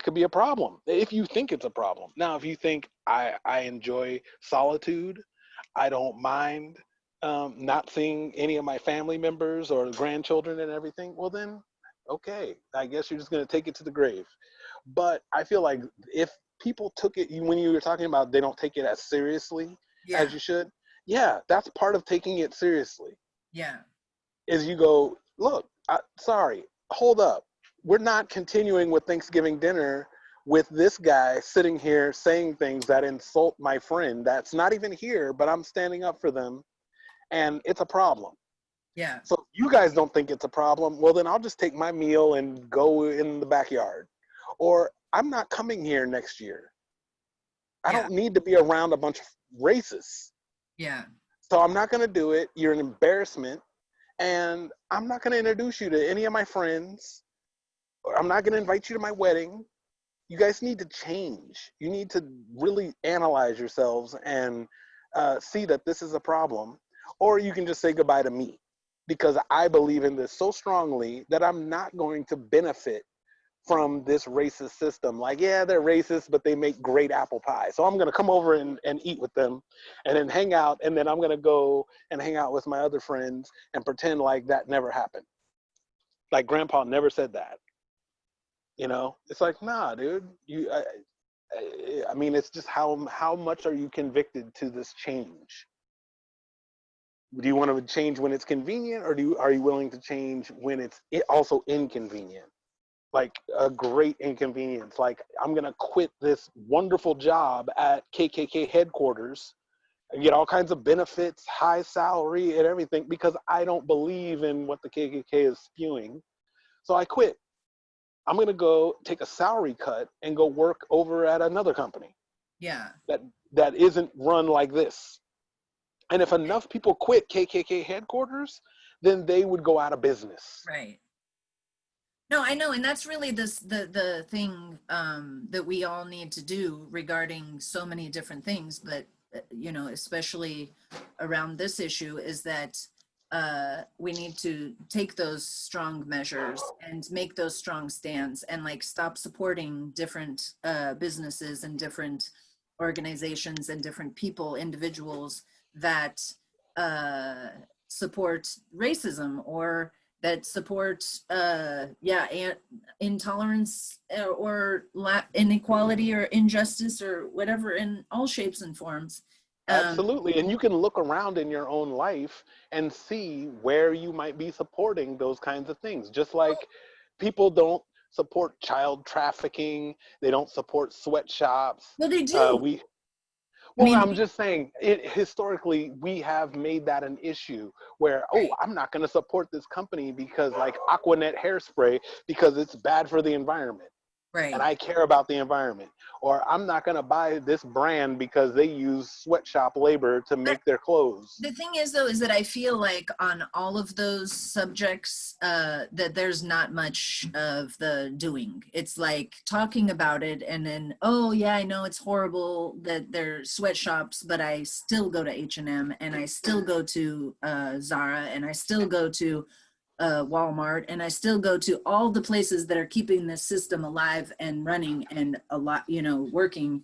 could be a problem if you think it's a problem. Now, if you think I enjoy solitude, I don't mind not seeing any of my family members or grandchildren and everything, well then, okay, I guess you're just going to take it to the grave. But I feel like if people took it, when you were talking about they don't take it as seriously Yeah. as you should, yeah, that's part of taking it seriously. Yeah. Is you go, look, sorry, hold up. We're not continuing with Thanksgiving dinner with this guy sitting here saying things that insult my friend that's not even here, but I'm standing up for them, and it's a problem. Yeah. So you guys don't think it's a problem, well then I'll just take my meal and go in the backyard. Or I'm not coming here next year. I Yeah. don't need to be around a bunch of racists. Yeah. So I'm not going to do it. You're an embarrassment. And I'm not going to introduce you to any of my friends. Or I'm not going to invite you to my wedding. You guys need to change. You need to really analyze yourselves and see that this is a problem. Or you can just say goodbye to me, because I believe in this so strongly that I'm not going to benefit from this racist system. Like, yeah, they're racist, but they make great apple pie. So I'm going to come over and eat with them and then hang out. And then I'm going to go and hang out with my other friends and pretend like that never happened. Like grandpa never said that. You know, it's like, nah, dude, I mean, it's just how much are you convicted to this change? Do you want to change when it's convenient, or are you willing to change when it's also inconvenient? Like a great inconvenience. Like, I'm gonna quit this wonderful job at KKK headquarters and get all kinds of benefits, high salary, and everything because I don't believe in what the KKK is spewing. So I quit. I'm gonna go take a salary cut and go work over at another company Yeah. that isn't run like this. And if enough people quit KKK headquarters, then they would go out of business. Right. No, I know, and that's really the thing that we all need to do regarding so many different things, but you know, especially around this issue, is that we need to take those strong measures and make those strong stands, and like stop supporting different businesses and different organizations and different people, individuals that uh, support racism or that support intolerance or inequality or injustice or whatever in all shapes and forms. Absolutely. And you can look around in your own life and see where you might be supporting those kinds of things. Just like people don't support child trafficking, they don't support sweatshops. Well, they do. We I Well, mean, I'm just saying, historically, we have made that an issue where, oh, right, I'm not going to support this company because, like, Aquanet hairspray, because it's bad for the environment and right. I care about the environment. Or I'm not going to buy this brand because they use sweatshop labor to But make their clothes. the thing is, though, is that I feel like on all of those subjects, that there's not much of the doing. It's like talking about it and then, oh yeah, I know it's horrible that they're sweatshops, but I still go to H&M and I still go to Zara and I still go to Walmart and I still go to all the places that are keeping this system alive and running and a lot, you know, working.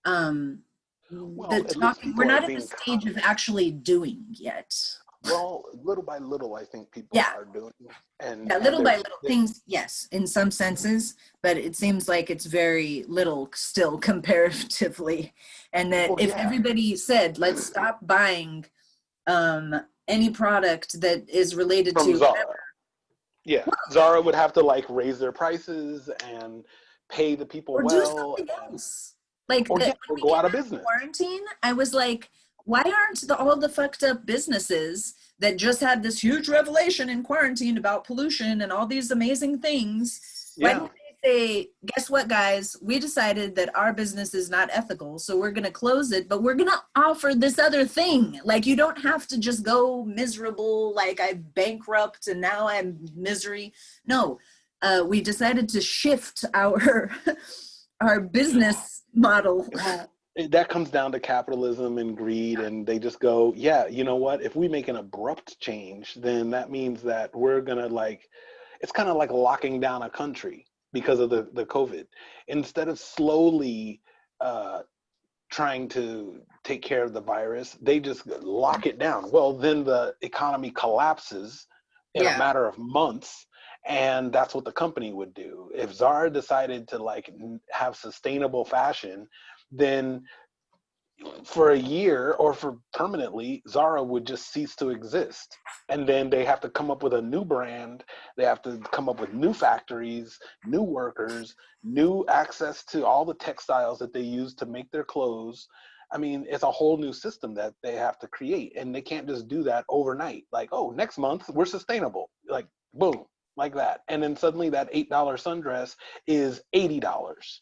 Um, the Well, at least talking, we're people are not at the being stage of conscious. actually doing yet. Well, little by little, I think people Yeah, are doing, yeah, and little by little things, yes, in some senses, but it seems like it's very little still comparatively. And that well, if yeah, everybody said, let's stop buying any product that is related from to Zara. Yeah, Zara would have to like raise their prices and pay the people or do well, something and else. Like or that yeah, when or we go came out of out of business. quarantine, I was like, why aren't all the fucked up businesses that just had this huge revelation in quarantine about pollution and all these amazing things? Why Yeah, didn't they say, guess what, guys? We decided that our business is not ethical, so we're gonna close it, but we're gonna offer this other thing. Like you don't have to just go miserable, like I bankrupt and now I'm misery. No, we decided to shift our our business model. well, that comes down to capitalism and greed, and they just go, yeah, you know what, if we make an abrupt change, then that means that we're gonna like, it's kind of like locking down a country because of the COVID, instead of slowly uh, trying to take care of the virus, they just lock it down. Well, then the economy collapses in a Yeah. matter of months. And that's what the company would do. If Zara decided to like have sustainable fashion, then for a year or for permanently, Zara would just cease to exist. And then they have to come up with a new brand. They have to come up with new factories, new workers, new access to all the textiles that they use to make their clothes. I mean, it's a whole new system that they have to create. And they can't just do that overnight. Like, oh, next month we're sustainable. Like, boom, like that. And then suddenly that $8 sundress is $80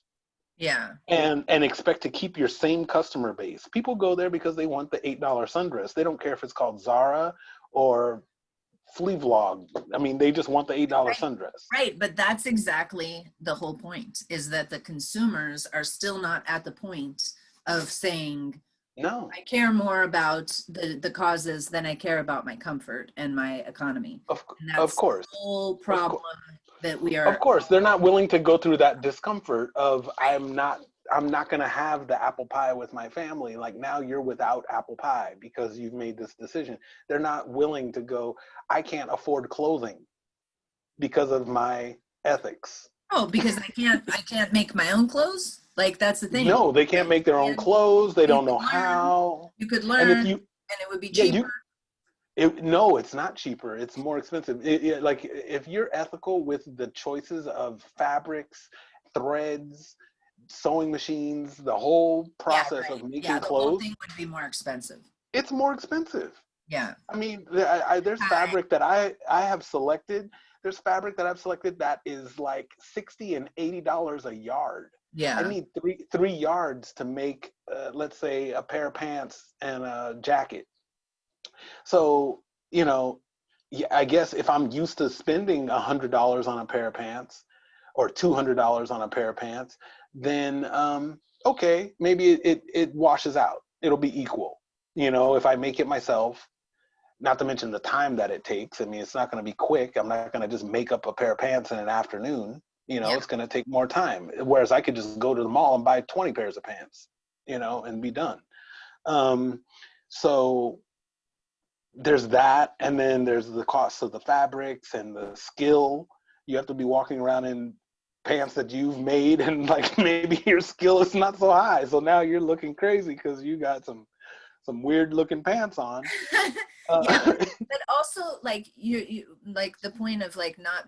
Yeah. and expect to keep your same customer base. People go there because they want the $8 sundress. They don't care if it's called Zara or Flea Vlog. I mean, they just want the $8 Right. sundress. Right. But that's exactly the whole point, is that the consumers are still not at the point of saying, No, I care more about the causes than I care about my comfort and my economy. of And of that's the course, whole of problem course, that we of are. course. They're not willing to go through that discomfort of Right. I'm not going to have the apple pie with my family. Like now you're without apple pie because you've made this decision. They're not willing to go, I can't afford clothing because of my ethics. Oh, because I can't make my own clothes. Like that's the thing. No, they can't Like make their own and clothes. They you don't could know learn, how. you could And if learn, you, and it would be yeah, cheaper. no, it's not cheaper. It's more expensive. Like if you're ethical with the choices of fabrics, threads, sewing machines, the whole Yeah, process right. of making Yeah, the whole clothes, thing would be more expensive. it's more expensive. Yeah. I mean, there's Hi. fabric that I have selected. There's fabric that I've selected that is like $60 and $80 a yard. I Yeah. need three yards to make, let's say, a pair of pants and a jacket. So, you know, yeah, I guess if I'm used to spending $100 on a pair of pants or $200 on a pair of pants, then okay, maybe it washes out. It'll be equal. You know, if I make it myself, not to mention the time that it takes. I mean, it's not going to be quick. I'm not going to just make up a pair of pants in an afternoon. You know, Yeah. it's going to take more time. Whereas I could just go to the mall and buy 20 pairs of pants, you know, and be done. Um, so there's that, and then there's the cost of the fabrics and the skill. You have to be walking around in pants that you've made, and like maybe your skill is not so high. So now you're looking crazy because you got some weird looking pants on. Yeah, Uh, but also like you like the point of like not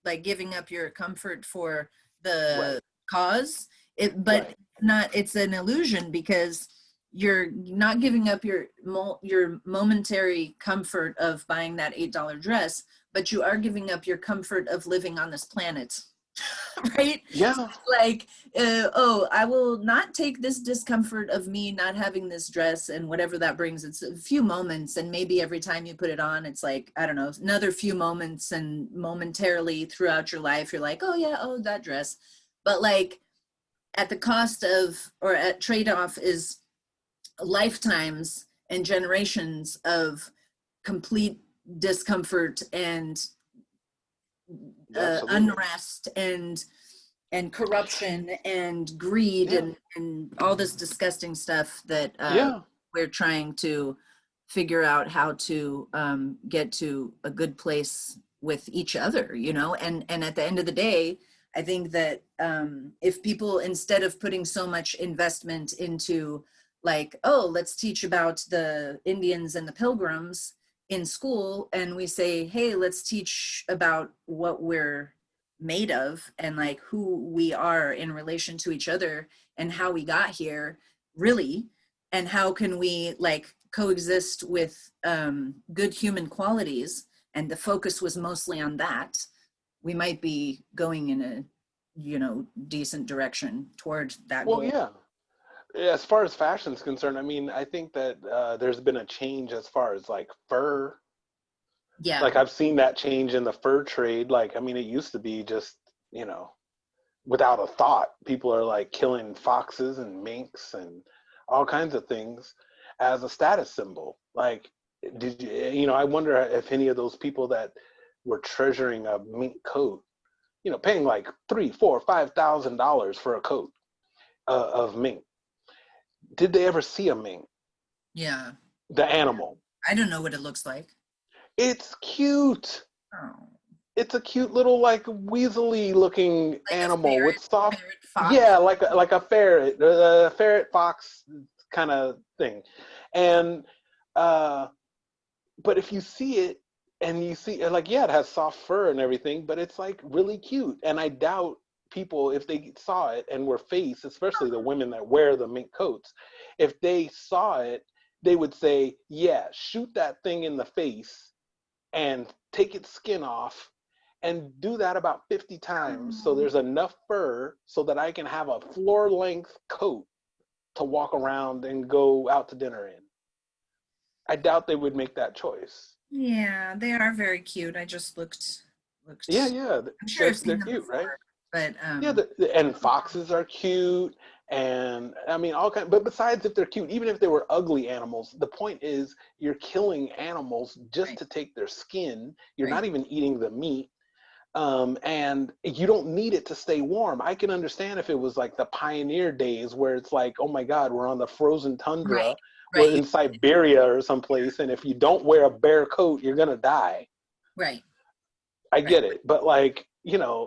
like giving up your comfort for the right, cause. But right. not, it's an illusion because you're not giving up your momentary comfort of buying that $8 dress, but you are giving up your comfort of living on this planet. Right? So Yeah, it's like, oh, I will not take this discomfort of me not having this dress and whatever that brings. It's a few moments, and maybe every time you put it on, it's like, I don't know, another few moments, and momentarily throughout your life, you're like, oh yeah, oh, that dress. But like at the cost of, or at trade-off is lifetimes and generations of complete discomfort and absolutely. unrest and corruption and greed Yeah, and all this disgusting stuff that yeah, we're trying to figure out how to get to a good place with each other, you know. And at the end of the day, I think that if people, instead of putting so much investment into like, oh, let's teach about the Indians and the Pilgrims in school, and we say, hey, let's teach about what we're made of and like who we are in relation to each other and how we got here, really, and how can we like coexist with good human qualities, and the focus was mostly on that, we might be going in a, you know, decent direction towards that well, goal. yeah. As far as fashion's concerned, I mean, I think that there's been a change as far as like fur. Yeah. Like I've seen that change in the fur trade. Like, I mean, it used to be just, you know, without a thought. People are like killing foxes and minks and all kinds of things as a status symbol. Like, did you, I wonder if any of those people that were treasuring a mink coat, paying like $3, 4, $5,000 for a coat of mink, did they ever see a mink, Yeah. the animal? I don't know what it looks like. It's cute. Oh. It's a cute little like weaselly looking Like a animal with soft, ferret fox. yeah, like a ferret fox kind of thing. And but if you see it and you see like, yeah, it has soft fur and everything, but it's like really cute. And I doubt people, if they saw it and were faced, especially the women that wear the mink coats, if they saw it, they would say, yeah, shoot that thing in the face and take its skin off and do that about 50 times so Oh. there's enough fur so that I can have a floor length coat to walk around and go out to dinner in. I doubt they would make that choice. Yeah, they are very cute. I just Yeah, looked. yeah, I'm sure they're I've seen they're them cute, right? before, but Yeah, and foxes are cute, and I mean all kind. But besides, if they're cute, even if they were ugly animals, the point is you're killing animals just right, to take their skin. You're right. not even eating the meat. And you don't need it to stay warm. I can understand if it was like the pioneer days where it's like, oh my God, we're on the frozen Right, tundra, we're right, in Siberia or someplace, and if you don't wear a bear coat, you're gonna die. right, I right. get it, but like,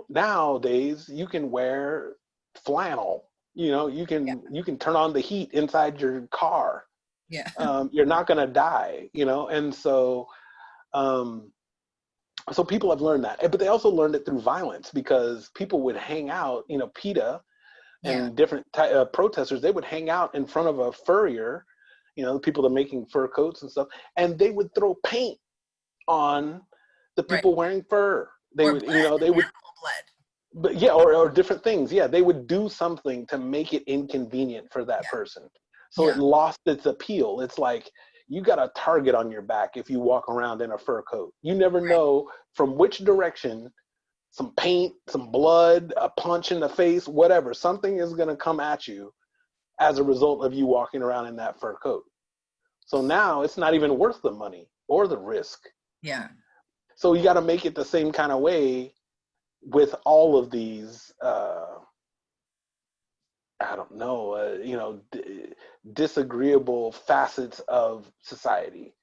nowadays you can wear flannel. You Yeah, can turn on the heat inside your car. yeah, You're not gonna die, and um, so people have learned that, but they also learned it through violence because people would hang out, PETA yeah. and different protesters, they would hang out in front of a furrier, the people that are making fur coats and stuff, and they would throw paint on the Right. people wearing fur. They Or would, blood, they would, animal blood. but yeah, or different things. Yeah, they would do something to make it inconvenient for that Yeah, person. So it yeah, lost its appeal. It's like you got a target on your back if you walk around in a fur coat. You never right. know from which direction some paint, some blood, a punch in the face, whatever, something is going to come at you as a result of you walking around in that fur coat. So now it's not even worth the money or the risk. Yeah, So you got to make it the same kind of way with all of these I don't know, disagreeable facets of society.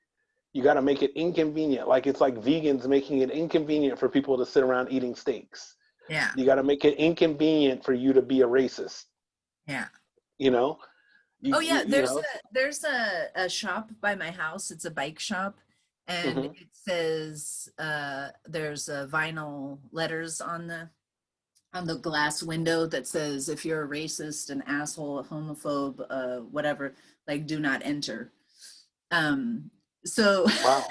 You got to make it inconvenient. Like it's like vegans making it inconvenient for people to sit around eating steaks. yeah, You got to make it inconvenient for you to be a racist. yeah. You know, Oh you yeah, you know. there's a shop by my house. It's a bike shop, and Hmm. it says there's vinyl letters on the glass window that says if you're a racist, an asshole, a homophobe, whatever, like do not enter. Um, so Wow.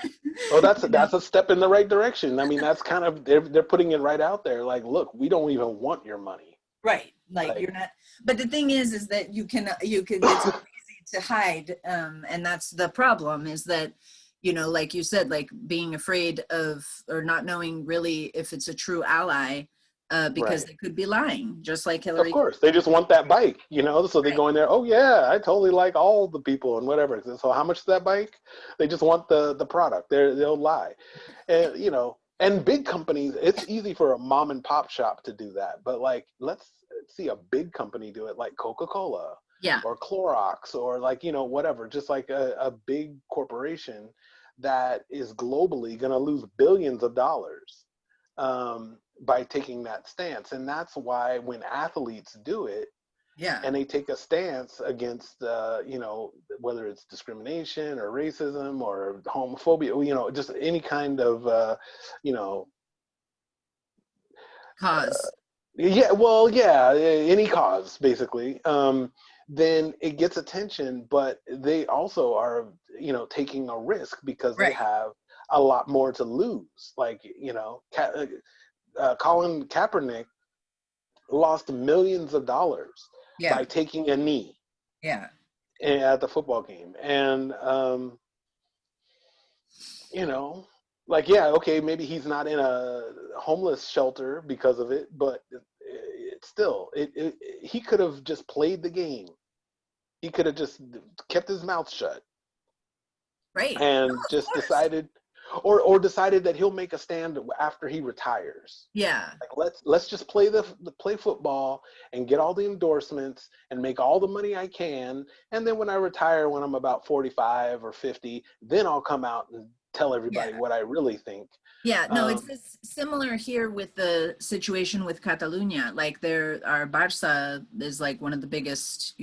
Oh, that's you know, that's a step in the right direction. I mean, that's kind of they're putting it right out there. Like, look, we don't even want your money. right, like Like, you're not. But the thing is that you can it's easy to hide, and that's the problem is that like you said, like being afraid of or not knowing really if it's a true ally, because right. they could be lying, just like Of Hillary. course, they just want that bike, so they Right, go in there, oh yeah, I totally like all the people and whatever. So how much is that bike? They just want the product. They'll lie. And and big companies, it's easy for a mom and pop shop to do that. But like let's see a big company do it like Coca-Cola yeah, or Clorox or like, whatever, just like a big corporation that is globally gonna lose billions of dollars. By taking that stance. And that's why when athletes do it yeah, and they take a stance against, whether it's discrimination or racism or homophobia, just any kind of, you know, cause, yeah, well, yeah, any cause basically. Then it gets attention, but they also are, taking a risk because they right, have a lot more to lose. Like, Colin Kaepernick lost millions of dollars yeah, by taking a knee yeah, at the football game. And, you know, yeah, okay, maybe he's not in a homeless shelter because of it, but still, he could have just played the game. He could have just kept his mouth shut Right. and Oh, of just course. decided, or decided that he'll make a stand after he retires. Yeah. Like let's just play the play football and get all the endorsements and make all the money I can, and then when I retire, when I'm about 45 or 50, then I'll come out and tell everybody Yeah. what I really think. Yeah, no, it's Um, this similar here with the situation with Catalunya. Like our Barça is like one of the biggest,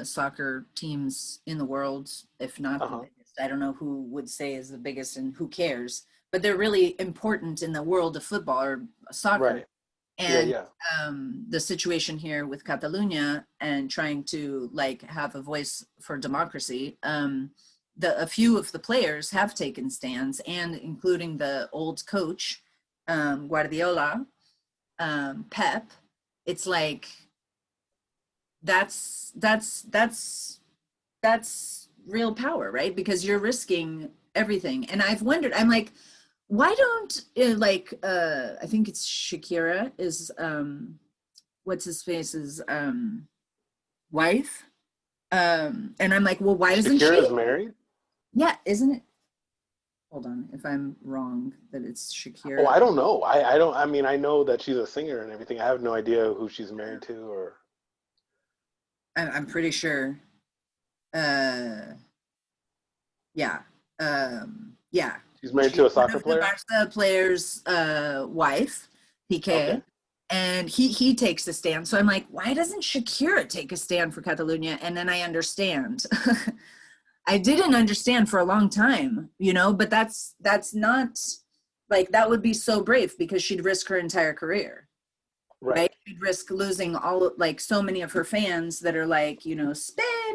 soccer teams in the world, if not the uh-huh. biggest. I don't know who would say is the biggest and who cares, but they're really important in the world of football or soccer. Right. Yeah, And yeah. the situation here with Catalunya and trying to like have a voice for democracy. A few of the players have taken stands, and including the old coach, Guardiola, Pep. It's like that's real power, right? Because you're risking everything. And I've wondered, I'm like, why don't I think it's Shakira is what's his face's wife. And I'm like, well, why doesn't Shakira she? is married. Yeah, isn't it? Hold on, if I'm wrong that it's Oh, Shakira. I don't know. I don't. I mean, I know that she's a singer and everything. I have no idea who she's married to, or I'm pretty sure. Uh, yeah, yeah. she's married She's to a one soccer of the player. Barca player's wife, Okay. Piqué, and he takes a stand. So I'm like, why doesn't Shakira take a stand for Catalonia? And then I understand. I didn't understand for a long time, but that's not like that would be so brave because she'd risk her entire career. Right. Right? She'd risk losing all like so many of her fans that are like, Spain,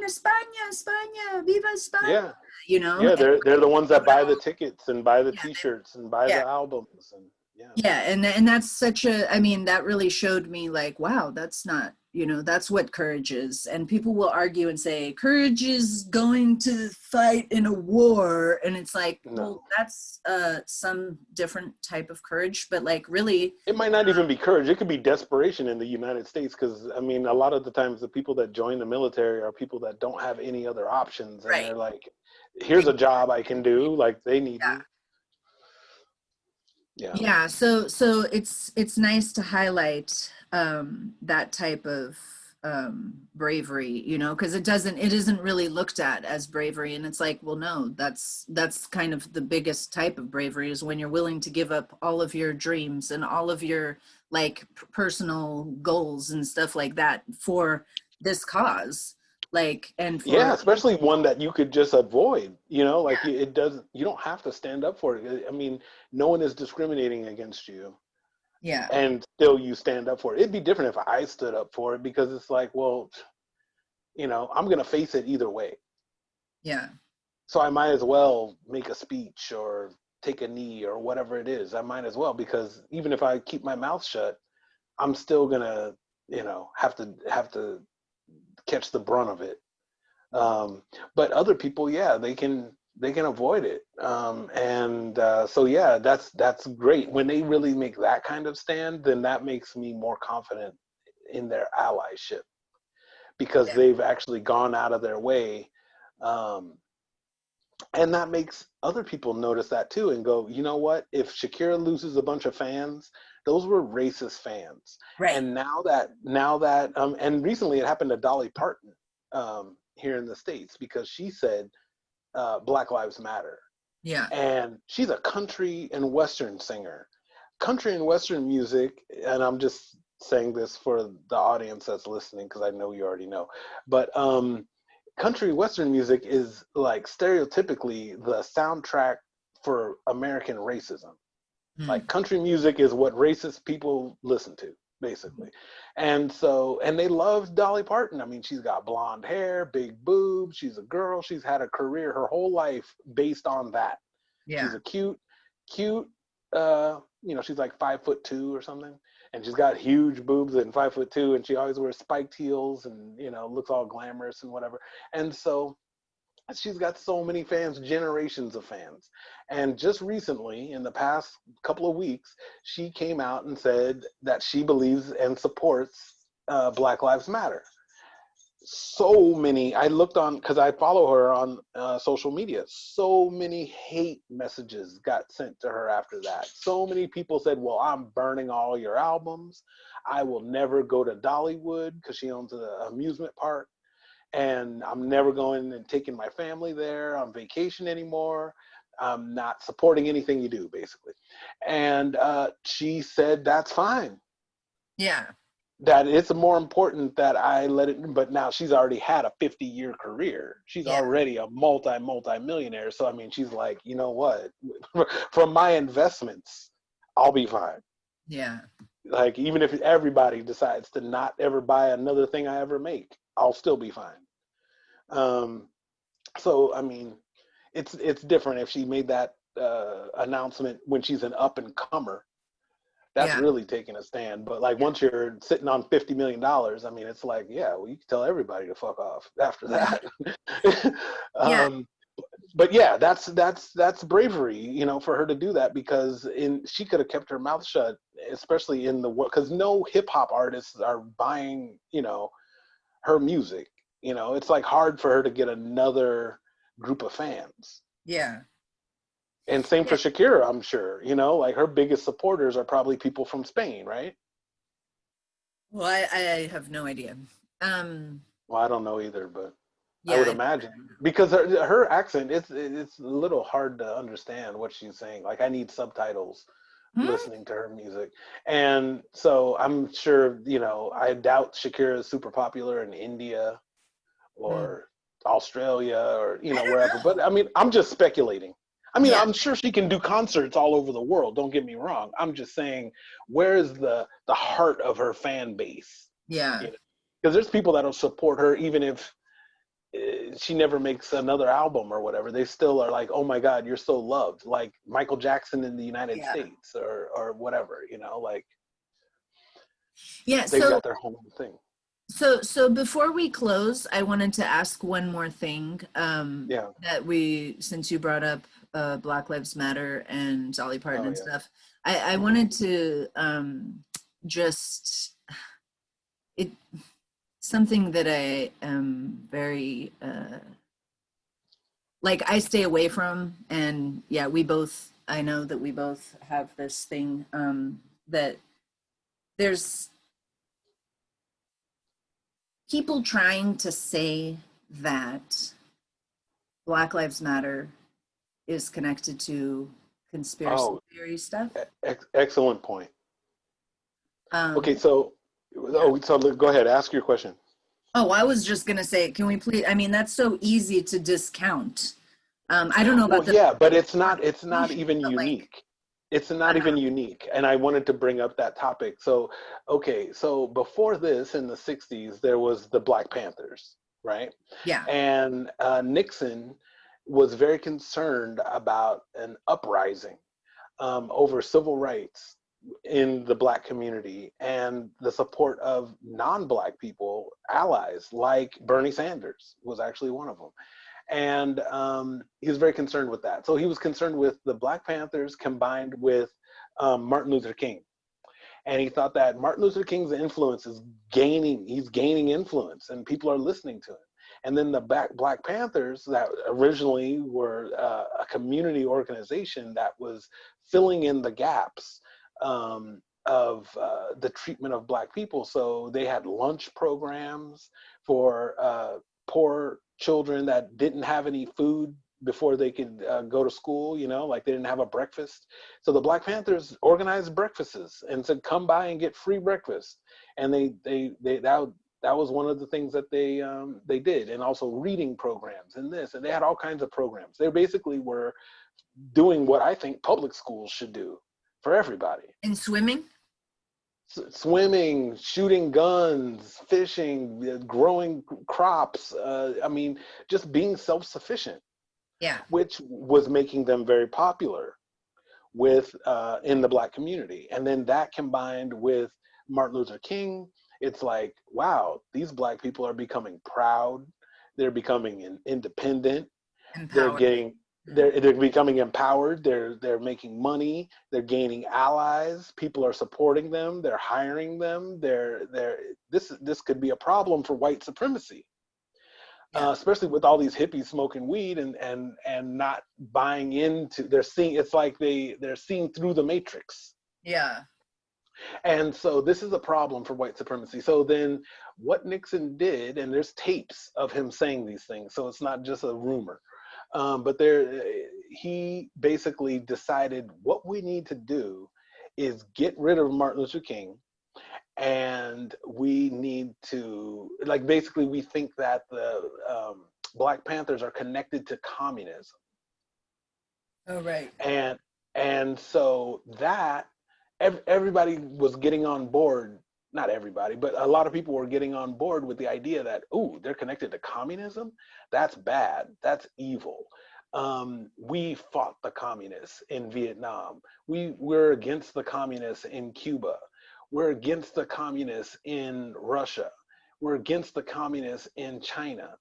España, España, Viva España, Yeah. you know? Yeah. And They're the ones that buy the little, tickets and buy the yeah, T-shirts and buy yeah, the albums and yeah. yeah. And that's such a, I mean, that really showed me like, wow, that's not, that's what courage is. And people will argue and say, courage is going to fight in a war. And it's like, well, No. that's some different type of courage, but like really, It might not even be courage. It could be desperation in the United States because, I mean, a lot of the times the people that join the military are people that don't have any other options. And right. they're like, here's a job I can do. Like, they need Yeah. me. Yeah. Yeah, so it's nice to highlight that type of bravery, because it isn't really looked at as bravery, and it's like, well, no, that's kind of the biggest type of bravery is when you're willing to give up all of your dreams and all of your like personal goals and stuff like that for this cause, like, and Yeah, for especially one that you could just avoid, like it doesn't, you don't have to stand up for it. I mean, no one is discriminating against you yeah, and still you stand up for it. It'd be different if I stood up for it because it's like, well, I'm going to face it either way. yeah, So I might as well make a speech or take a knee or whatever it is. I might as well because even if I keep my mouth shut, I'm still going to, have to catch the brunt of it. But other people, yeah, they can avoid it. And so yeah, that's great. When they really make that kind of stand, then that makes me more confident in their allyship because yeah, they've actually gone out of their way. Um, and that makes other people notice that too and go, you know what? If Shakira loses a bunch of fans, those were racist fans. right, And now that and recently it happened to Dolly Parton here in the States because she said Black Lives Matter. yeah, And she's a country and Western singer. Country and Western music, and I'm just saying this for the audience that's listening because I know you already know, but country Western music is like stereotypically the soundtrack for American racism. mm, Like country music is what racist people listen to, basically. And they love Dolly Parton. I mean, she's got blonde hair, big boobs, she's a girl, she's had a career her whole life based on that. She's yeah, a cute, she's like 5'2" or something. And she's got huge boobs and 5'2", and she always wears spiked heels and looks all glamorous and whatever. And so She's got so many fans, generations of fans. And just recently, in the past couple of weeks, she came out and said that she believes and supports Black Lives Matter. So many, I looked on, because I follow her on social media, so many hate messages got sent to her after that. So many people said, well, I'm burning all your albums. I will never go to Dollywood, because she owns an amusement park, and I'm never going and taking my family there on vacation anymore. I'm not supporting anything you do, basically. And she said, that's fine. Yeah. That it's more important that I let it, but now she's already had a 50-year career. She's Yeah. already a multi-millionaire. So, I mean, she's like, you know what? From my investments, I'll be fine. Yeah. Like, even if everybody decides to not ever buy another thing I ever make, I'll still be fine. Um, so I mean, it's different if she made that announcement when she's an up and comer. That's Yeah. really taking a stand. But like once you're sitting on $50 million, I mean, it's like, yeah, well, you can tell everybody to fuck off after that. Yeah. um, but yeah, that's bravery, you know, for her to do that, because she could have kept her mouth shut, especially in the world, because no hip hop artists are buying, you know, her music. You know, it's like hard for her to get another group of fans. Yeah. And same Yeah. for Shakira, I'm sure. You know, like her biggest supporters are probably people from Spain, right? Well, I have no idea. Um, Well, I don't know either, but I yeah, would I imagine, don't because her accent, it's a little hard to understand what she's saying. Like I need subtitles know. listening to her music. And so I'm sure, you know, I doubt Shakira is super popular in India Hmm. or Australia or, you I know, don't wherever. But I mean, I'm just speculating. I mean, Yeah. I'm sure she can do concerts all over the world. Don't get me wrong. I'm just saying, where is the heart of her fan base? Yeah. You know, because there's people that'll support her even if she never makes another album or whatever. They still are like, oh my God, you're so loved, like Michael Jackson in the United Yeah. States or whatever. You know, like Yeah. they've So got their home thing. so before we close, I wanted to ask one more thing. Yeah. That since you brought up Black Lives Matter and Dolly Parton Oh and yeah. stuff, I wanted to just it something that I am very like I stay away from, and yeah, I know that we both have this thing that there's people trying to say that Black Lives Matter is connected to conspiracy Oh, theory stuff. excellent point. Okay, Um, so yeah. go ahead, ask your question. Oh, I was just gonna say, can we please? I mean, that's so easy to discount. I don't know Well, about the yeah, but it's not organization, even but like, unique. It's not even unique. And I wanted to bring up that topic. So, okay, so before this in the 60s, there was the Black Panthers, right? yeah, And Nixon was very concerned about an uprising over civil rights in the Black community and the support of non-Black people, allies like Bernie Sanders was actually one of them. And he was very concerned with that. So he was concerned with the Black Panthers combined with Martin Luther King. And he thought that Martin Luther King's influence is he's gaining influence and people are listening to him. And then the Black Panthers that originally were a community organization that was filling in the gaps of the treatment of Black people. So they had lunch programs for poor children that didn't have any food before they could go to school, you know, like they didn't have a breakfast. So the Black Panthers organized breakfasts and said, "Come by and get free breakfast." And that was one of the things that they did, and also reading programs and this, and they had all kinds of programs. They basically were doing what I think public schools should do for everybody: in swimming. swimming, shooting guns, fishing, growing crops. I mean, just being self-sufficient, Yeah, which was making them very popular with in the Black community. And then that combined with Martin Luther King, it's like, wow, these Black people are becoming proud. They're becoming independent. They're Empowered. getting Mm. they're becoming empowered. They're making money. They're gaining allies. People are supporting them. They're hiring them. They're this could be a problem for white supremacy, Yeah. especially with all these hippies smoking weed and not buying into. They're seeing, it's like they're seeing through the matrix. Yeah. And so this is a problem for white supremacy. So then what Nixon did, and there's tapes of him saying these things, so it's not just a rumor. But he basically decided what we need to do is get rid of Martin Luther King, and we need to, like, basically we think that the Black Panthers are connected to communism, Oh, right. and so that everybody was getting on board. Not everybody, but a lot of people were getting on board with the idea that, oh, they're connected to communism. That's bad. That's evil. We fought the communists in Vietnam. We're against the communists in Cuba. We're against the communists in Russia. We're against the communists in China.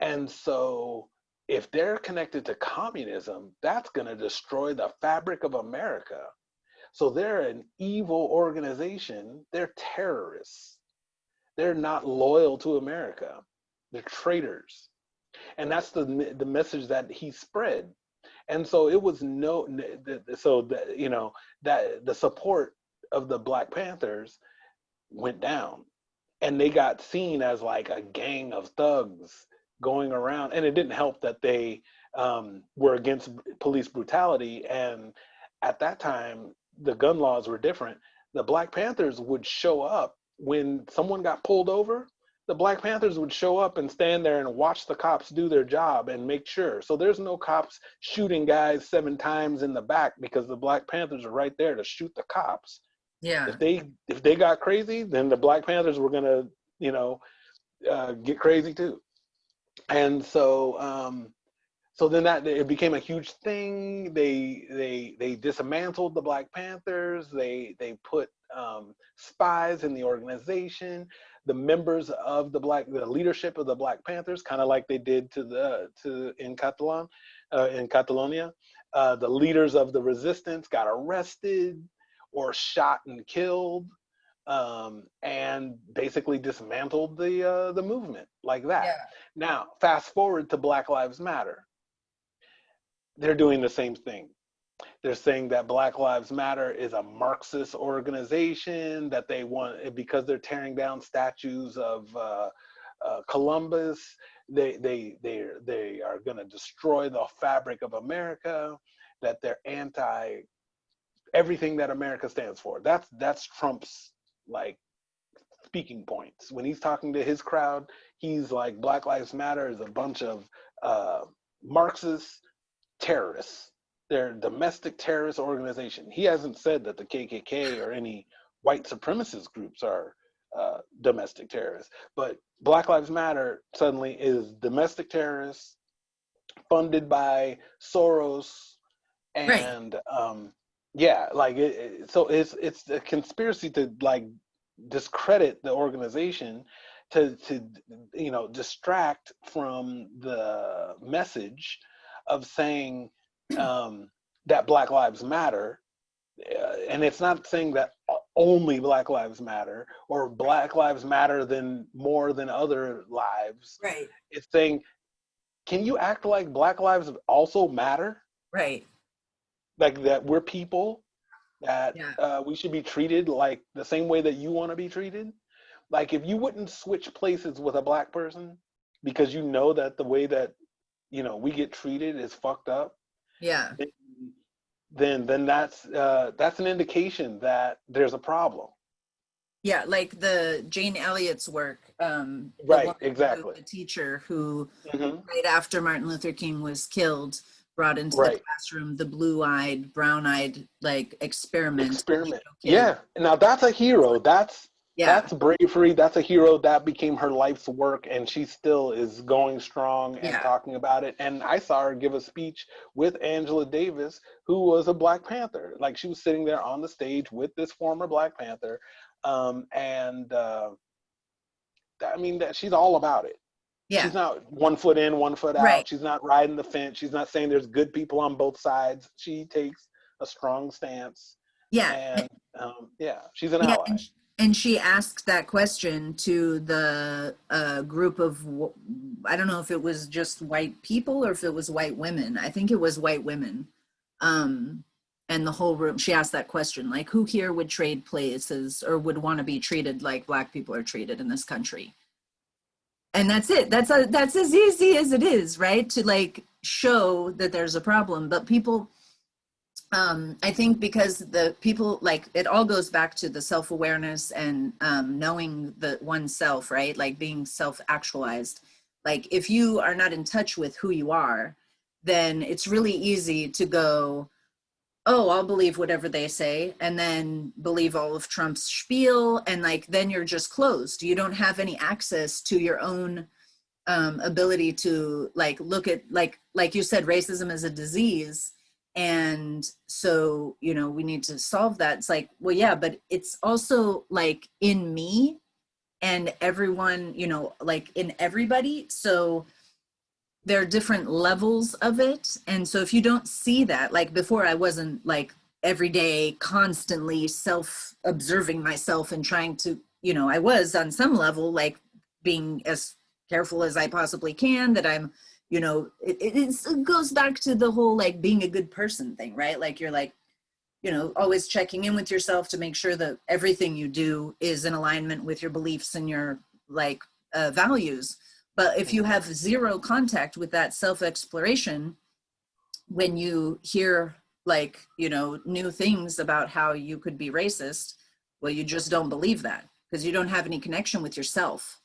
And so if they're connected to communism, that's going to destroy the fabric of America. So they're an evil organization. They're terrorists. They're not loyal to America. They're traitors. And that's the message that he spread. And so it was that the support of the Black Panthers went down, and they got seen as like a gang of thugs going around. And it didn't help that they were against police brutality, and at that time the gun laws were different. The Black Panthers would show up when someone got pulled over. The Black Panthers would show up and stand there and watch the cops do their job and make sure. So there's no cops shooting guys 7 times in the back, because the Black Panthers are right there to shoot the cops. Yeah. If they got crazy, then the Black Panthers were gonna, get crazy too. And so then that it became a huge thing. They dismantled the Black Panthers. They put spies in the organization. The members of the leadership of the Black Panthers, kind of like they did in Catalonia, the leaders of the resistance got arrested or shot and killed, and basically dismantled the movement like that. Yeah. Now, fast forward to Black Lives Matter. They're doing the same thing. They're saying that Black Lives Matter is a Marxist organization, that they want, because they're tearing down statues of Columbus, they are going to destroy the fabric of America, that they're anti everything that America stands for. That's Trump's, like, speaking points. When he's talking to his crowd, he's like, Black Lives Matter is a bunch of Marxist terrorists. They're a domestic terrorist organization. He hasn't said that the KKK or any white supremacist groups are domestic terrorists, but Black Lives Matter suddenly is domestic terrorists funded by Soros, Right. and yeah, like so it's a conspiracy to, like, discredit the organization, to distract from the message of saying that Black Lives Matter. And it's not saying that only Black Lives Matter, or Black Lives Matter than more than other lives. Right. It's saying, can you act like Black lives also matter? Right. Like, that we're people, that Yeah. we should be treated like the same way that you want to be treated. Like, if you wouldn't switch places with a Black person because you know that the way that we get treated is fucked up, Yeah. then that's an indication that there's a problem. Yeah, like the Jane Elliott's work, the Right, woman who, exactly. the teacher who, Hmm. right after Martin Luther King was killed, brought into the Right. classroom the blue-eyed, brown-eyed, like, experiment to Experiment. show kids. Yeah. Now that's a hero. Yeah, That's bravery. That's a hero. That became her life's work, and she still is going strong and yeah, talking about it. And I saw her give a speech with Angela Davis, who was a Black Panther. Like, she was sitting there on the stage with this former Black Panther, and I mean, that she's all about it. Yeah. She's not 1 foot in, 1 foot Right. out. She's not riding the fence. She's not saying there's good people on both sides. She takes a strong stance, Yeah. and yeah, she's an Yeah, ally. and she asked that question to the group of I don't know if it was just white people or if it was white women. I think it was white women. Um, and the whole room, she asked that question, like, who here would trade places or would want to be treated like Black people are treated in this country? And that's it. That's as easy as it is, right? To like show that there's a problem, but people I think because the people like it all goes back to the self-awareness and knowing the oneself, right? Like being self-actualized. Like if you are not in touch with who you are, then it's really easy to go, oh, I'll believe whatever they say, and then believe all of Trump's spiel, and like then you're just closed. You don't have any access to your own ability to like look at like you said, racism is a disease, and so you know we need to solve that. It's like, well, yeah, but it's also like in me and everyone, you know, like in everybody. So there are different levels of it, and so if you don't see that, like before I wasn't like every day constantly self observing myself and trying to, you know, I was on some level like being as careful as I possibly can that I'm, you know, it goes back to the whole like being a good person thing, right? Like you're like, you know, always checking in with yourself to make sure that everything you do is in alignment with your beliefs and your like values. But if you have zero contact with that self exploration, when you hear like, you know, new things about how you could be racist, well, you just don't believe that because you don't have any connection with yourself,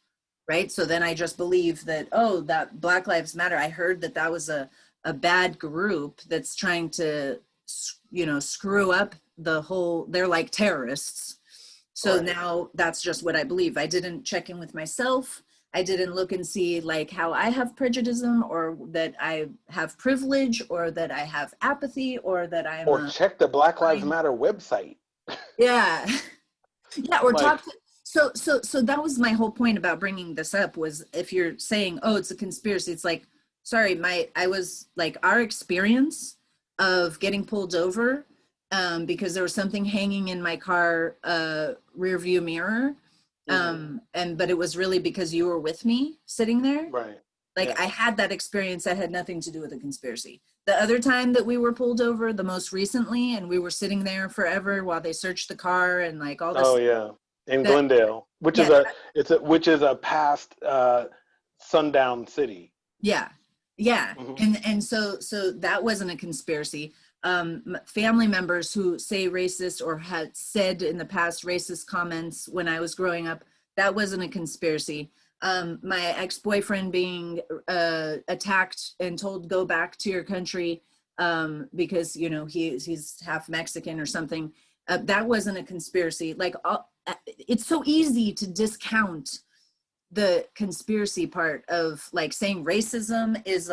right? So then I just believe that, oh, that Black Lives Matter, I heard that that was a bad group that's trying to, you know, screw up the whole, they're like terrorists. So Right. now that's just what I believe. I didn't check in with myself. I didn't look and see like how I have prejudice or that I have privilege or that I have apathy or that I'm Or a, check the Black Lives Matter website. yeah. Yeah, or Like, talk to, so that was my whole point about bringing this up was if you're saying, oh, it's a conspiracy, it's like, sorry, I was like our experience of getting pulled over because there was something hanging in my car rear view mirror, and but it was really because you were with me sitting there. right. Like Yeah. I had that experience that had nothing to do with a conspiracy. The other time that we were pulled over, the most recently, and we were sitting there forever while they searched the car and like all Oh this, yeah. In that, Glendale, which is yeah, a which is a past sundown city. yeah, yeah. Hmm. And so that wasn't a conspiracy. Family members who say racist or had said in the past racist comments when I was growing up, that wasn't a conspiracy. My ex-boyfriend being attacked and told go back to your country because you know he's half Mexican or something. That wasn't a conspiracy. Like it's so easy to discount the conspiracy part of like saying racism is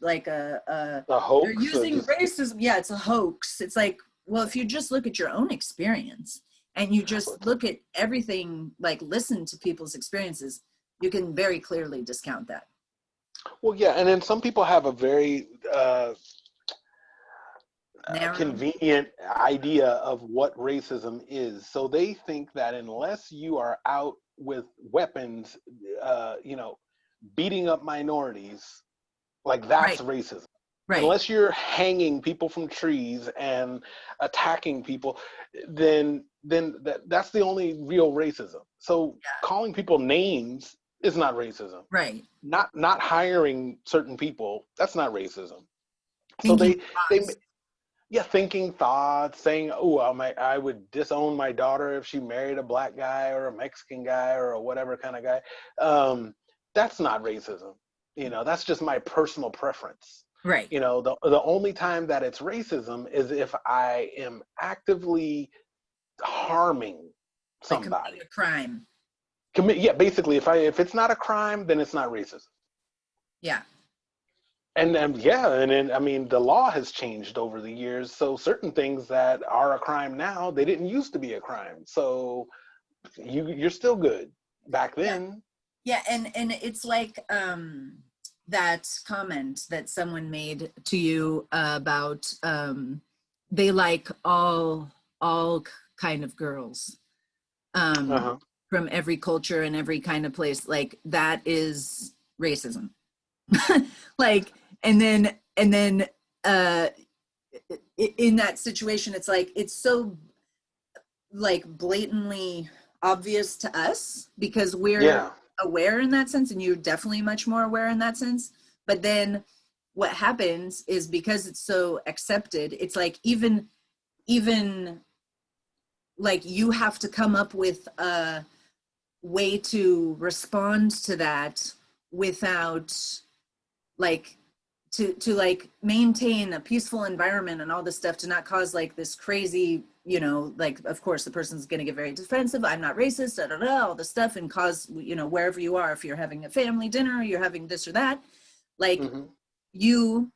like A they're hoax, or using just racism, yeah, it's a hoax. It's like, well, if you just look at your own experience and you just look at everything, like listen to people's experiences, you can very clearly discount that. well, yeah. And then some people have a very Narrow. convenient idea of what racism is. So they think that unless you are out with weapons, you know, beating up minorities, like Right, that's racism. right. Unless you're hanging people from trees and attacking people, then that's the only real racism. So calling people names is not racism. Right. Not hiring certain people, that's not racism. So Thinking they thoughts. yeah, thinking thoughts, saying, "Oh, I would disown my daughter if she married a black guy or a Mexican guy or a whatever kind of guy." That's not racism. You know, that's just my personal preference. Right. You know, the only time that it's racism is if I am actively harming Like committing somebody. a crime. Yeah, basically, if it's not a crime, then it's not racism. Yeah. And yeah, and then I mean the law has changed over the years, so certain things that are a crime now, they didn't used to be a crime. So you're still good back Yeah. then. Yeah, and it's like that comment that someone made to you about they like all kind of girls um Uh-huh. from every culture and every kind of place. Like that is racism. Like, and then uh in that situation, it's like it's so like blatantly obvious to us because we're Yeah. aware in that sense, and you're definitely much more aware in that sense. But then what happens is because it's so accepted, it's like even like you have to come up with a way to respond to that without like to like maintain a peaceful environment and all this stuff, to not cause like this crazy, you know, like of course the person's going to get very defensive, I'm not racist, da, da, da, all this stuff, and cause, you know, wherever you are, if you're having a family dinner or you're having this or that, like Hmm. you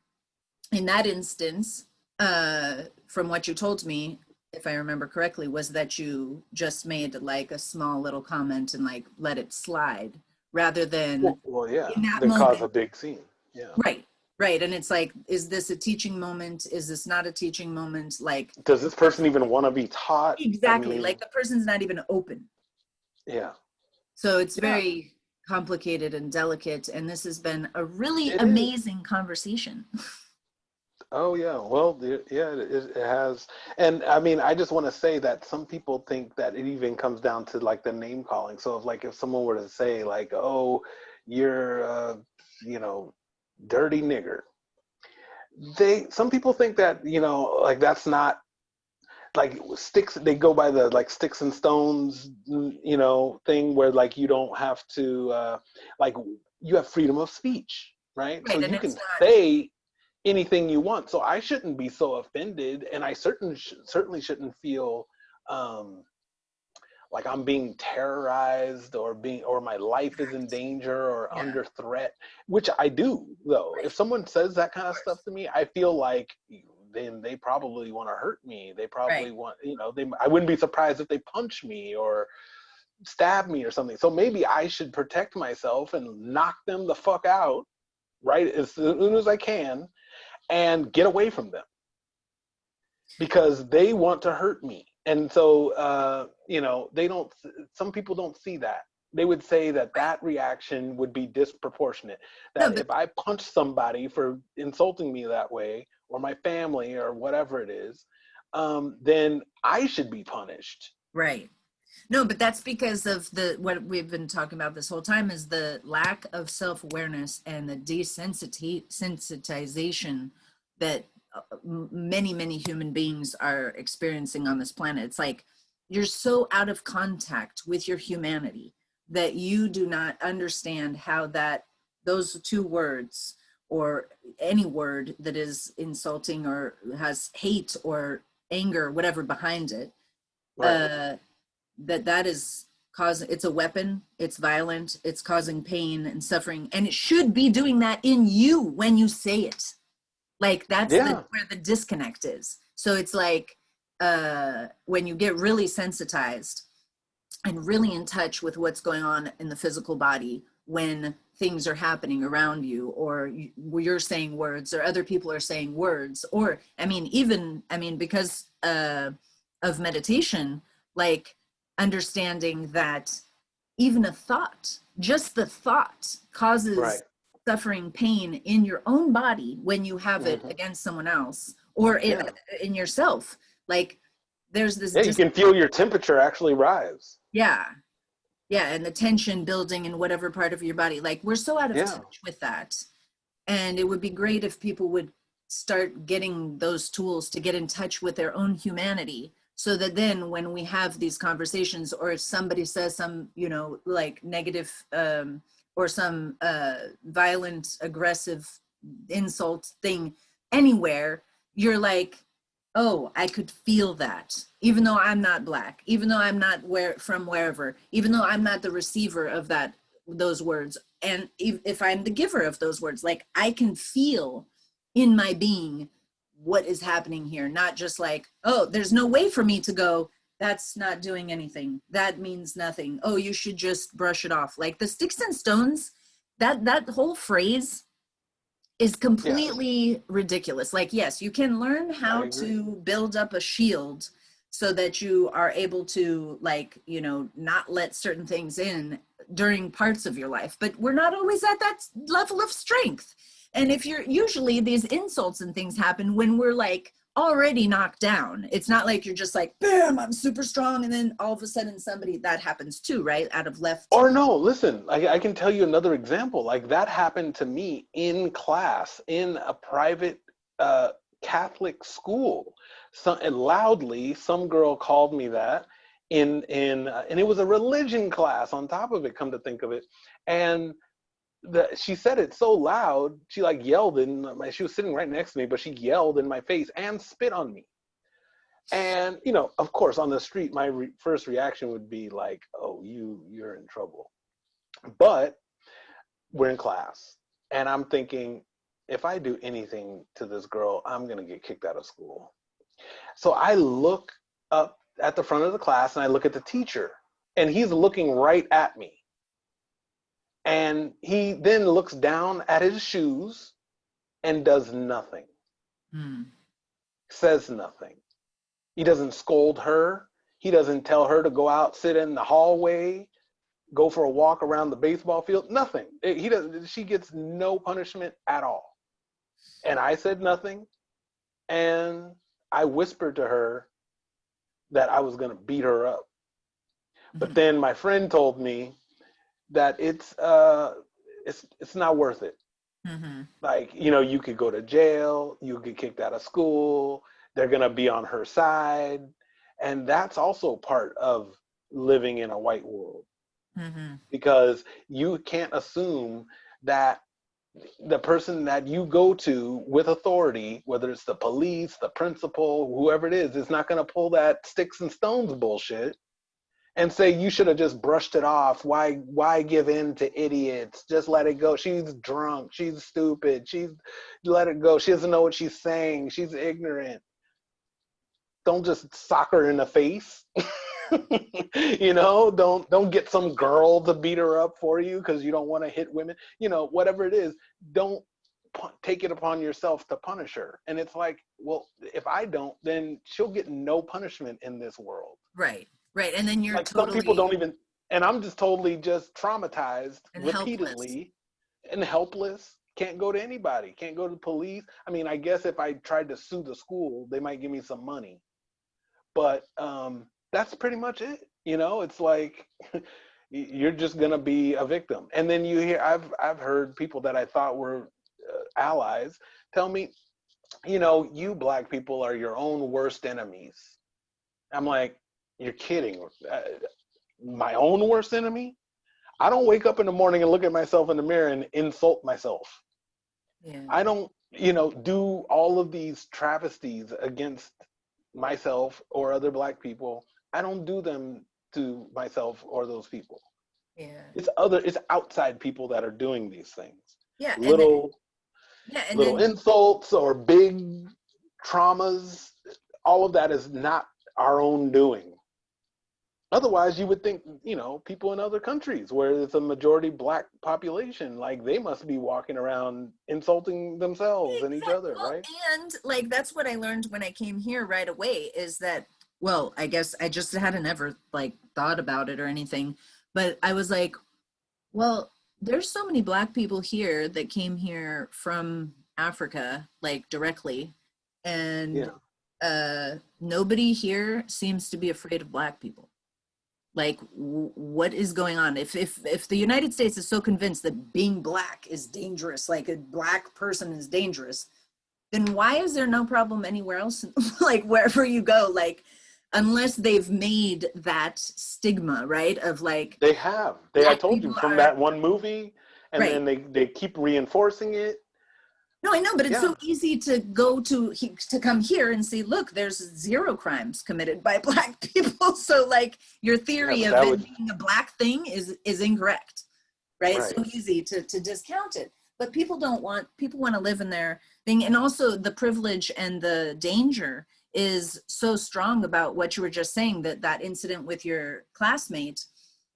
in that instance, from what you told me, if I remember correctly, was that you just made like a small little comment and like let it slide rather than Well, yeah. in that Then cause a moment. big scene. Yeah. Right, right. And it's like, is this a teaching moment? Is this not a teaching moment? Like, Does this person even want to be taught? I exactly. mean, Like the person's not even open. yeah. So it's Yeah. very complicated and delicate. And this has been a really It is. amazing conversation. Oh yeah, well, yeah, it has, and I mean, I just want to say that some people think that it even comes down to like the name calling. So if like if someone were to say like, "Oh, you're, you know, dirty nigger," some people think that like that's not like sticks. They go by the like sticks and stones, thing where like you don't have to like you have freedom of speech, right? So Right. And you it's can not, say anything you want. So I shouldn't be so offended, and I certainly shouldn't feel um, like I'm being terrorized or my life is in danger or yeah, under threat, which I do though. If right. someone says that kind Of of stuff course. to me, I feel like then they probably want to hurt me. They Right. probably want, I wouldn't be surprised if they punch me or stab me or something. So maybe I should protect myself and knock them the fuck out right as soon as I can and get away from them because they want to hurt me. And so, they don't, some people don't see that. They would say that Right. that reaction would be disproportionate. No, That but if I punch somebody for insulting me that way, or my family, or whatever it is, then I should be punished. right. No, but that's because of the what we've been talking about this whole time is the lack of self-awareness and the desensitization that many human beings are experiencing on this planet. It's like you're so out of contact with your humanity that you do not understand how that those two words or any word that is insulting or has hate or anger, whatever behind it, Right. uh, that is causing, it's a weapon, it's violent, it's causing pain and suffering, and it should be doing that in you when you say it. Like that's the Yeah. where the disconnect is. So it's like when you get really sensitized and really in touch with what's going on in the physical body when things are happening around you, or you're saying words or other people are saying words, or I mean even I mean because of meditation, like understanding that even a thought, just the thought causes Right. suffering, pain in your own body when you have it Hmm. against someone else or Yeah. in yourself. Like there's this Yeah. You can feel your temperature actually rise. yeah, yeah, and the tension building in whatever part of your body. Like we're so out of Yeah. touch with that. And it would be great if people would start getting those tools to get in touch with their own humanity, so that then when we have these conversations, or if somebody says some, you know, like negative or some violent, aggressive insult thing anywhere, you're like, oh, I could feel that, even though I'm not black, even though I'm not from wherever, even though I'm not the receiver of that those words, and if I'm the giver of those words, like I can feel in my being what is happening here, not just like, oh, there's no way for me to go, That's not doing anything. That means nothing. Oh, you should just brush it off. Like the sticks and stones, that whole phrase is Yes, completely ridiculous. Like, yes, you can learn I how agree. to build up a shield so that you are able to, like, not let certain things in during parts of your life, but we're not always at that level of strength. And if you're usually these insults and things happen when we're like already knocked down. It's not like you're just like, bam, I'm super strong. And then all of a sudden somebody that happens too, right? Out of left. Or no, listen, I can tell you another example. Like that happened to me in class in a private uh, Catholic school. So, and loudly, some girl called me that and it was a religion class on top of it, come to think of it. And she said it so loud, she like yelled she was sitting right next to me, but she yelled in my face and spit on me. And of course, on the street, my first reaction would be like, "Oh, you're in trouble." But we're in class, and I'm thinking, if I do anything to this girl, I'm gonna get kicked out of school. So I look up at the front of the class, and I look at the teacher, and he's looking right at me. And he then looks down at his shoes and does nothing, Hmm. says nothing. He doesn't scold her. He doesn't tell her to go out, sit in the hallway, go for a walk around the baseball field. Nothing. He doesn't. She gets no punishment at all. And I said nothing. And I whispered to her that I was going to beat her up. But Mhm. then my friend told me that it's not worth it. Mhm. Like, you could go to jail, you get kicked out of school, they're going to be on her side. And that's also part of living in a white world, Mhm. because you can't assume that the person that you go to with authority, whether it's the police, the principal, whoever it is not going to pull that sticks and stones bullshit and say you should have just brushed it off. Why give in to idiots? Just let it go. She's drunk. She's stupid. Let it go. She doesn't know what she's saying. She's ignorant. Don't just sock her in the face. Don't get some girl to beat her up for you because you don't want to hit women. Whatever it is, don't take it upon yourself to punish her. And it's like, well, if I don't, then she'll get no punishment in this world. Right. Right. And then you're Like some people totally don't even, and I'm just totally just traumatized and helpless. repeatedly and helpless. Can't go to anybody. Can't go to the police. I mean, I guess if I tried to sue the school, they might give me some money. But that's pretty much it. It's like you're just gonna be a victim. And then you hear, I've heard people that I thought were allies tell me, you black people are your own worst enemies. I'm like, you're kidding. My own worst enemy? I don't wake up in the morning and look at myself in the mirror and insult myself. Yeah. I don't, do all of these travesties against myself or other black people. I don't do them to myself or those people. Yeah. It's outside people that are doing these things. Yeah. And then Little yeah, and little then insults or big traumas, all of that is not our own doing. Otherwise, you would think, people in other countries where it's a majority black population, like they must be walking around insulting themselves and each exactly. other, Well, right? and like that's what I learned when I came here right away is that, well, I guess I just hadn't ever like thought about it or anything, but I was like, well, there's so many black people here that came here from Africa, like directly, and Yeah. nobody here seems to be afraid of black people. Like, what is going on? If the United States is so convinced that being black is dangerous, like a black person is dangerous, then why is there no problem anywhere else? Like wherever you go, like unless they've made that stigma, right? Of like They have. I black told you people from are that one movie, and right. then they keep reinforcing it. No, I know, but it's Yeah. so easy to go to come here and see, look, there's zero crimes committed by black people. So like your Yeah, theory but of that it would being a black thing is incorrect, right? It's right. so easy to discount it. But people want to live in their thing. And also the privilege and the danger is so strong about what you were just saying, that incident with your classmate,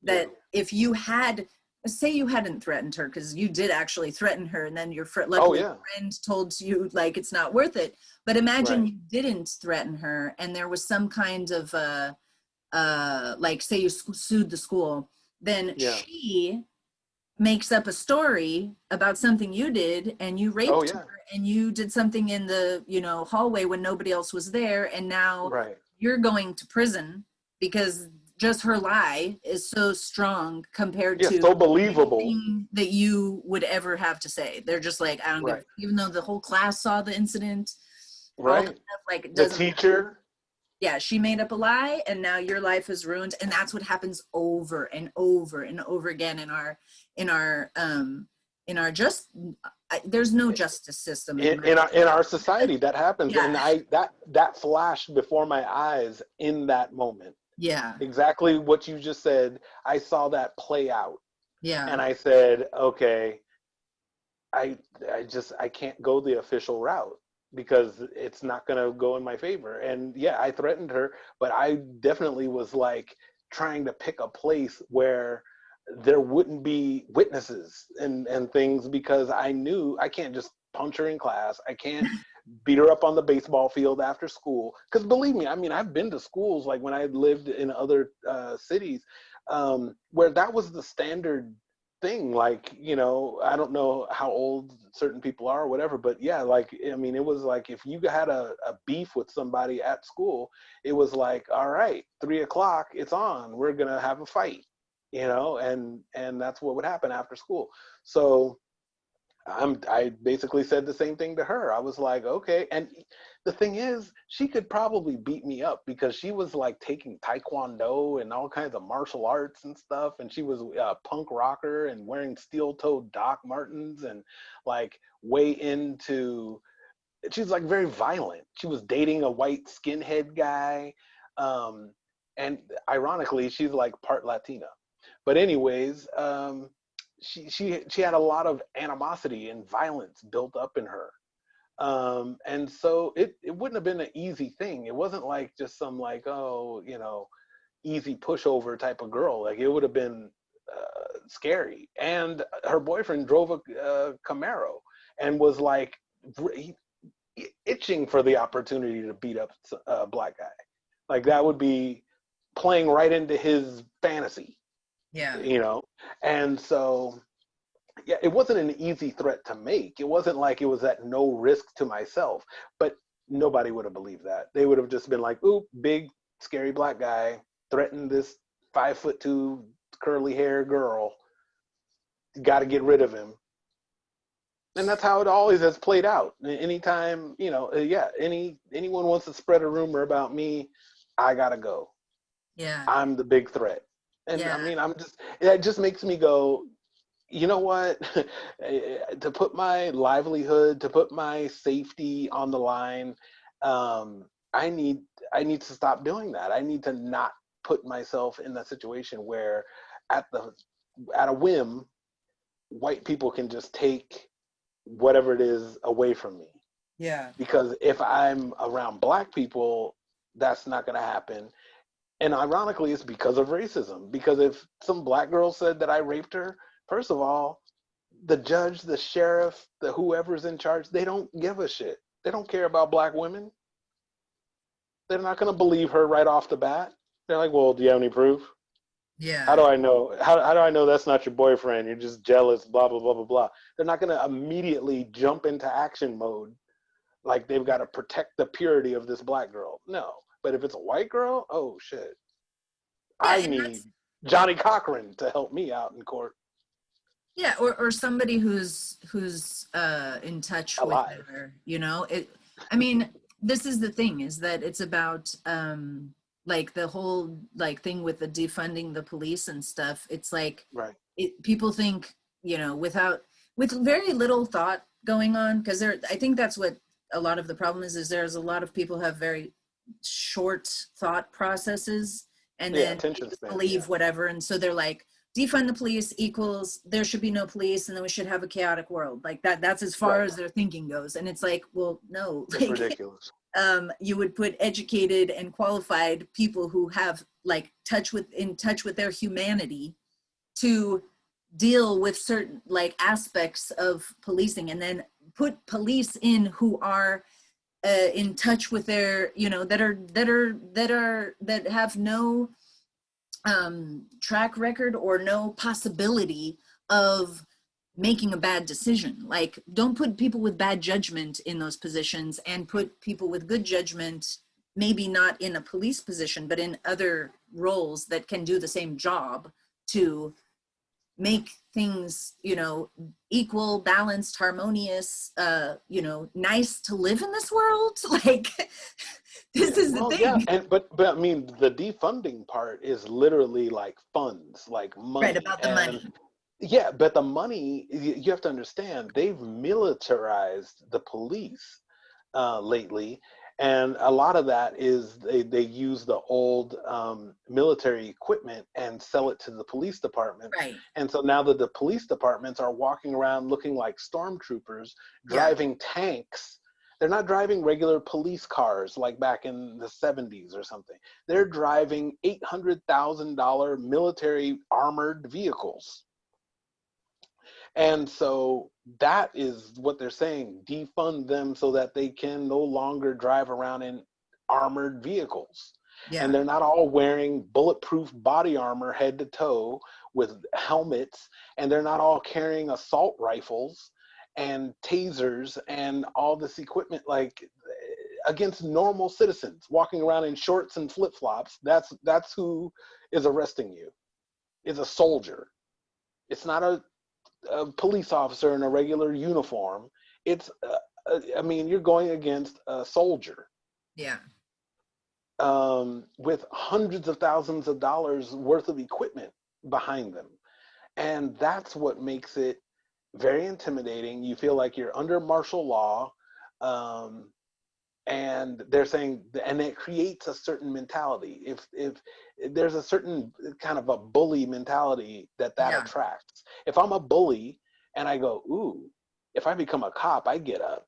Yeah. that if you had, say you hadn't threatened her, because you did actually threaten her, and then your Oh luckily yeah. your friend told you like it's not worth it. But imagine Right. you didn't threaten her and there was some kind of like say you sued the school, then Yeah. she makes up a story about something you did, and you Oh raped her, yeah. and you did something in the hallway when nobody else was there, and now Right. you're going to prison because just her lie is so strong compared Yeah. to So believable. anything that you would ever have to say. They're just like, I don't give, Right. even though the whole class saw the incident, all the Right. stuff, like it The doesn't. teacher. Yeah, she made up a lie and now your life is ruined. And that's what happens over and over and over again in our just there's no justice system in my In our society that happens, yeah. and that flashed before my eyes in that moment. Yeah. Exactly what you just said. I saw that play out, Yeah. and I said, okay, I I can't go the official route because it's not going to go in my favor. And yeah, I threatened her, but I definitely was like trying to pick a place where there wouldn't be witnesses and things, because I knew I can't just punch her in class. I can't beat her up on the baseball field after school. Because believe me, I mean, I've been to schools like when I lived in other cities, where that was the standard thing. Like, I don't know how old certain people are or whatever, but yeah, like, I mean, it was like if you had a beef with somebody at school, it was like, all right, 3 o'clock, it's on. We're gonna have a fight, and that's what would happen after school. So I basically said the same thing to her. I was like, okay. And the thing is, she could probably beat me up because she was like taking Taekwondo and all kinds of martial arts and stuff. And she was a punk rocker and wearing steel-toed Doc Martens and like way into, she's like very violent. She was dating a white skinhead guy. Um, and ironically, she's like part Latina. But anyways, she had a lot of animosity and violence built up in her, and so it wouldn't have been an easy thing. It wasn't like just some like, oh, easy pushover type of girl. Like, it would have been scary. And her boyfriend drove a Camaro and was like itching for the opportunity to beat up a black guy. Like, that would be playing right into his fantasy, Yeah. and so yeah, it wasn't an easy threat to make. It wasn't like it was at no risk to myself, but nobody would have believed that. They would have just been like, oop, big scary black guy threatened this 5'2" curly hair girl, got to get rid of him. And that's how it always has played out. Anytime, yeah, anyone wants to spread a rumor about me, I gotta go. Yeah. I'm the big threat. And I Yeah. mean, it just makes me go, you know what? To put my livelihood, to put my safety on the line, um, I need I need to stop doing that. I need to not put myself in that situation where at the at a whim, white people can just take whatever it is away from me. Yeah. Because if I'm around black people, that's not going to happen. And ironically, it's because of racism. Because if some black girl said that I raped her, first of all, the judge, the sheriff, the whoever's in charge, they don't give a shit. They don't care about black women. They're not going to believe her right off the bat. They're like, well, do you have any proof? How Yeah. do I know? How do I know that's not your boyfriend? You're just jealous, blah, blah, blah, blah, blah. They're not going to immediately jump into action mode like they've got to protect the purity of this black girl. No. But if it's a white girl, oh, shit. Yeah. I And need that's, Johnny Cochran to help me out in court. yeah, or somebody who's in touch with Alive. her, it. I mean, this is the thing, is that it's about like the whole like thing with the defunding the police and stuff. It's like Right. people think, with very little thought going on, because I think that's what a lot of the problem is there's a lot of people have very short thought processes, and Yeah, then they attention just span. Yeah. believe whatever, and so they're like, defund the police equals there should be no police and then we should have a chaotic world. Like that's as far Right. as their thinking goes. And it's like, well, no, It's like ridiculous. you would put educated and qualified people who have like in touch with their humanity to deal with certain like aspects of policing, and then put police in who are in touch with their, you know, that have no track record or no possibility of making a bad decision. Like, don't put people with bad judgment in those positions, and put people with good judgment, maybe not in a police position, but in other roles that can do the same job to make things, you know, equal, balanced, harmonious, you know, nice to live in this world. Like, this is the Well, yeah, thing. but I mean, the defunding part is literally like funds, like Right, money, about the and money. yeah, but the money, you have to understand, they've militarized the police lately, and a lot of that is they use the old military equipment and sell it to the police departments, Right. and so now that the police departments are walking around looking like stormtroopers, Yeah. driving tanks. They're not driving regular police cars like back in the 70s or something. They're driving $800,000 military armored vehicles. And so that is what they're saying, defund them so that they can no longer drive around in armored vehicles. And Yeah. they're not all wearing bulletproof body armor head to toe with helmets, and they're not all carrying assault rifles and tasers and all this equipment like against normal citizens walking around in shorts and flip-flops. That's who is arresting you. Is a soldier. It's not a police officer in a regular uniform. It's, I mean, you're going against a soldier Yeah. with hundreds of thousands of dollars worth of equipment behind them. And that's what makes it very intimidating. You feel like you're under martial law. And they're saying, and it creates a certain mentality. If there's a certain kind of a bully mentality that Yeah. attracts. If I'm a bully and I go, ooh, if I become a cop, I get a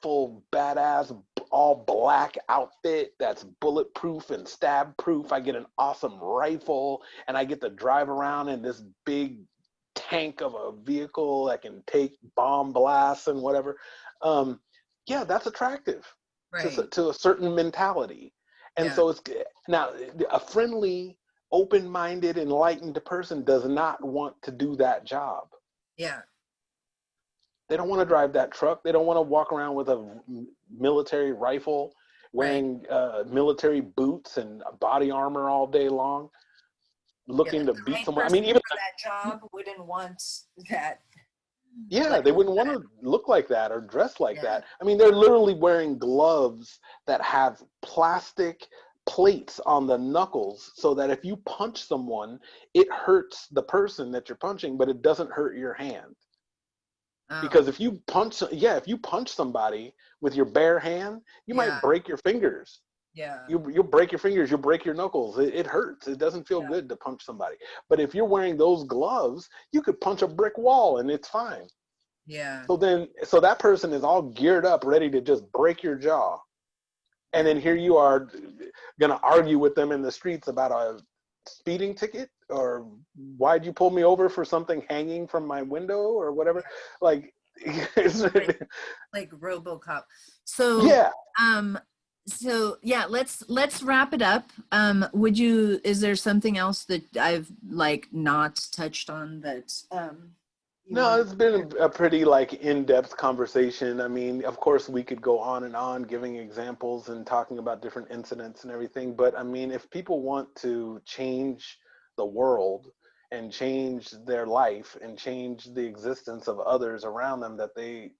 full badass all black outfit that's bulletproof and stab proof. I get an awesome rifle, and I get to drive around in this big tank of a vehicle that can take bomb blasts and whatever. Yeah, that's attractive Right. to a certain mentality. And Yeah. so it's now a friendly, open-minded, enlightened person does not want to do that job. Yeah. They don't want to drive that truck. They don't want to walk around with a military rifle, Right. wearing military boots and body armor all day long, Yeah. looking Like, to the beat right someone. I person mean, even for that job wouldn't want that. yeah, Like, they wouldn't want to look like that or dress like yeah. that. I mean, they're literally wearing gloves that have plastic plates on the knuckles so that if you punch someone, it hurts the person that you're punching, but it doesn't hurt your hand. Oh. Because if you punch somebody with your bare hand, you might Yeah. break your fingers. Yeah. You'll break your fingers, you'll break your knuckles. It hurts. It doesn't feel Yeah. good to punch somebody. But if you're wearing those gloves, you could punch a brick wall and it's fine. Yeah. So that person is all geared up, ready to just break your jaw. And Yeah. then here you are going to argue with them in the streets about a speeding ticket, or why'd you pull me over for something hanging from my window or whatever. Like, Right. Like RoboCop. So, yeah. um, so yeah, let's wrap it up. Is there something else that I've like not touched on that you want No, to it's been share? a pretty like in-depth conversation. I mean, of course, we could go on and on giving examples and talking about different incidents and everything. But I mean, if people want to change the world and change their life and change the existence of others around them that they,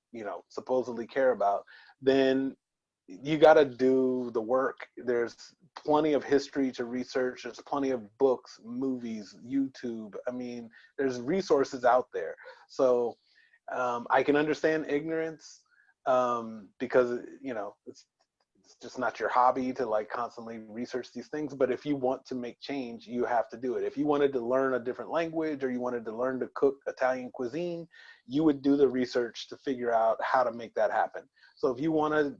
supposedly care about, then you got to do the work. There's plenty of history to research. There's plenty of books, movies, YouTube. I mean, there's resources out there. So I can understand ignorance because it's it's just not your hobby to like constantly research these things. But if you want to make change, you have to do it. If you wanted to learn a different language or you wanted to learn to cook Italian cuisine, you would do the research to figure out how to make that happen. So if you want to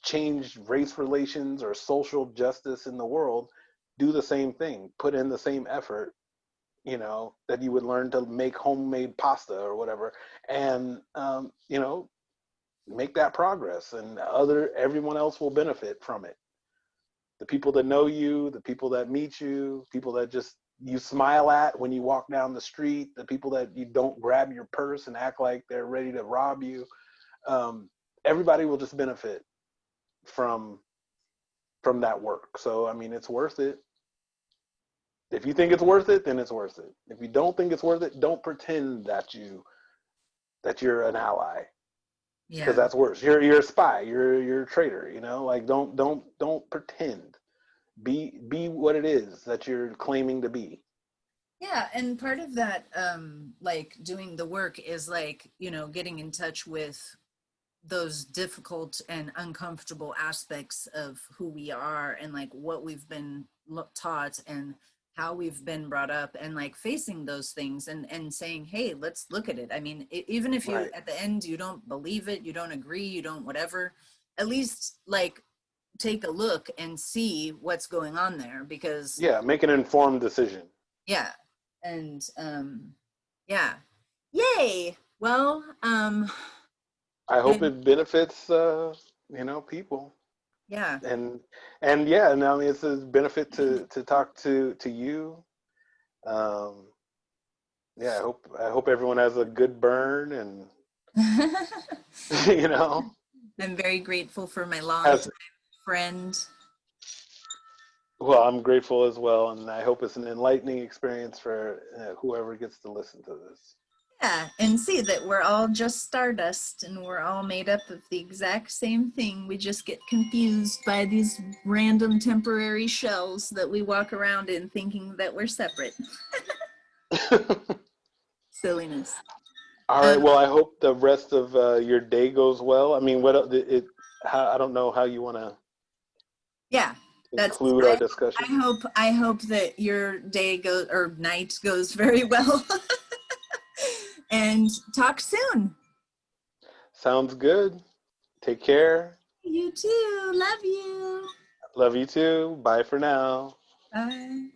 change race relations or social justice in the world, do the same thing, put in the same effort, you know, that you would learn to make homemade pasta or whatever, and you know, make that progress, and everyone else will benefit from it. The people that know you, the people that meet you, people that just you smile at when you walk down the street, the people that you don't grab your purse and act like they're ready to rob you. Everybody will just benefit from that work. So I mean, it's worth it. If you think it's worth it, then it's worth it. If you don't think it's worth it, don't pretend that you're an ally, because Yeah. that's worse. You're a spy. You're a traitor. You know, like don't pretend. Be what it is that you're claiming to be. Yeah, and part of that, like doing the work is like, you know, getting in touch with those difficult and uncomfortable aspects of who we are and like what we've been taught and how we've been brought up, and like facing those things and saying, hey, let's look at it. I mean, even if you Right. at the end you don't believe it, you don't agree, you don't whatever, at least like take a look and see what's going on there, because Yeah. Make an informed decision. yeah. And yeah. Yay. Well, I hope and it benefits you know, people. yeah. And yeah, and I mean it's a benefit to talk to you. Um, yeah, I hope everyone has a good burn, and you know, I'm very grateful for my longtime has friend. well, I'm grateful as well, and I hope it's an enlightening experience for whoever gets to listen to this. Yeah, and see that we're all just stardust and we're all made up of the exact same thing. We just get confused by these random temporary shells that we walk around in thinking that we're separate. Silliness. All right. Um, Well, I hope the rest of your day goes well. I mean, I don't know how you want to yeah, that's conclude our discussion. I hope that your day goes or night goes very well. And talk soon. Sounds good. Take care. You too. Love you. Love you too. Bye for now. Bye.